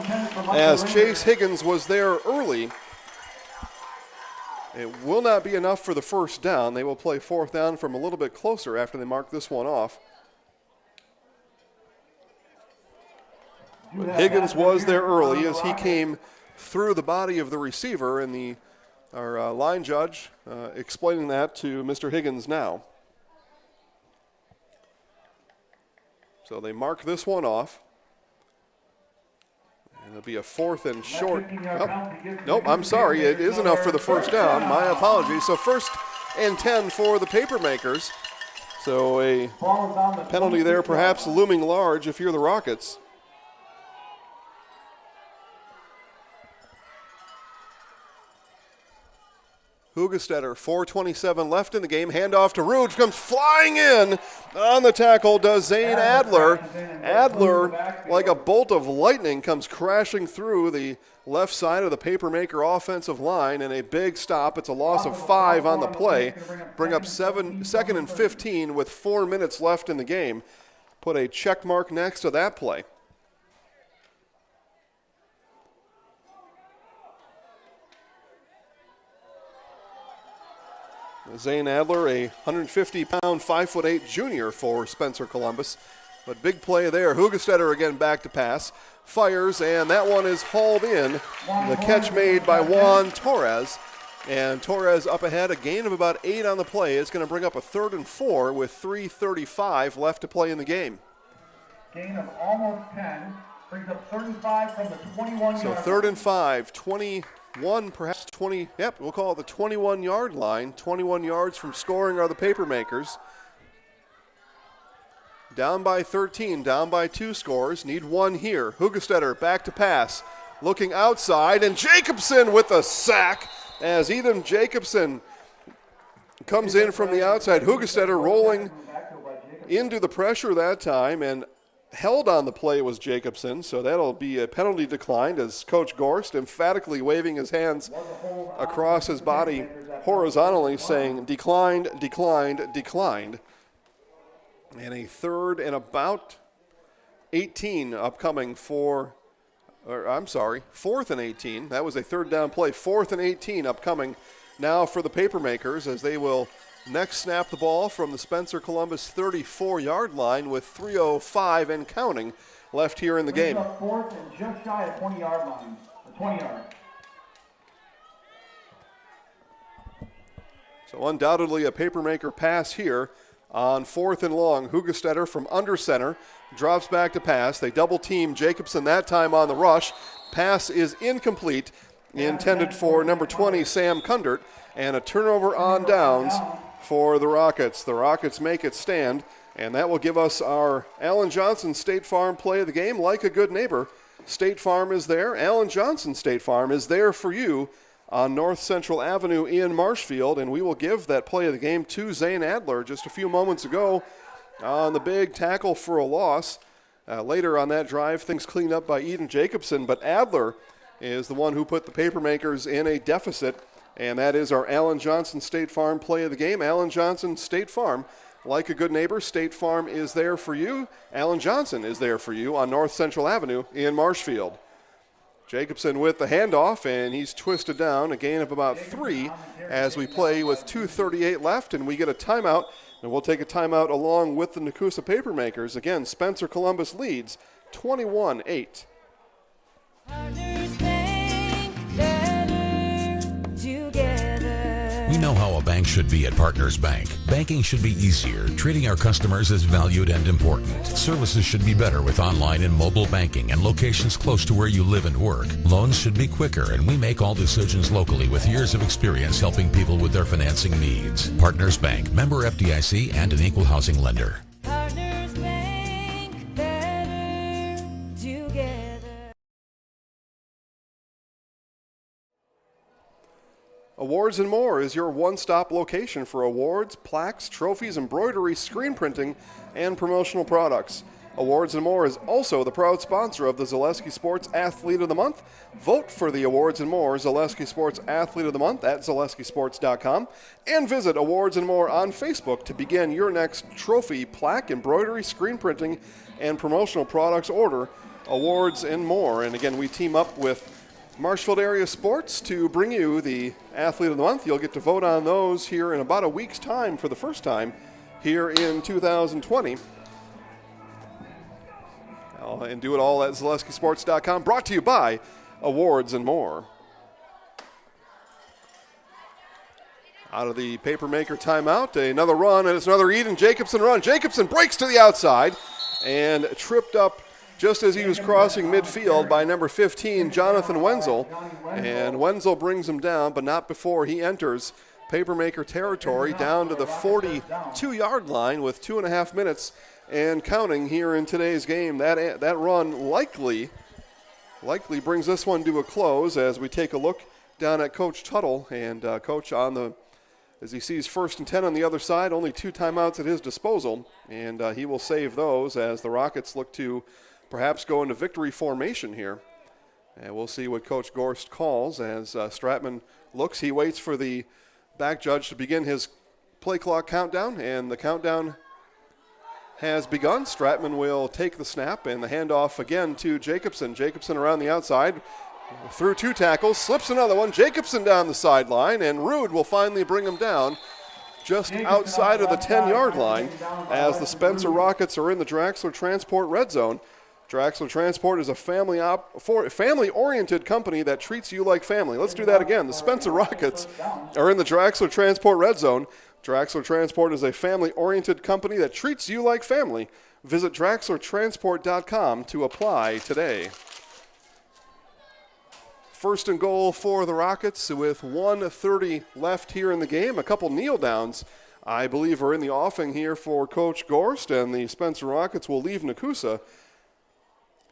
as Chase Higgins was there early. It will not be enough for the 1st down. They will play 4th down from a little bit closer after they mark this one off. But Higgins was there early as he came through the body of the receiver, and our line judge explaining that to Mr. Higgins now. So they mark this one off. And it'll be a 4th and short. Nope, I'm sorry. It is enough for the 1st down. My apologies. So 1st and 10 for the Papermakers. So a penalty there perhaps looming large if you're the Rockets. Hugestetter, 4:27 left in the game. Handoff to Rude, comes flying in on the tackle, does Zane Adler. Adler, like a bolt of lightning, comes crashing through the left side of the Papermaker offensive line, and a big stop. It's a loss of 5 on the play. Bring up 2nd and 15 with 4 minutes left in the game. Put a check mark next to that play. Zane Adler, a 150-pound, 5'8" junior for Spencer Columbus. But big play there. Hugestetter again back to pass. Fires, and that one is hauled in. The catch made by Juan Torres. And Torres up ahead, a gain of about 8 on the play. It's going to bring up a 3rd and 4 with 3:35 left to play in the game. Gain of almost 10. Brings up 35 from the 21-yard line. So 3rd and 5, 21, perhaps 20. Yep, we'll call it the 21-yard line. 21 yards from scoring are the Papermakers. Down by 13, down by 2 scores. Need 1 here. Hugestetter back to pass. Looking outside, and Jacobson with a sack as Eden Jacobson comes in from the outside. Hugestetter rolling into the pressure that time, and held on the play was Jacobson, so that'll be a penalty declined as Coach Gorst emphatically waving his hands across his body horizontally saying declined, declined, declined. And a third and about 18 upcoming fourth and 18. That was a third down play. 4th and 18 upcoming now for the Papermakers as they will next snap the ball from the Spencer Columbus 34-yard line with 3:05 and counting left here in the game. 4th and just shy of 20-yard line. 20 yard. So undoubtedly a Papermaker pass here on 4th and long. Hugestetter from under center drops back to pass. They double team Jacobson that time on the rush. Pass is incomplete, intended for number 20, Sam Kundert, and a turnover on downs for the Rockets. The Rockets make it stand, and that will give us our Allen Johnson State Farm play of the game. Like a good neighbor, State Farm is there. Allen Johnson State Farm is there for you on North Central Avenue in Marshfield, and we will give that play of the game to Zane Adler just a few moments ago on the big tackle for a loss. Later on that drive, things cleaned up by Eden Jacobson, but Adler is the one who put the Papermakers in a deficit, and that is our Allen Johnson State Farm play of the game. Allen Johnson State Farm, like a good neighbor, State Farm is there for you. Allen Johnson is there for you on North Central Avenue in Marshfield. Jacobson with the handoff, and he's twisted down, a gain of about 3 as we play with 2:38 left, and we get a timeout, and we'll take a timeout along with the Nekoosa Papermakers. Again, Spencer Columbus leads 21-8. We know how a bank should be at Partners Bank. Banking should be easier, treating our customers as valued and important. Services should be better with online and mobile banking and locations close to where you live and work. Loans should be quicker, and we make all decisions locally with years of experience helping people with their financing needs. Partners Bank, member FDIC, and an equal housing lender. Partners Bank, better together. Awards and More is your one-stop location for awards, plaques, trophies, embroidery, screen printing, and promotional products. Awards and More is also the proud sponsor of the Zaleski Sports Athlete of the Month. Vote for the Awards and More Zaleski Sports Athlete of the Month at zaleskisports.com, and visit Awards and More on Facebook to begin your next trophy, plaque, embroidery, screen printing, and promotional products order. Awards and More. And again, we team up with Marshfield Area Sports to bring you the Athlete of the Month. You'll get to vote on those here in about a week's time for the first time here in 2020. And do it all at ZaleskiSports.com. Brought to you by Awards and More. Out of the Papermaker timeout, another run, and it's another Eden Jacobson run. Jacobson breaks to the outside and tripped up just as he was crossing midfield by number 15, Jonathan Wenzel. And Wenzel brings him down, but not before he enters Papermaker territory down to the 42-yard line with 2.5 minutes and counting here in today's game. That run likely brings this one to a close as we take a look down at Coach Tuttle. And Coach as he sees 1st and 10 on the other side, only 2 timeouts at his disposal. And he will save those as the Rockets look to perhaps go into victory formation here. And we'll see what Coach Gorst calls as Stratman looks. He waits for the back judge to begin his play clock countdown, and the countdown has begun. Stratman will take the snap, and the handoff again to Jacobson. Jacobson around the outside, through 2 tackles, slips another one. Jacobson down the sideline, and Rude will finally bring him down just outside of the 10-yard line as the Spencer Rockets are in the Draxler Transport red zone. Draxler Transport is a family-oriented company that treats you like family. Let's do that again. The Spencer Rockets are in the Draxler Transport red zone. Draxler Transport is a family-oriented company that treats you like family. Visit DraxlerTransport.com to apply today. 1st and goal for the Rockets with 1:30 left here in the game. A couple kneel downs, I believe, are in the offing here for Coach Gorst, and the Spencer Rockets will leave Nekoosa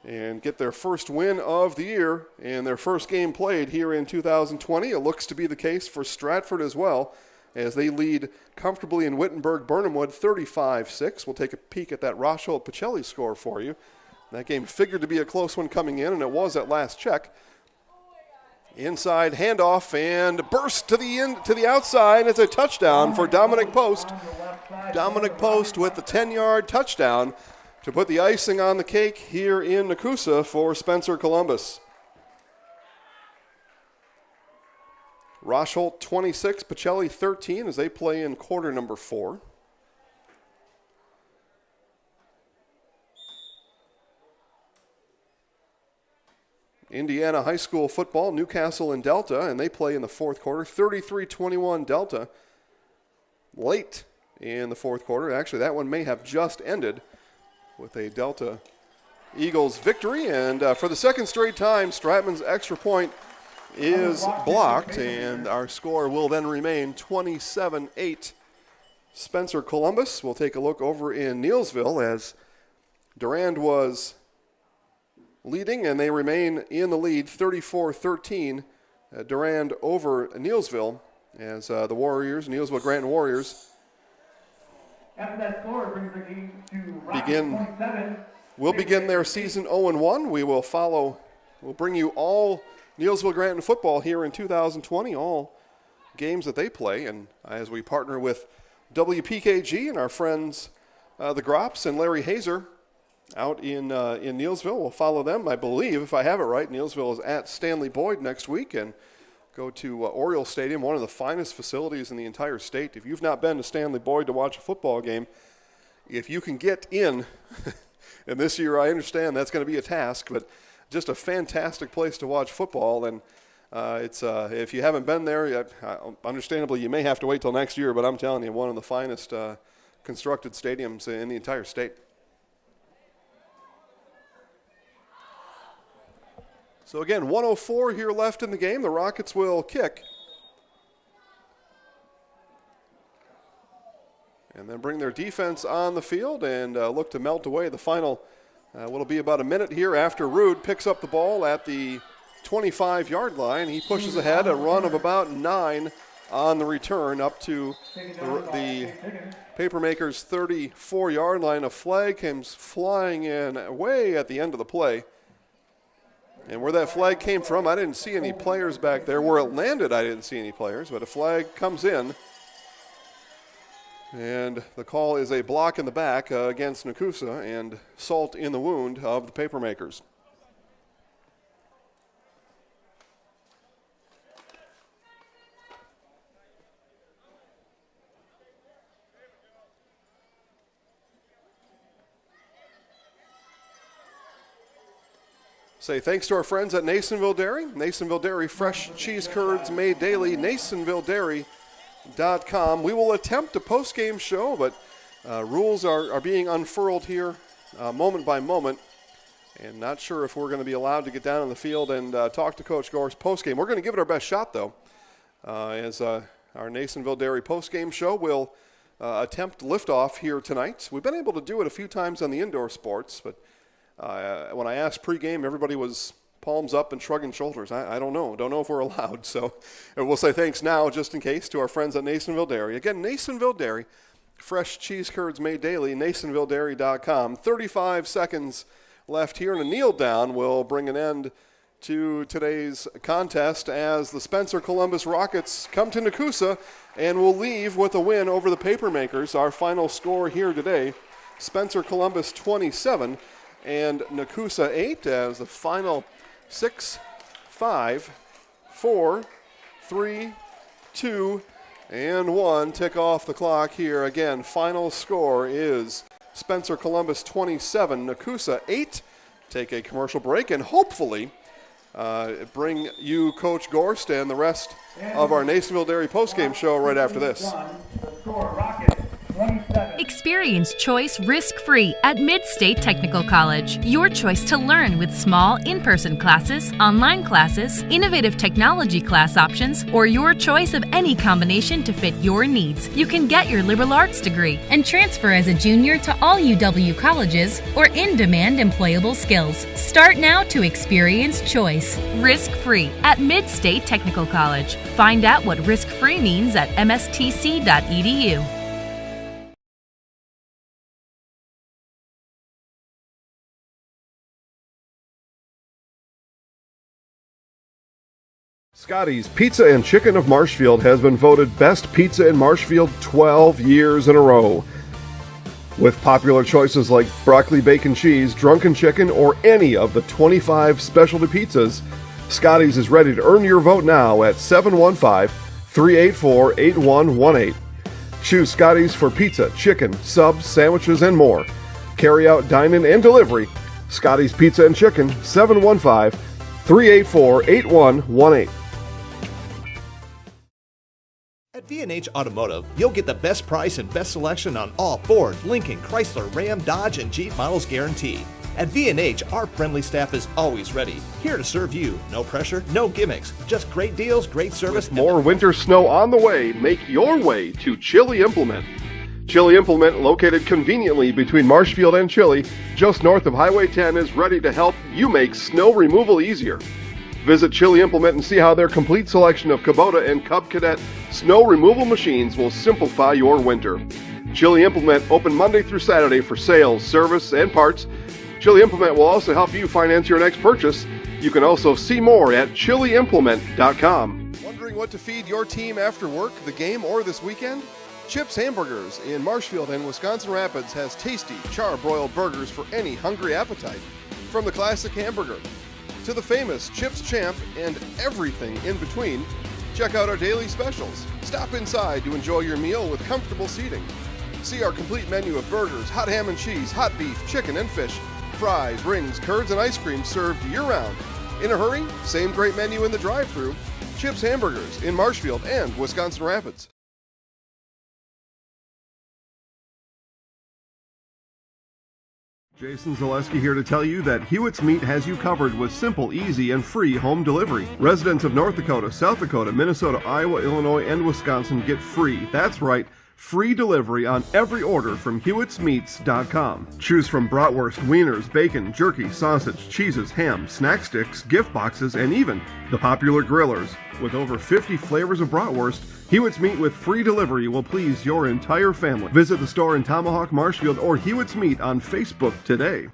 and get their first win of the year and their first game played here in 2020. It looks to be the case for Stratford as well, as they lead comfortably in Wittenberg-Burnhamwood 35-6. We'll take a peek at that Rosholt-Pacelli score for you. That game figured to be a close one coming in, and it was at last check. Inside handoff and burst to the outside. It's a touchdown for Dominic Post. Dominic Post with the 10-yard touchdown to put the icing on the cake here in Nekoosa for Spencer Columbus. Rosholt 26, Pacelli 13 as they play in quarter number 4. Indiana High School football, Newcastle and Delta, and they play in the fourth quarter, 33-21 Delta. Late in the fourth quarter, actually that one may have just ended with a Delta Eagles victory, and for the second straight time, Stratman's extra point is blocked, and our score will then remain 27-8. Spencer Columbus will take a look over in Neillsville as Durand was leading, and they remain in the lead 34-13. Durand over Neillsville as the Warriors, Neillsville Granton Warriors, After that score brings the game to will begin their season 0-1. We'll bring you all Neillsville Granton football here in 2020, all games that they play, and as we partner with WPKG and our friends the Grops and Larry Hazer out in Neillsville. We'll follow them. I believe, if I have it right, Neillsville is at Stanley Boyd next week and go to Oriole Stadium, one of the finest facilities in the entire state. If you've not been to Stanley Boyd to watch a football game, if you can get in, and this year I understand that's going to be a task, but just a fantastic place to watch football. And it's if you haven't been there, understandably you may have to wait till next year, but I'm telling you, one of the finest constructed stadiums in the entire state. So again, 1:04 here left in the game. The Rockets will kick. And then bring their defense on the field and look to melt away the final, what'll be about a minute here after Rude picks up the ball at the 25-yard line. He pushes ahead, a run of about 9 on the return up to the Papermakers' 34-yard line. A flag comes flying in way at the end of the play. And where that flag came from, I didn't see any players back there. Where it landed, I didn't see any players, but a flag comes in. And the call is a block in the back against Nekoosa and salt in the wound of the Papermakers. Say thanks to our friends at Nasonville Dairy. Nasonville Dairy, fresh cheese curds made daily. NasonvilleDairy.com. We will attempt a post-game show, but rules are being unfurled here moment by moment. And not sure if we're going to be allowed to get down on the field and talk to Coach Gorse post-game. We're going to give it our best shot, though, as our Nasonville Dairy post-game show will attempt liftoff here tonight. We've been able to do it a few times on the indoor sports, but when I asked pregame, everybody was palms up and shrugging shoulders. I don't know. Don't know if we're allowed. So we'll say thanks now, just in case, to our friends at Nasonville Dairy. Again, Nasonville Dairy, fresh cheese curds made daily, NasonvilleDairy.com. 35 seconds left here, and a kneel down will bring an end to today's contest as the Spencer Columbus Rockets come to Nekoosa and will leave with a win over the Papermakers. Our final score here today, Spencer Columbus 27 and Nekoosa 8, as the final 6, 5, 4, 3, 2, and 1 tick off the clock here. Again, final score is Spencer Columbus 27, Nekoosa 8. Take a commercial break and hopefully bring you Coach Gorst and the rest of our Nasonville Dairy postgame show right after this. The score, Rockets 27. Experience choice risk-free at Mid-State Technical College. Your choice to learn with small in-person classes, online classes, innovative technology class options, or your choice of any combination to fit your needs. You can get your liberal arts degree and transfer as a junior to all UW colleges or in-demand employable skills. Start now to experience choice risk-free at Mid-State Technical College. Find out what risk-free means at mstc.edu. Scotty's Pizza and Chicken of Marshfield has been voted Best Pizza in Marshfield 12 years in a row. With popular choices like broccoli bacon cheese, drunken chicken, or any of the 25 specialty pizzas, Scotty's is ready to earn your vote now at 715-384-8118. Choose Scotty's for pizza, chicken, subs, sandwiches, and more. Carry out, dine-in, and delivery. Scotty's Pizza and Chicken, 715-384-8118. At V&H Automotive, you'll get the best price and best selection on all Ford, Lincoln, Chrysler, Ram, Dodge, and Jeep models guaranteed. At V&H, our friendly staff is always ready, here to serve you. No pressure, no gimmicks, just great deals, great service. With more winter snow on the way, make your way to Chili Implement. Chili Implement, located conveniently between Marshfield and Chili, just north of Highway 10, is ready to help you make snow removal easier. Visit Chili Implement and see how their complete selection of Kubota and Cub Cadet snow removal machines will simplify your winter. Chili Implement open Monday through Saturday for sales, service, and parts. Chili Implement will also help you finance your next purchase. You can also see more at chiliimplement.com. Wondering what to feed your team after work, the game, or this weekend? Chips Hamburgers in Marshfield and Wisconsin Rapids has tasty, char-broiled burgers for any hungry appetite. From the classic hamburger to the famous Chips Champ and everything in between, check out our daily specials. Stop inside to enjoy your meal with comfortable seating. See our complete menu of burgers, hot ham and cheese, hot beef, chicken and fish, fries, rings, curds, and ice cream served year-round. In a hurry? Same great menu in the drive-thru. Chips Hamburgers in Marshfield and Wisconsin Rapids. Jason Zaleski here to tell you that Hewitt's Meat has you covered with simple, easy, and free home delivery. Residents of North Dakota, South Dakota, Minnesota, Iowa, Illinois, and Wisconsin get free. That's right, free delivery on every order from Hewitt'sMeats.com. Choose from bratwurst, wieners, bacon, jerky, sausage, cheeses, ham, snack sticks, gift boxes, and even the popular grillers. With over 50 flavors of bratwurst, Hewitt's Meat with free delivery will please your entire family. Visit the store in Tomahawk, Marshfield, or Hewitt's Meat on Facebook today.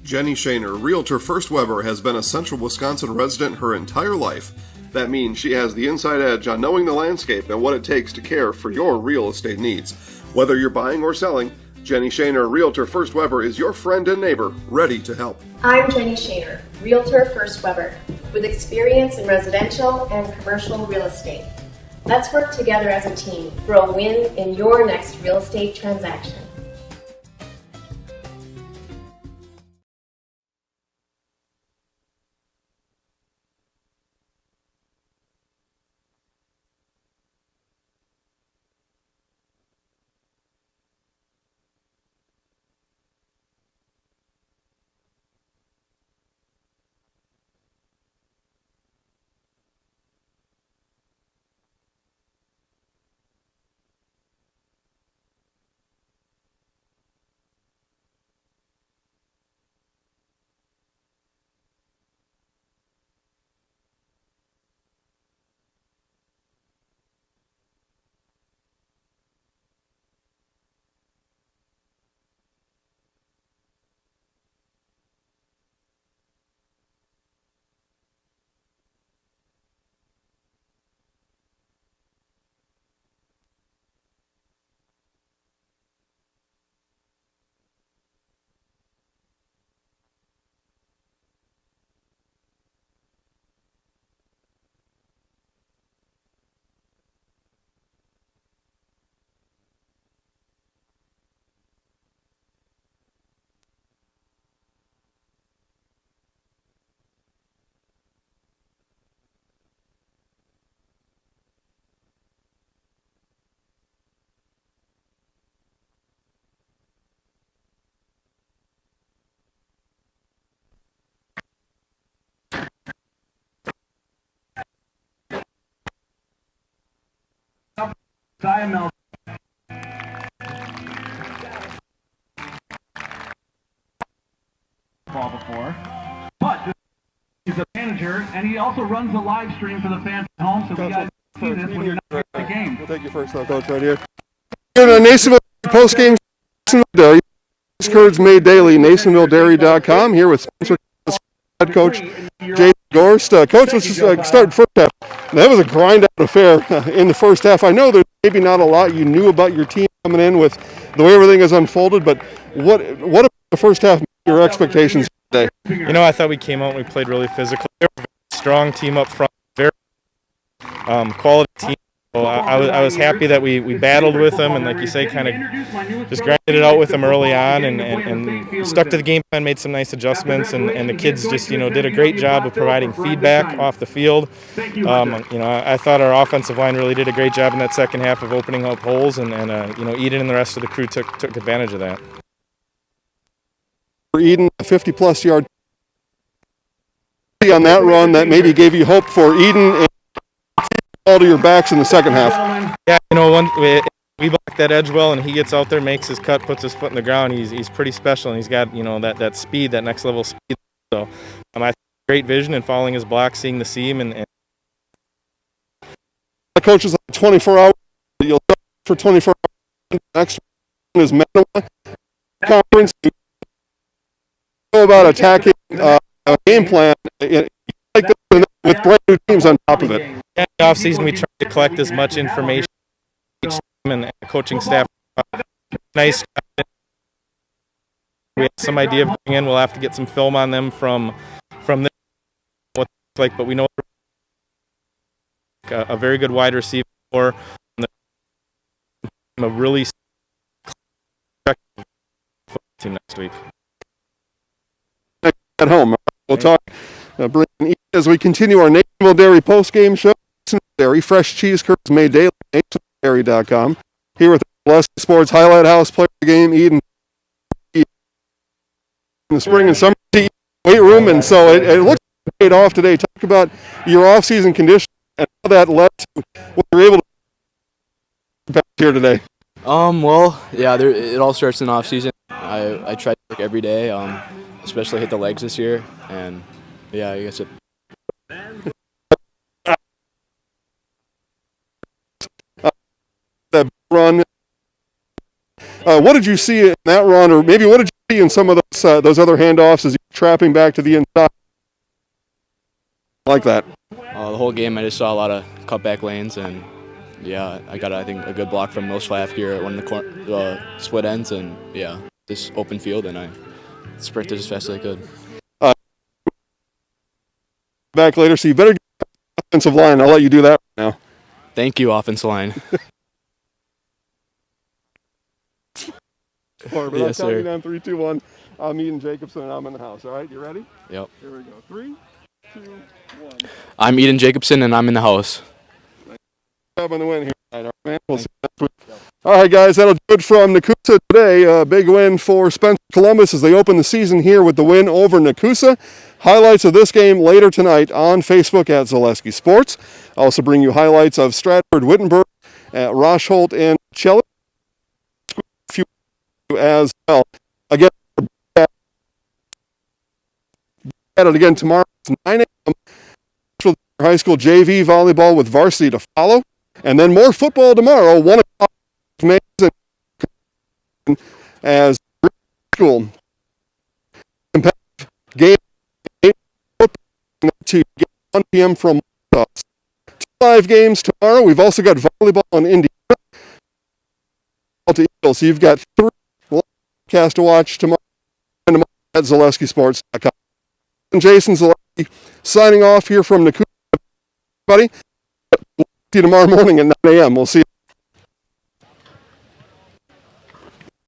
Jenny Shaner, Realtor First Weber, has been a Central Wisconsin resident her entire life. That means she has the inside edge on knowing the landscape and what it takes to care for your real estate needs. Whether you're buying or selling, Jenny Shaner, Realtor First Weber, is your friend and neighbor, ready to help. I'm Jenny Shaner, Realtor First Weber, with experience in residential and commercial real estate. Let's work together as a team for a win in your next real estate transaction. Mel. Ball before, but he's a manager, and he also runs a live stream for the fans at home, so we got to see this when you're not at the game. We'll take you first, though, Coach, right here. Here in Nasonville postgame, Dairy. Curds made daily, NasonvilleDairy.com. Here with sponsor head coach Jay Gorst. Coach, let's just start first half. That was a grind-out affair in the first half. I know there's maybe not a lot you knew about your team coming in with the way everything has unfolded, but what about the first half met your expectations today? You know, I thought we came out and we played really physical. They were a very strong team up front, very quality team. So I was happy that we battled with them, and like you say, kind of just grinded it out with them early on, and stuck to the game plan, made some nice adjustments, and the kids just did a great job of providing feedback off the field. I thought our offensive line really did a great job in that second half of opening up holes, and Eden and the rest of the crew took advantage of that. For Eden, a 50-plus yard on that run that maybe gave you hope for Eden and all to your backs in the second half. Yeah, we block that edge well, and he gets out there, makes his cut, puts his foot in the ground. He's pretty special, and he's got that speed, that next level speed. So I think great vision and following his block, seeing the seam, and the coach is like 24 hours. You'll start for 24 hours. Next one is Manawa conference. Go about attacking a game plan like this with brand new teams on top of it. In the offseason, we tried to collect as much information each team and the coaching staff. Nice. We have some idea of going in. We'll have to get some film on them from this, what it's like, but we know a very good wide receiver for a really team next week. At home, we'll talk. As we continue our Nasonville Dairy post-game show, Dairy fresh cheese curds made daily, NasonvilleDairy.com. Here with the Leslie Sports Highlight House player of the game, Eden. In the spring and summer, weight room, and so it looks paid off today. Talk about your off-season condition and how that led to what you're able to back here today. Well, yeah, it all starts in off-season. I try to work every day, especially hit the legs this year, and yeah, I guess it. That run. What did you see in that run, or maybe what did you see in some of those other handoffs as you're trapping back to the inside? Like that. The whole game, I just saw a lot of cutback lanes, and yeah, I got I think a good block from Mills Flaff here at one of the split ends, and yeah, just open field, and I sprinted as fast as I could. Back later, so you better get the offensive line. I'll let you do that right now. Thank you, offensive line. Yes, sir. Down 3, 2, 1. I'm Eden Jacobson, and I'm in the house. All right, you ready? Yep. Here we go. 3, 2, 1. I'm Eden Jacobson, and I'm in the house. Nice job on the win here tonight, all right, man. We'll see you next week. All right, guys, that'll do it from Nekoosa today. A big win for Spencer Columbus as they open the season here with the win over Nekoosa. Highlights of this game later tonight on Facebook at Zaleski Sports. I'll also bring you highlights of Stratford Wittenberg, Rochholt, and Chelsea as well. Again, at it again tomorrow. It's 9 a.m. High School JV volleyball with varsity to follow. And then more football tomorrow, 1 o'clock as school competitive game to get 1 p.m. from us. 2 live games tomorrow. We've also got volleyball in Indiana. So you've got 3 cast to watch tomorrow at ZaleskiSports.com. And Jason Zaleski signing off here from Nekoosa. Everybody, we'll see you tomorrow morning at 9 a.m. We'll see you.